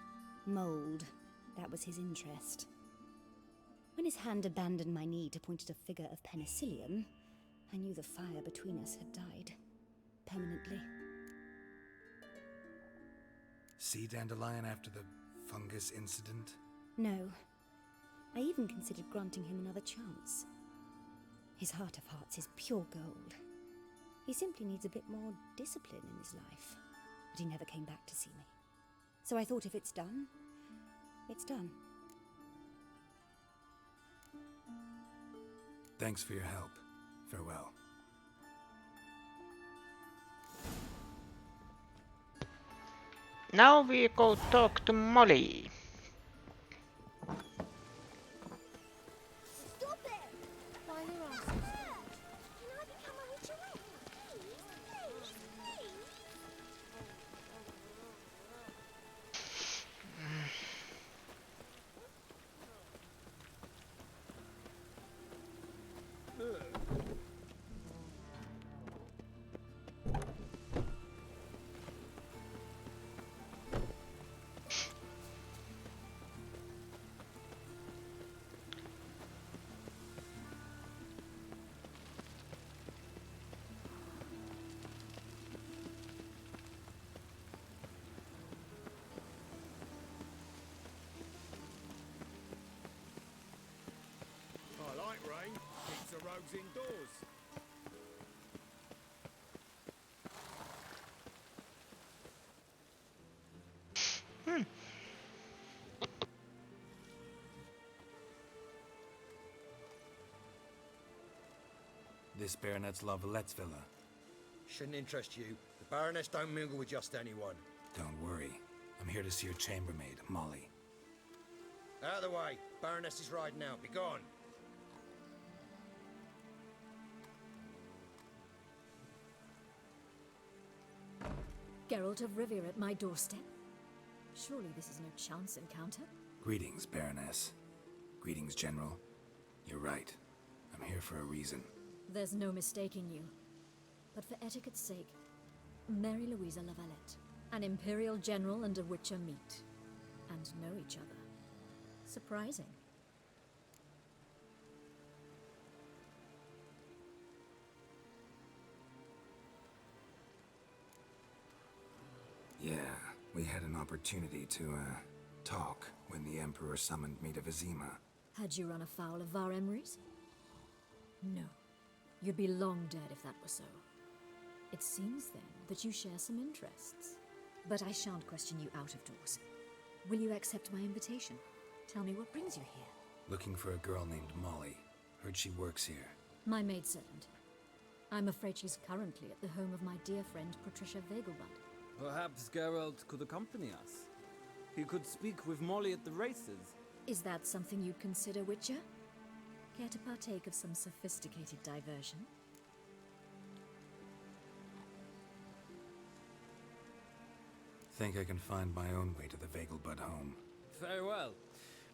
Mold. That was his interest. When his hand abandoned my knee to point at a figure of penicillium, I knew the fire between us had died. Permanently. See Dandelion after the fungus incident? No. I even considered granting him another chance. His heart of hearts is pure gold. He simply needs a bit more discipline in his life. But he never came back to see me. So I thought if it's done, it's done. Thanks for your help. Farewell. Now we go talk to Molly. Stop it! Why you asking? Can I become a witcherette? Please, please, like rain. Keeps the rogues indoors. This Baronet's Lavalettes villa. Shouldn't interest you. The Baroness don't mingle with just anyone. Don't worry. I'm here to see your chambermaid, Molly. Out of the way. Baroness is riding out. Be gone. Geralt of Rivia at my doorstep? Surely this is no chance encounter? Greetings, Baroness. Greetings, General. You're right. I'm here for a reason. There's no mistaking you. But for etiquette's sake, Mary Louisa Lavalette, an Imperial General and a Witcher meet, and know each other. Surprising. Yeah, we had an opportunity to, talk when the Emperor summoned me to Vizima. Had you run afoul of Var Emrys? No. You'd be long dead if that were so. It seems, then, that you share some interests. But I shan't question you out of doors. Will you accept my invitation? Tell me what brings you here. Looking for a girl named Molly. Heard she works here. My maidservant. I'm afraid she's currently at the home of my dear friend Patricia Vegelbud. Perhaps Geralt could accompany us. He could speak with Molly at the races. Is that something you'd consider, Witcher? Care to partake of some sophisticated diversion? Think I can find my own way to the Vegelbud home. Very well.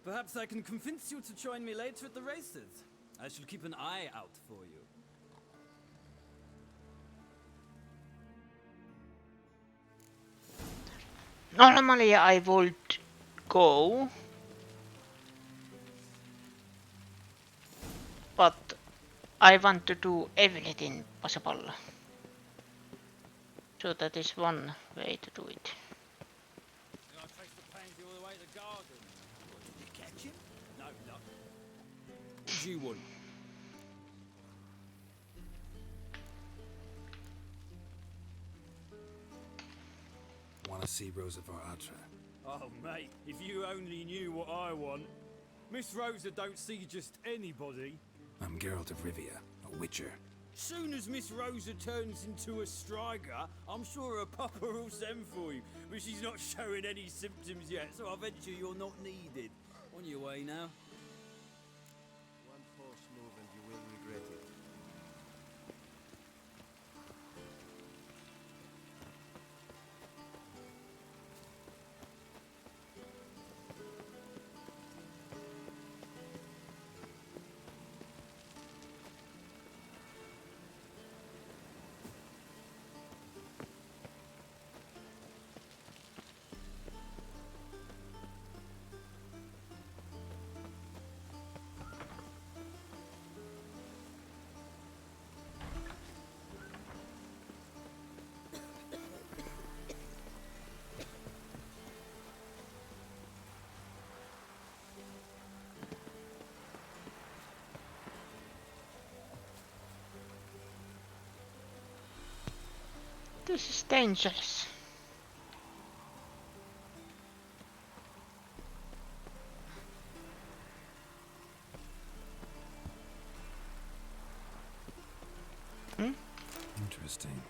Perhaps I can convince you to join me later at the races. I shall keep an eye out for you. Normally I would go, but I want to do everything possible. So that is one way to do it. I traced the pansy all the way to the garden. Did you catch him? No, no. What do you want? Want to see Rosa var Atra? Oh, mate, if you only knew what I want. Miss Rosa don't see just anybody. I'm Geralt of Rivia, a Witcher. Soon as Miss Rosa turns into a striker, I'm sure her papa will send for you. But she's not showing any symptoms yet, so I venture you're not needed. On your way now. One false move and you will regret it. This is dangerous. Interesting.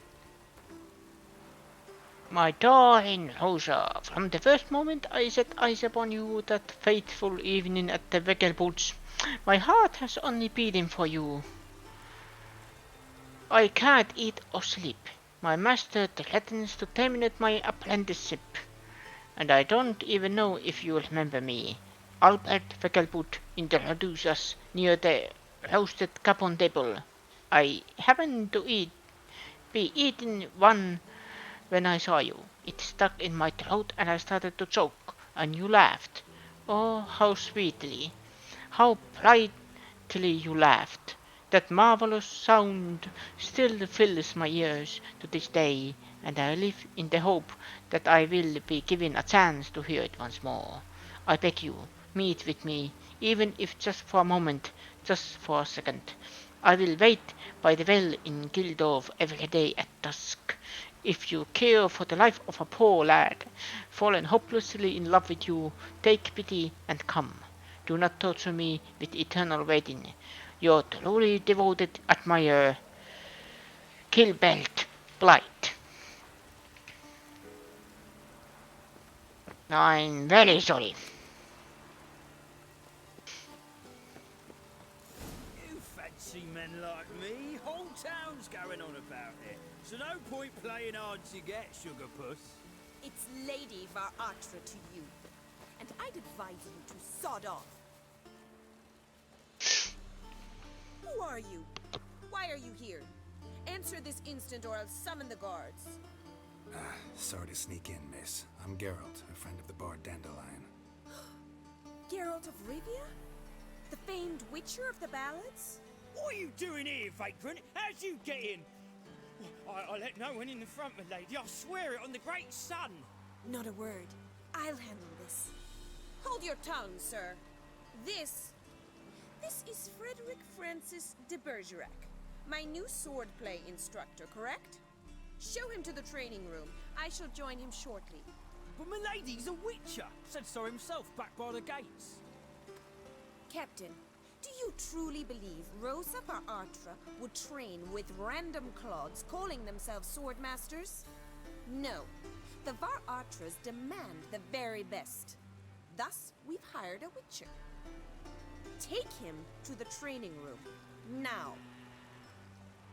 My darling Rosa, from the first moment I set eyes upon you that fateful evening at the Vegelbuds, my heart has only beaten for you. I can't eat or sleep. My master threatens to terminate my apprenticeship. And I don't even know if you remember me. Albert Vegelbud introduced us near the roasted capon table. I happened to be eating one when I saw you. It stuck in my throat and I started to choke, and you laughed. Oh, how sweetly, how brightly you laughed. That marvelous sound still fills my ears to this day, and I live in the hope that I will be given a chance to hear it once more. I beg you, meet with me even if just for a moment, just for a second. I will wait by the well in Gildorf every day at dusk. If you care for the life of a poor lad, fallen hopelessly in love with you, take pity and come. Do not torture me with eternal waiting. Your truly devoted admirer, Kilbelt Blight. I'm very sorry. You fancy men like me? Whole town's going on about it. So no point playing hard to get, sugar puss. It's Lady Varatra to you. And I'd advise you to sod off. Who are you? Why are you here? Answer this instant or I'll summon the guards. Sorry to sneak in, miss. I'm Geralt, a friend of the bard Dandelion. Geralt of Rivia? The famed witcher of the ballads? What are you doing here, vagrant? How'd you get in? I let no one in the front, my lady. I swear it on the great sun. Not a word. I'll handle this. Hold your tongue, sir. This is Frederick Francis de Bergerac, my new swordplay instructor, correct? Show him to the training room. I shall join him shortly. But my lady's a witcher. Said so himself back by the gates. Captain, do you truly believe Rosa Varatra would train with random clods calling themselves swordmasters? No. The Varatras demand the very best. Thus, we've hired a witcher. Take him to the training room, now.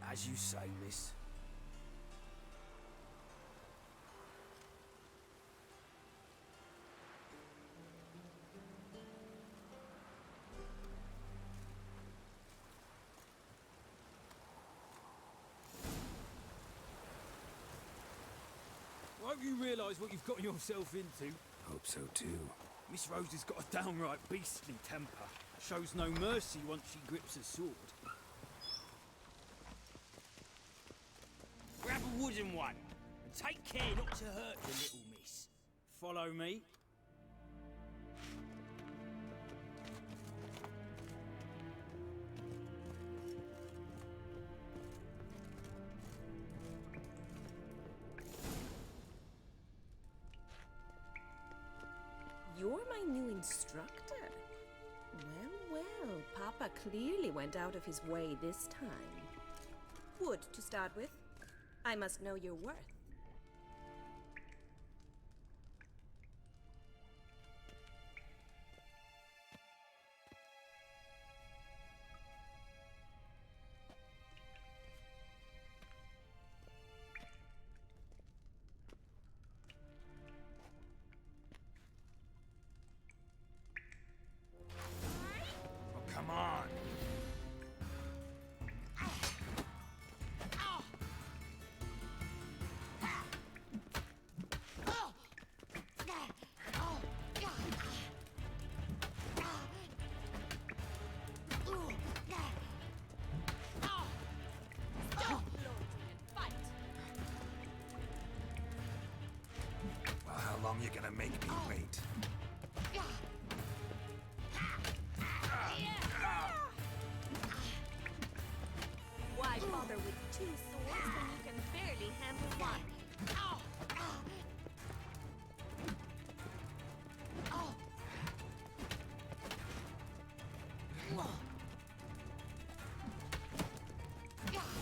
As you say, miss. Won't you realise what you've got yourself into? Hope so too. Miss Rose has got a downright beastly temper. Shows no mercy once she grips a sword. Grab a wooden one, and take care not to hurt the little miss. Follow me. You're my new instructor? Well, Papa clearly went out of his way this time. Wood, to start with. I must know your worth. Come on. Well, how long you gonna make me wait? Why bother with two swords when you can barely handle one?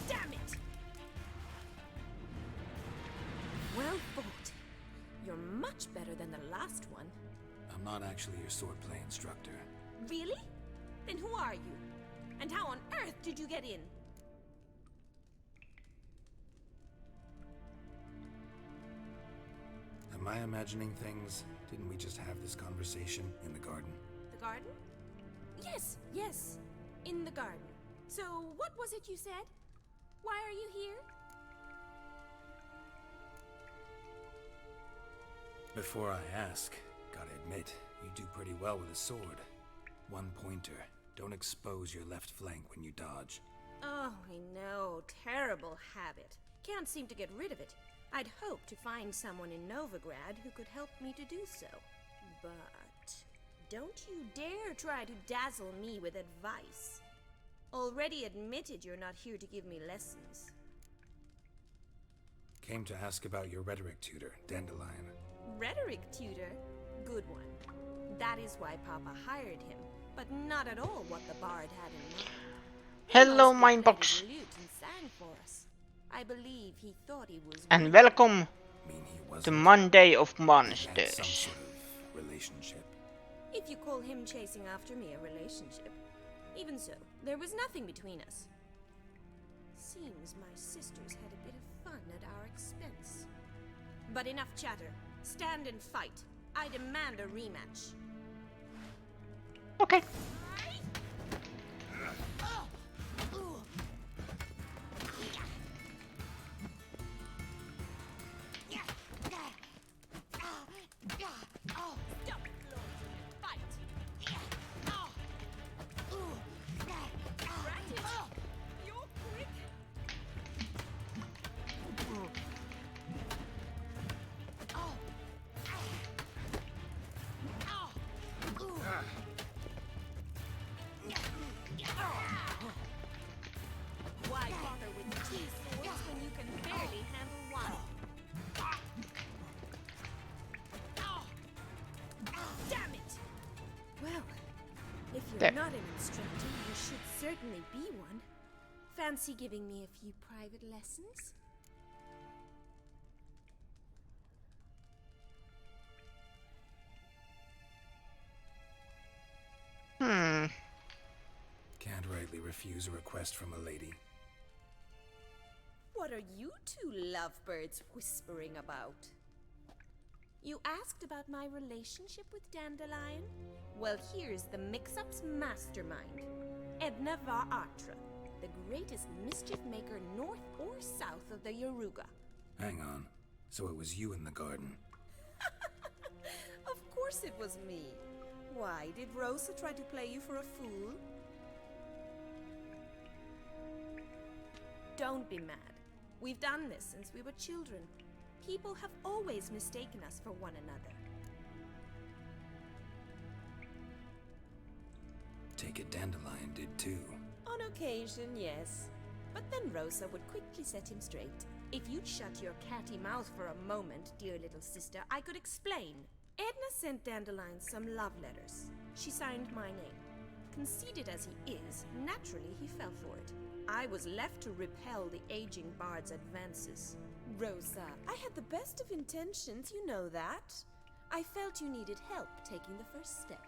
Damn it! Well fought. You're much better than the last one. I'm not actually your swordplay instructor. Really? Then who are you? And how on earth did you get in? Am I imagining things? Didn't we just have this conversation in the garden? The garden? Yes. In the garden. So, what was it you said? Why are you here? Before I ask, gotta admit, you do pretty well with a sword. One pointer. Don't expose your left flank when you dodge. Oh, I know. Terrible habit. Can't seem to get rid of it. I'd hoped to find someone in Novigrad who could help me to do so. But don't you dare try to dazzle me with advice. Already admitted you're not here to give me lessons. Came to ask about your rhetoric tutor, Dandelion. Rhetoric tutor? Good one. That is why Papa hired him, but not at all what the bard had in mind. Hello, Mindbox. I believe he thought he was And welcome to Monday of Some Monsters. sort of relationship. If you call him chasing after me a relationship. Even so, there was nothing between us. Seems my sisters had a bit of fun at our expense. But enough chatter. Stand and fight. I demand a rematch. Okay. Why bother with two swords when you can barely handle one? Damn it! Well, if you're There. not an instructor, you should certainly be one. Fancy giving me a few private lessons? Can't rightly refuse a request from a lady. What are you two lovebirds whispering about? You asked about my relationship with Dandelion? Well, here's the mix-up's mastermind. Edna var Atra, the greatest mischief maker north or south of the Yaruga. Hang on. So it was you in the garden. Of course it was me. Why, did Rosa try to play you for a fool? Don't be mad. We've done this since we were children. People have always mistaken us for one another. Take it Dandelion did too. On occasion, yes. But then Rosa would quickly set him straight. If you'd shut your catty mouth for a moment, dear little sister, I could explain. Edna sent Dandelion some love letters. She signed my name. Conceited as he is, naturally he fell for it. I was left to repel the aging bard's advances. Rosa, I had the best of intentions, you know that. I felt you needed help taking the first step.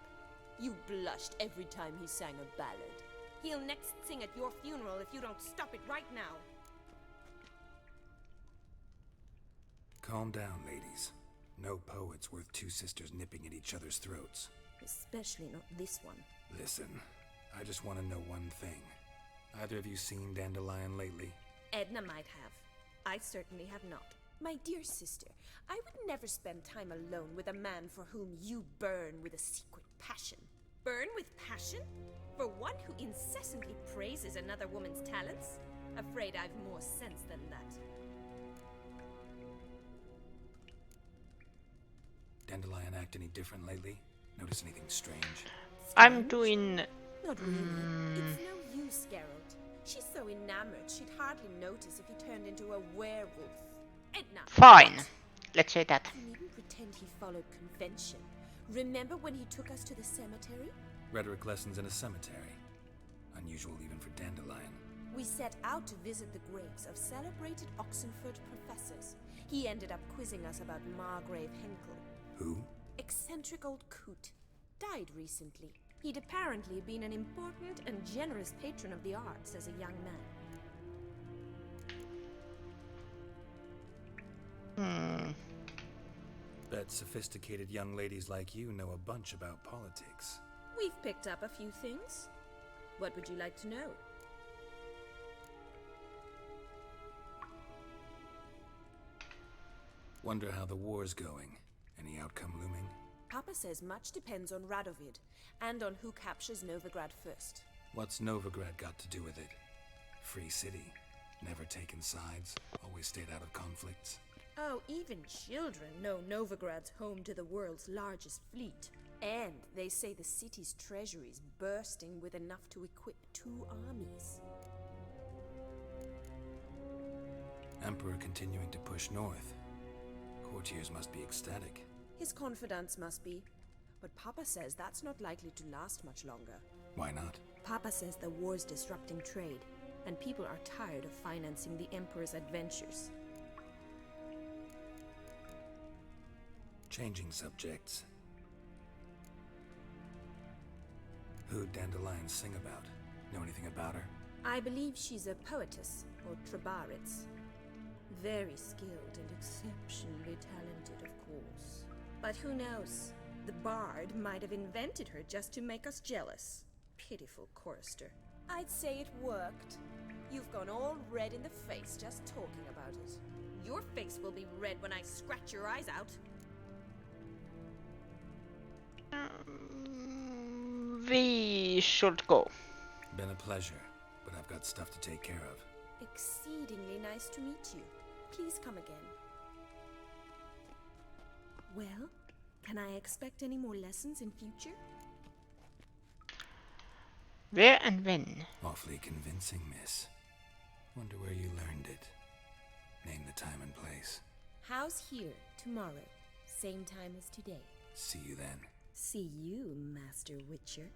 You blushed every time he sang a ballad. He'll next sing at your funeral if you don't stop it right now. Calm down, ladies. No poet's worth two sisters nipping at each other's throats. Especially not this one. Listen, I just want to know one thing. Either of you seen Dandelion lately? Edna might have. I certainly have not. My dear sister, I would never spend time alone with a man for whom you burn with a secret passion. Burn with passion? For one who incessantly praises another woman's talents? Afraid I've more sense than that. Dandelion act any different lately? Notice anything strange? I'm doing... Not really. It's no use, Geralt. She's so enamored she'd hardly notice if he turned into a werewolf. Edna! Fine. What? Let's say that. You needn't pretend he followed convention. Remember when he took us to the cemetery? Rhetoric lessons in a cemetery. Unusual even for Dandelion. We set out to visit the graves of celebrated Oxenford professors. He ended up quizzing us about Margrave Henkel. Who? Eccentric old coot. Died recently. He'd apparently been an important and generous patron of the arts as a young man. Bet sophisticated young ladies like you know a bunch about politics. We've picked up a few things. What would you like to know? Wonder how the war's going. Any outcome looming? Papa says much depends on Radovid, and on who captures Novigrad first. What's Novigrad got to do with it? Free city. Never taken sides. Always stayed out of conflicts. Oh, even children know Novigrad's home to the world's largest fleet. And they say the city's treasury is bursting with enough to equip 2 armies. Emperor continuing to push north. Courtiers must be ecstatic. His confidants must be. But Papa says that's not likely to last much longer. Why not? Papa says the war's disrupting trade, and people are tired of financing the Emperor's adventures. Changing subjects. Who'd Dandelion sing about? Know anything about her? I believe she's a poetess, or trabaritz. Very skilled and exceptionally talented, of course. But who knows? The bard might have invented her just to make us jealous. Pitiful chorister. I'd say it worked. You've gone all red in the face just talking about it. Your face will be red when I scratch your eyes out. We should go. Been a pleasure, but I've got stuff to take care of. Exceedingly nice to meet you. Please come again. Well, can I expect any more lessons in future? Where and when? Awfully convincing, miss. Wonder where you learned it. Name the time and place. House here, tomorrow. Same time as today. See you then. See you, Master Witcher.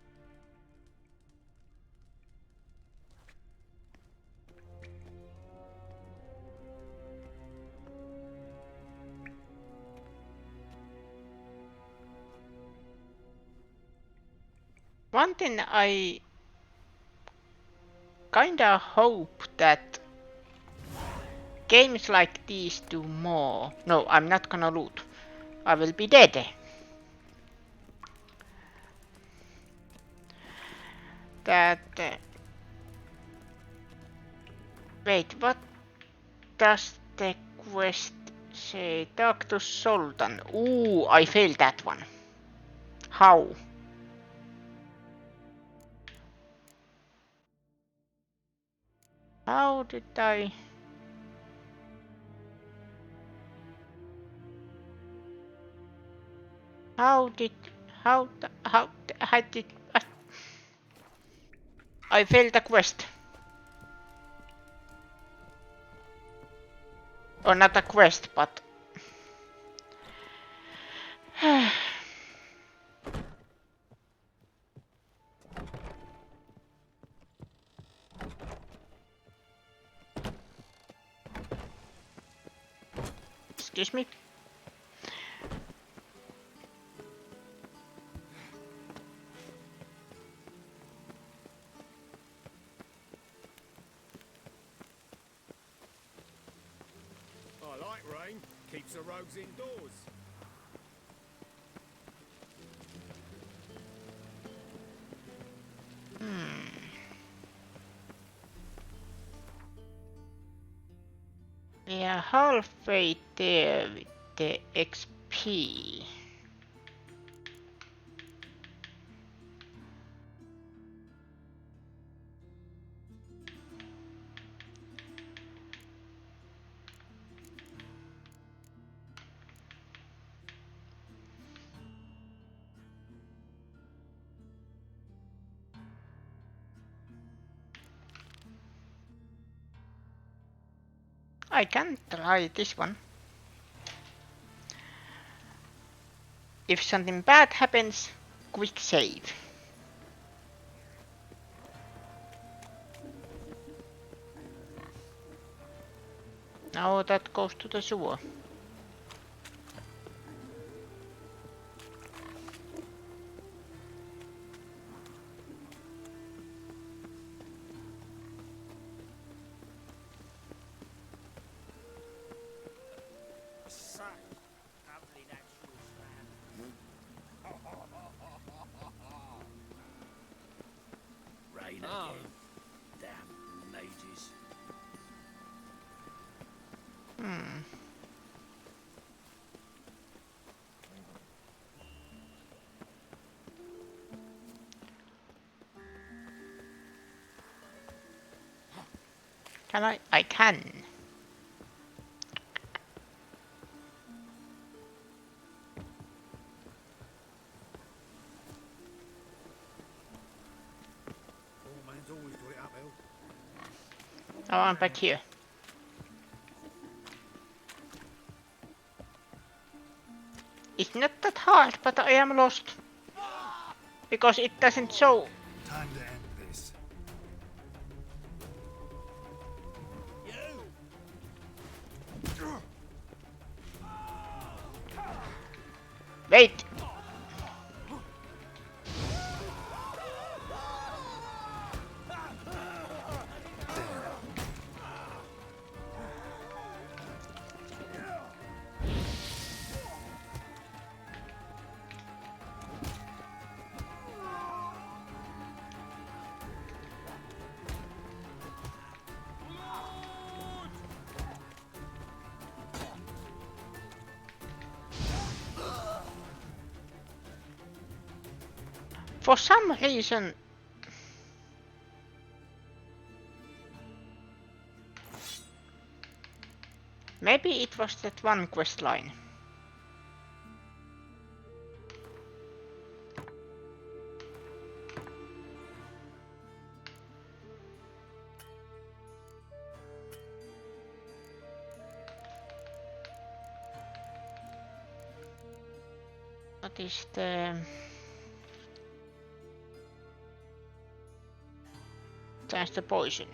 One thing I kinda hope that games like these do more. No, I'm not gonna loot. I will be dead. That... wait, what does the quest say? Talk to Sultan. Ooh, I failed that one. How? How did I... How did I failed the quest? Or not a quest, but... Excuse me. I like rain. Keeps the rogues indoors. We are halfway there with the XP. I can try this one. If something bad happens, quick save. Now that goes to the sewer. Rain again. Damn mages. Can I? I can. Oh, I'm back here. It's not that hard, but I am lost. Because it doesn't show. Time to end this. Wait! For some reason... Maybe it was that one quest line. What is the... Chance to poison.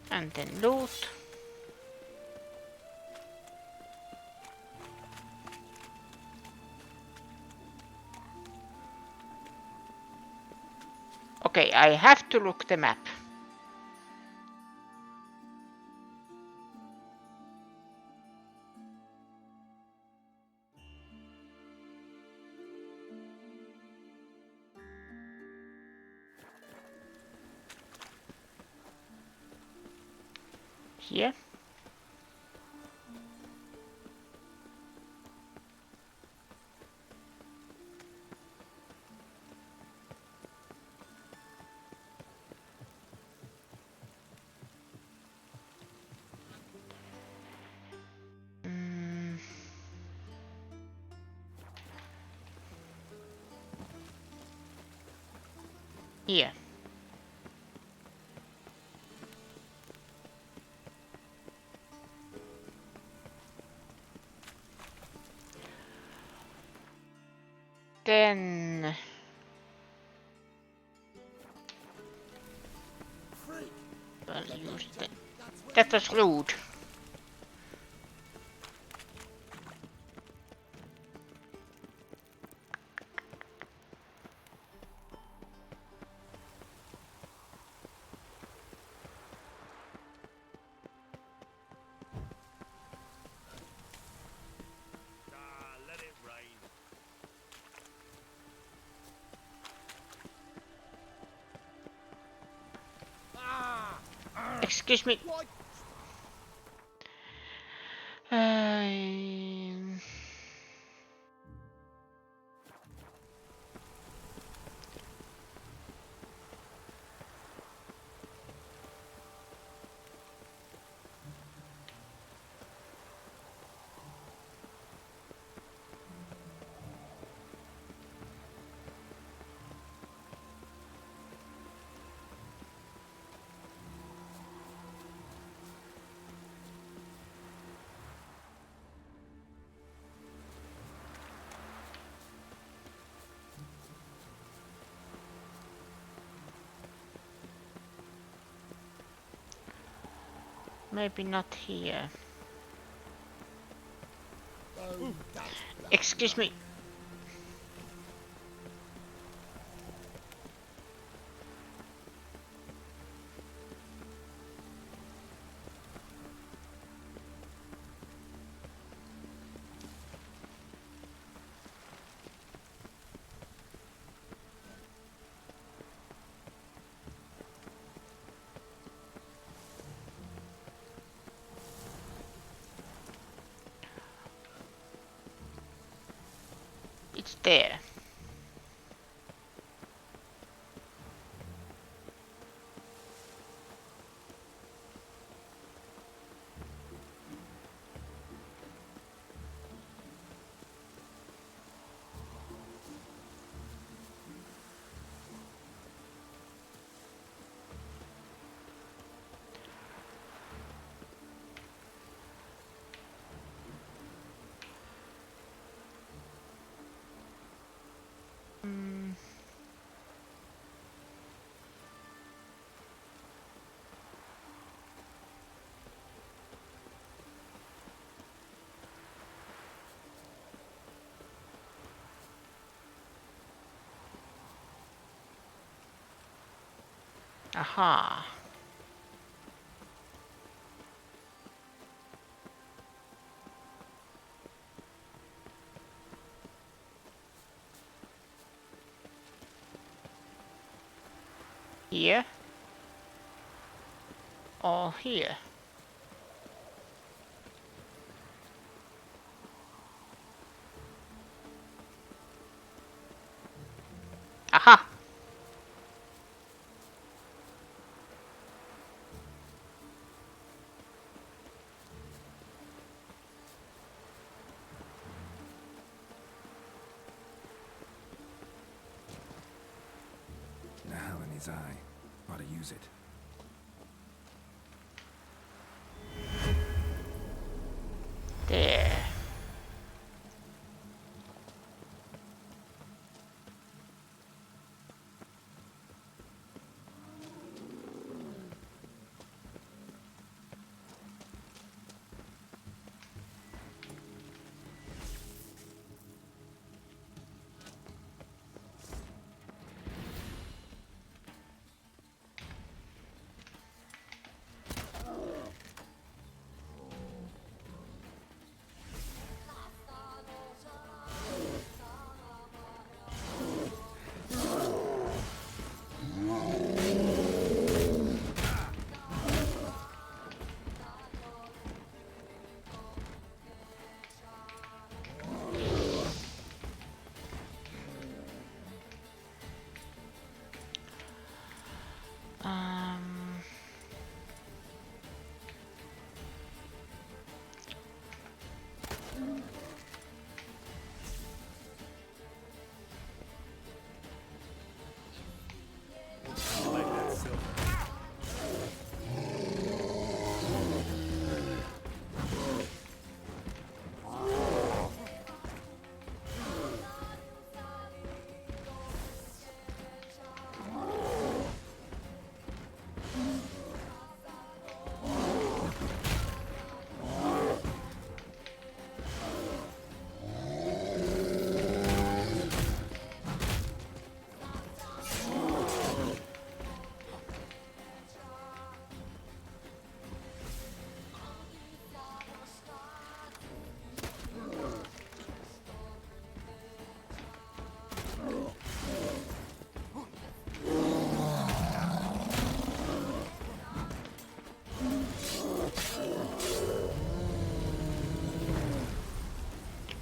And then loot. Okay, I have to look the map. Here. Here. Then... Well, use the... That was rude. Let it rain. Excuse me. Maybe not here. Excuse me. It's there. Aha. Here. Or here. Aha! Now in his eye. Ought to use it. There.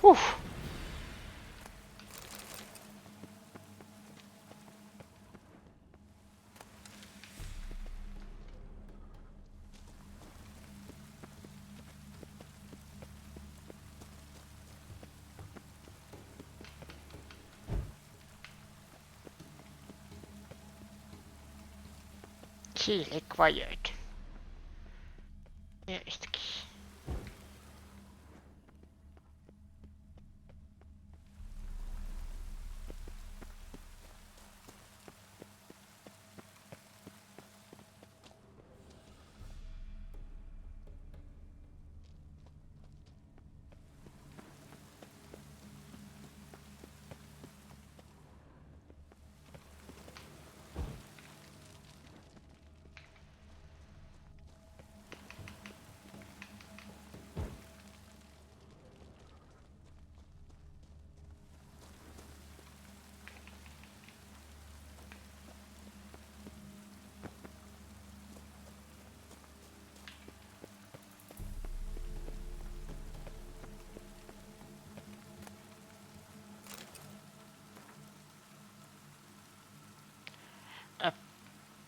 Whew. Key required. Where is the key?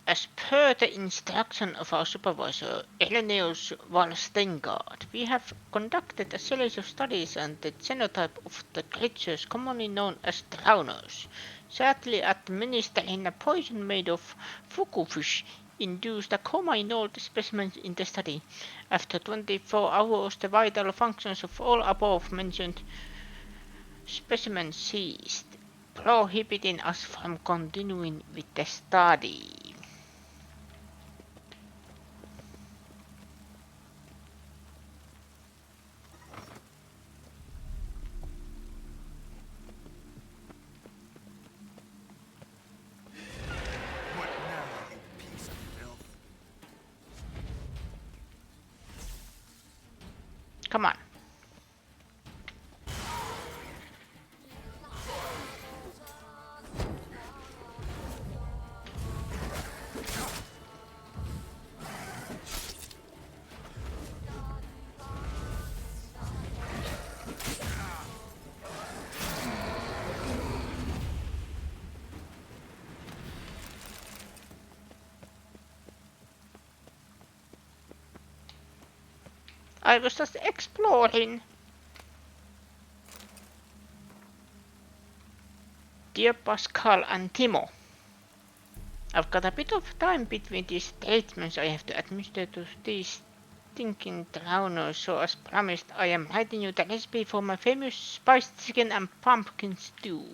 As per the instruction of our supervisor, Eleneus Valstengard, we have conducted a series of studies on the genotype of the creatures commonly known as drowners. Sadly, administering a poison made of fugufish induced a coma in all the specimens in the study. After 24 hours, the vital functions of all above-mentioned specimens ceased, prohibiting us from continuing with the study. What now, you piece of Come on. I was just exploring. Dear Pascal and Timo, I've got a bit of time between these treatments I have to administer to these stinking drowners, so as promised I am writing you the recipe for my famous spiced chicken and pumpkin stew.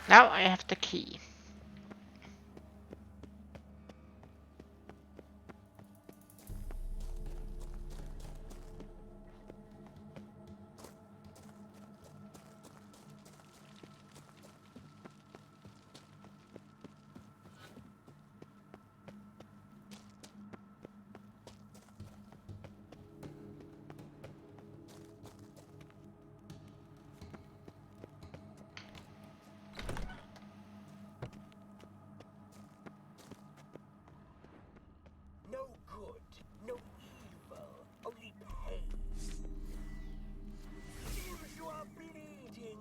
Now I have the key. No good, no evil, only pain. Seems you are bleeding.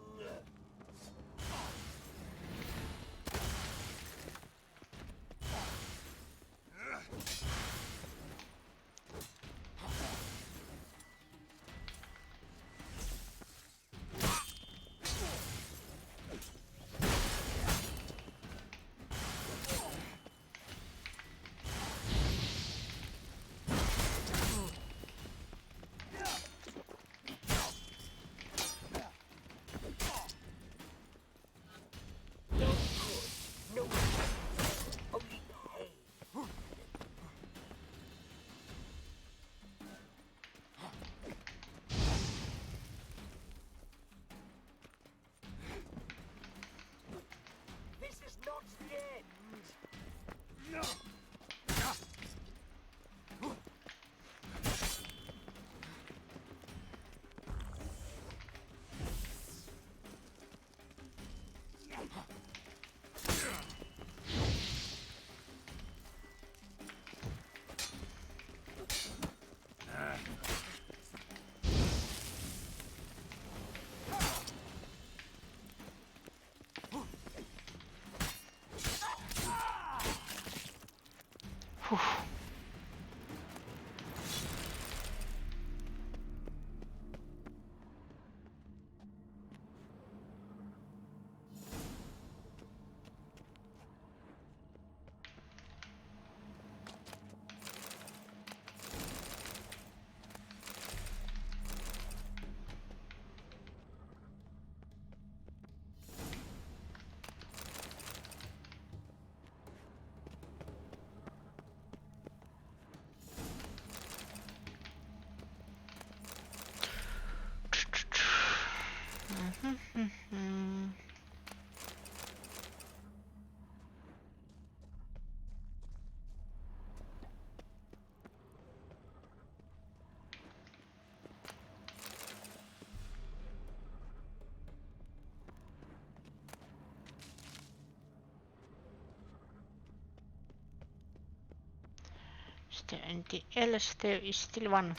Is there anything else? There is still one.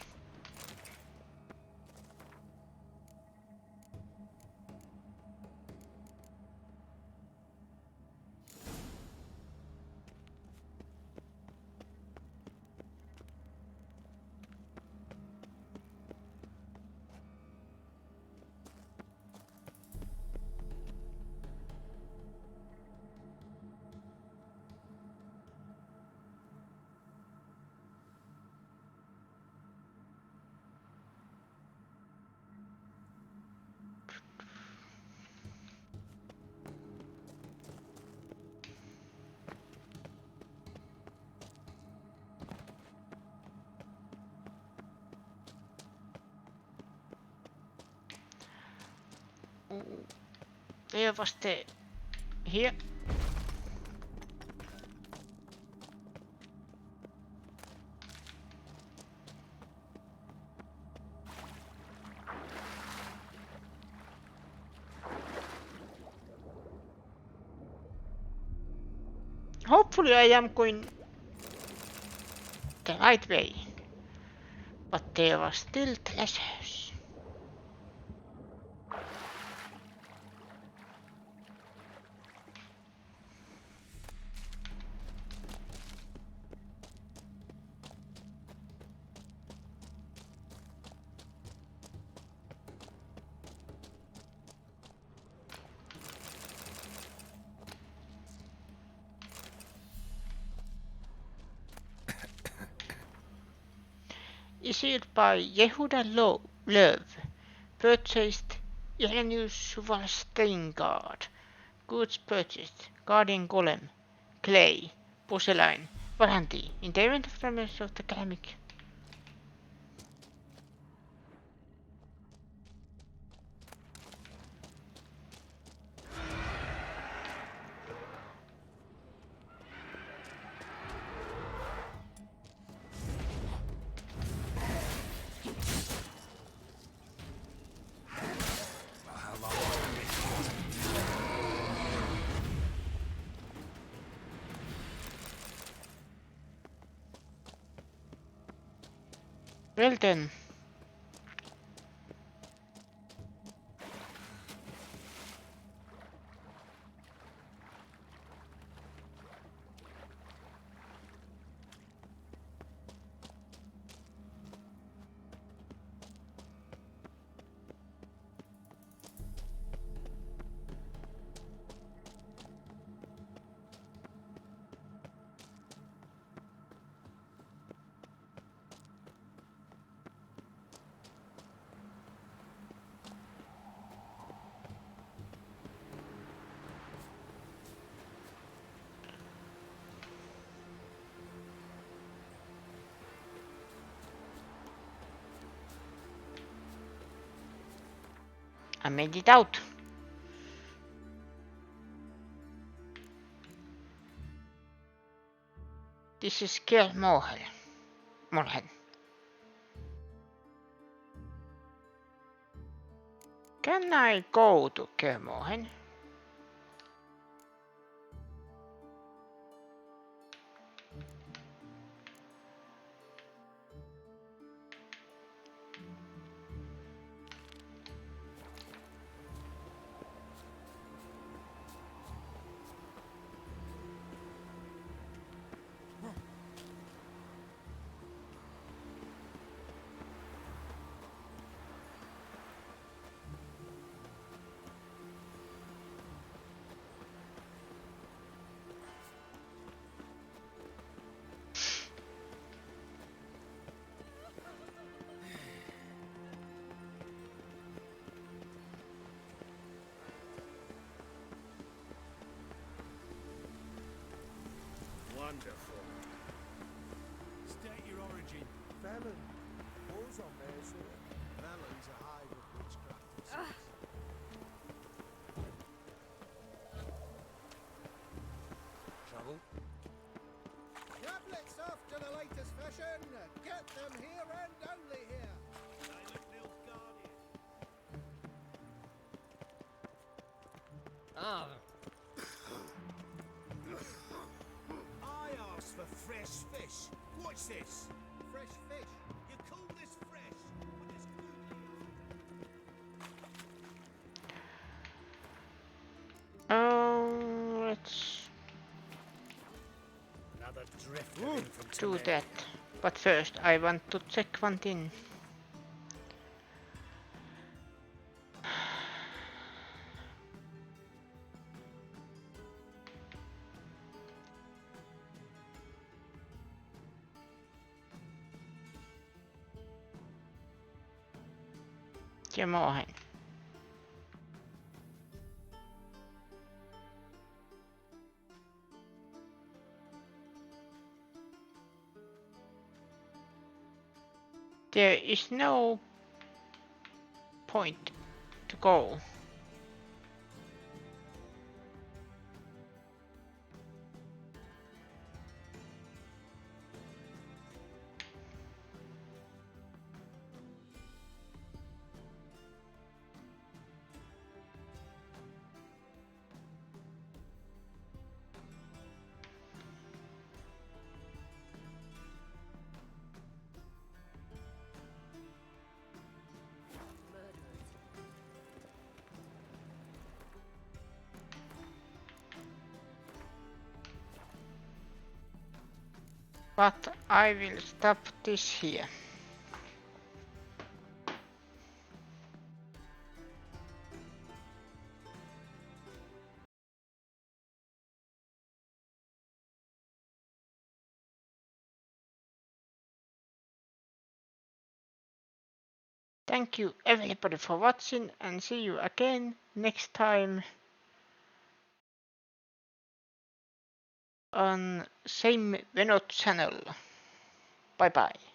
Where was the... Here? Hopefully I am going the right way. But there are still treasures. Issued by Yehuda Löw. Purchased Irenius Steingard. Goods purchased. Guardian Golem. Clay. Porcelain. Warranty. In the event of damage of the ceramic. Well then. I made it out. This is Kel Morhen. Can I go to Kel Morhen? Wonderful. State your origin. Velen. Who's on there, sir? Velen's a hive of witchcrafters. Trouble? Tablets after the latest fashion. Get them here and only here. Ah. I asked asked for fresh fish. What's this? Fresh fish? You call this fresh? Oh, let's Another drifter in from do Temeric. that. But first, I want to check one thing. Ja maahan. There is no point to go. But I will stop this here. Thank you everybody for watching and see you again next time on same Veno channel. Bye bye.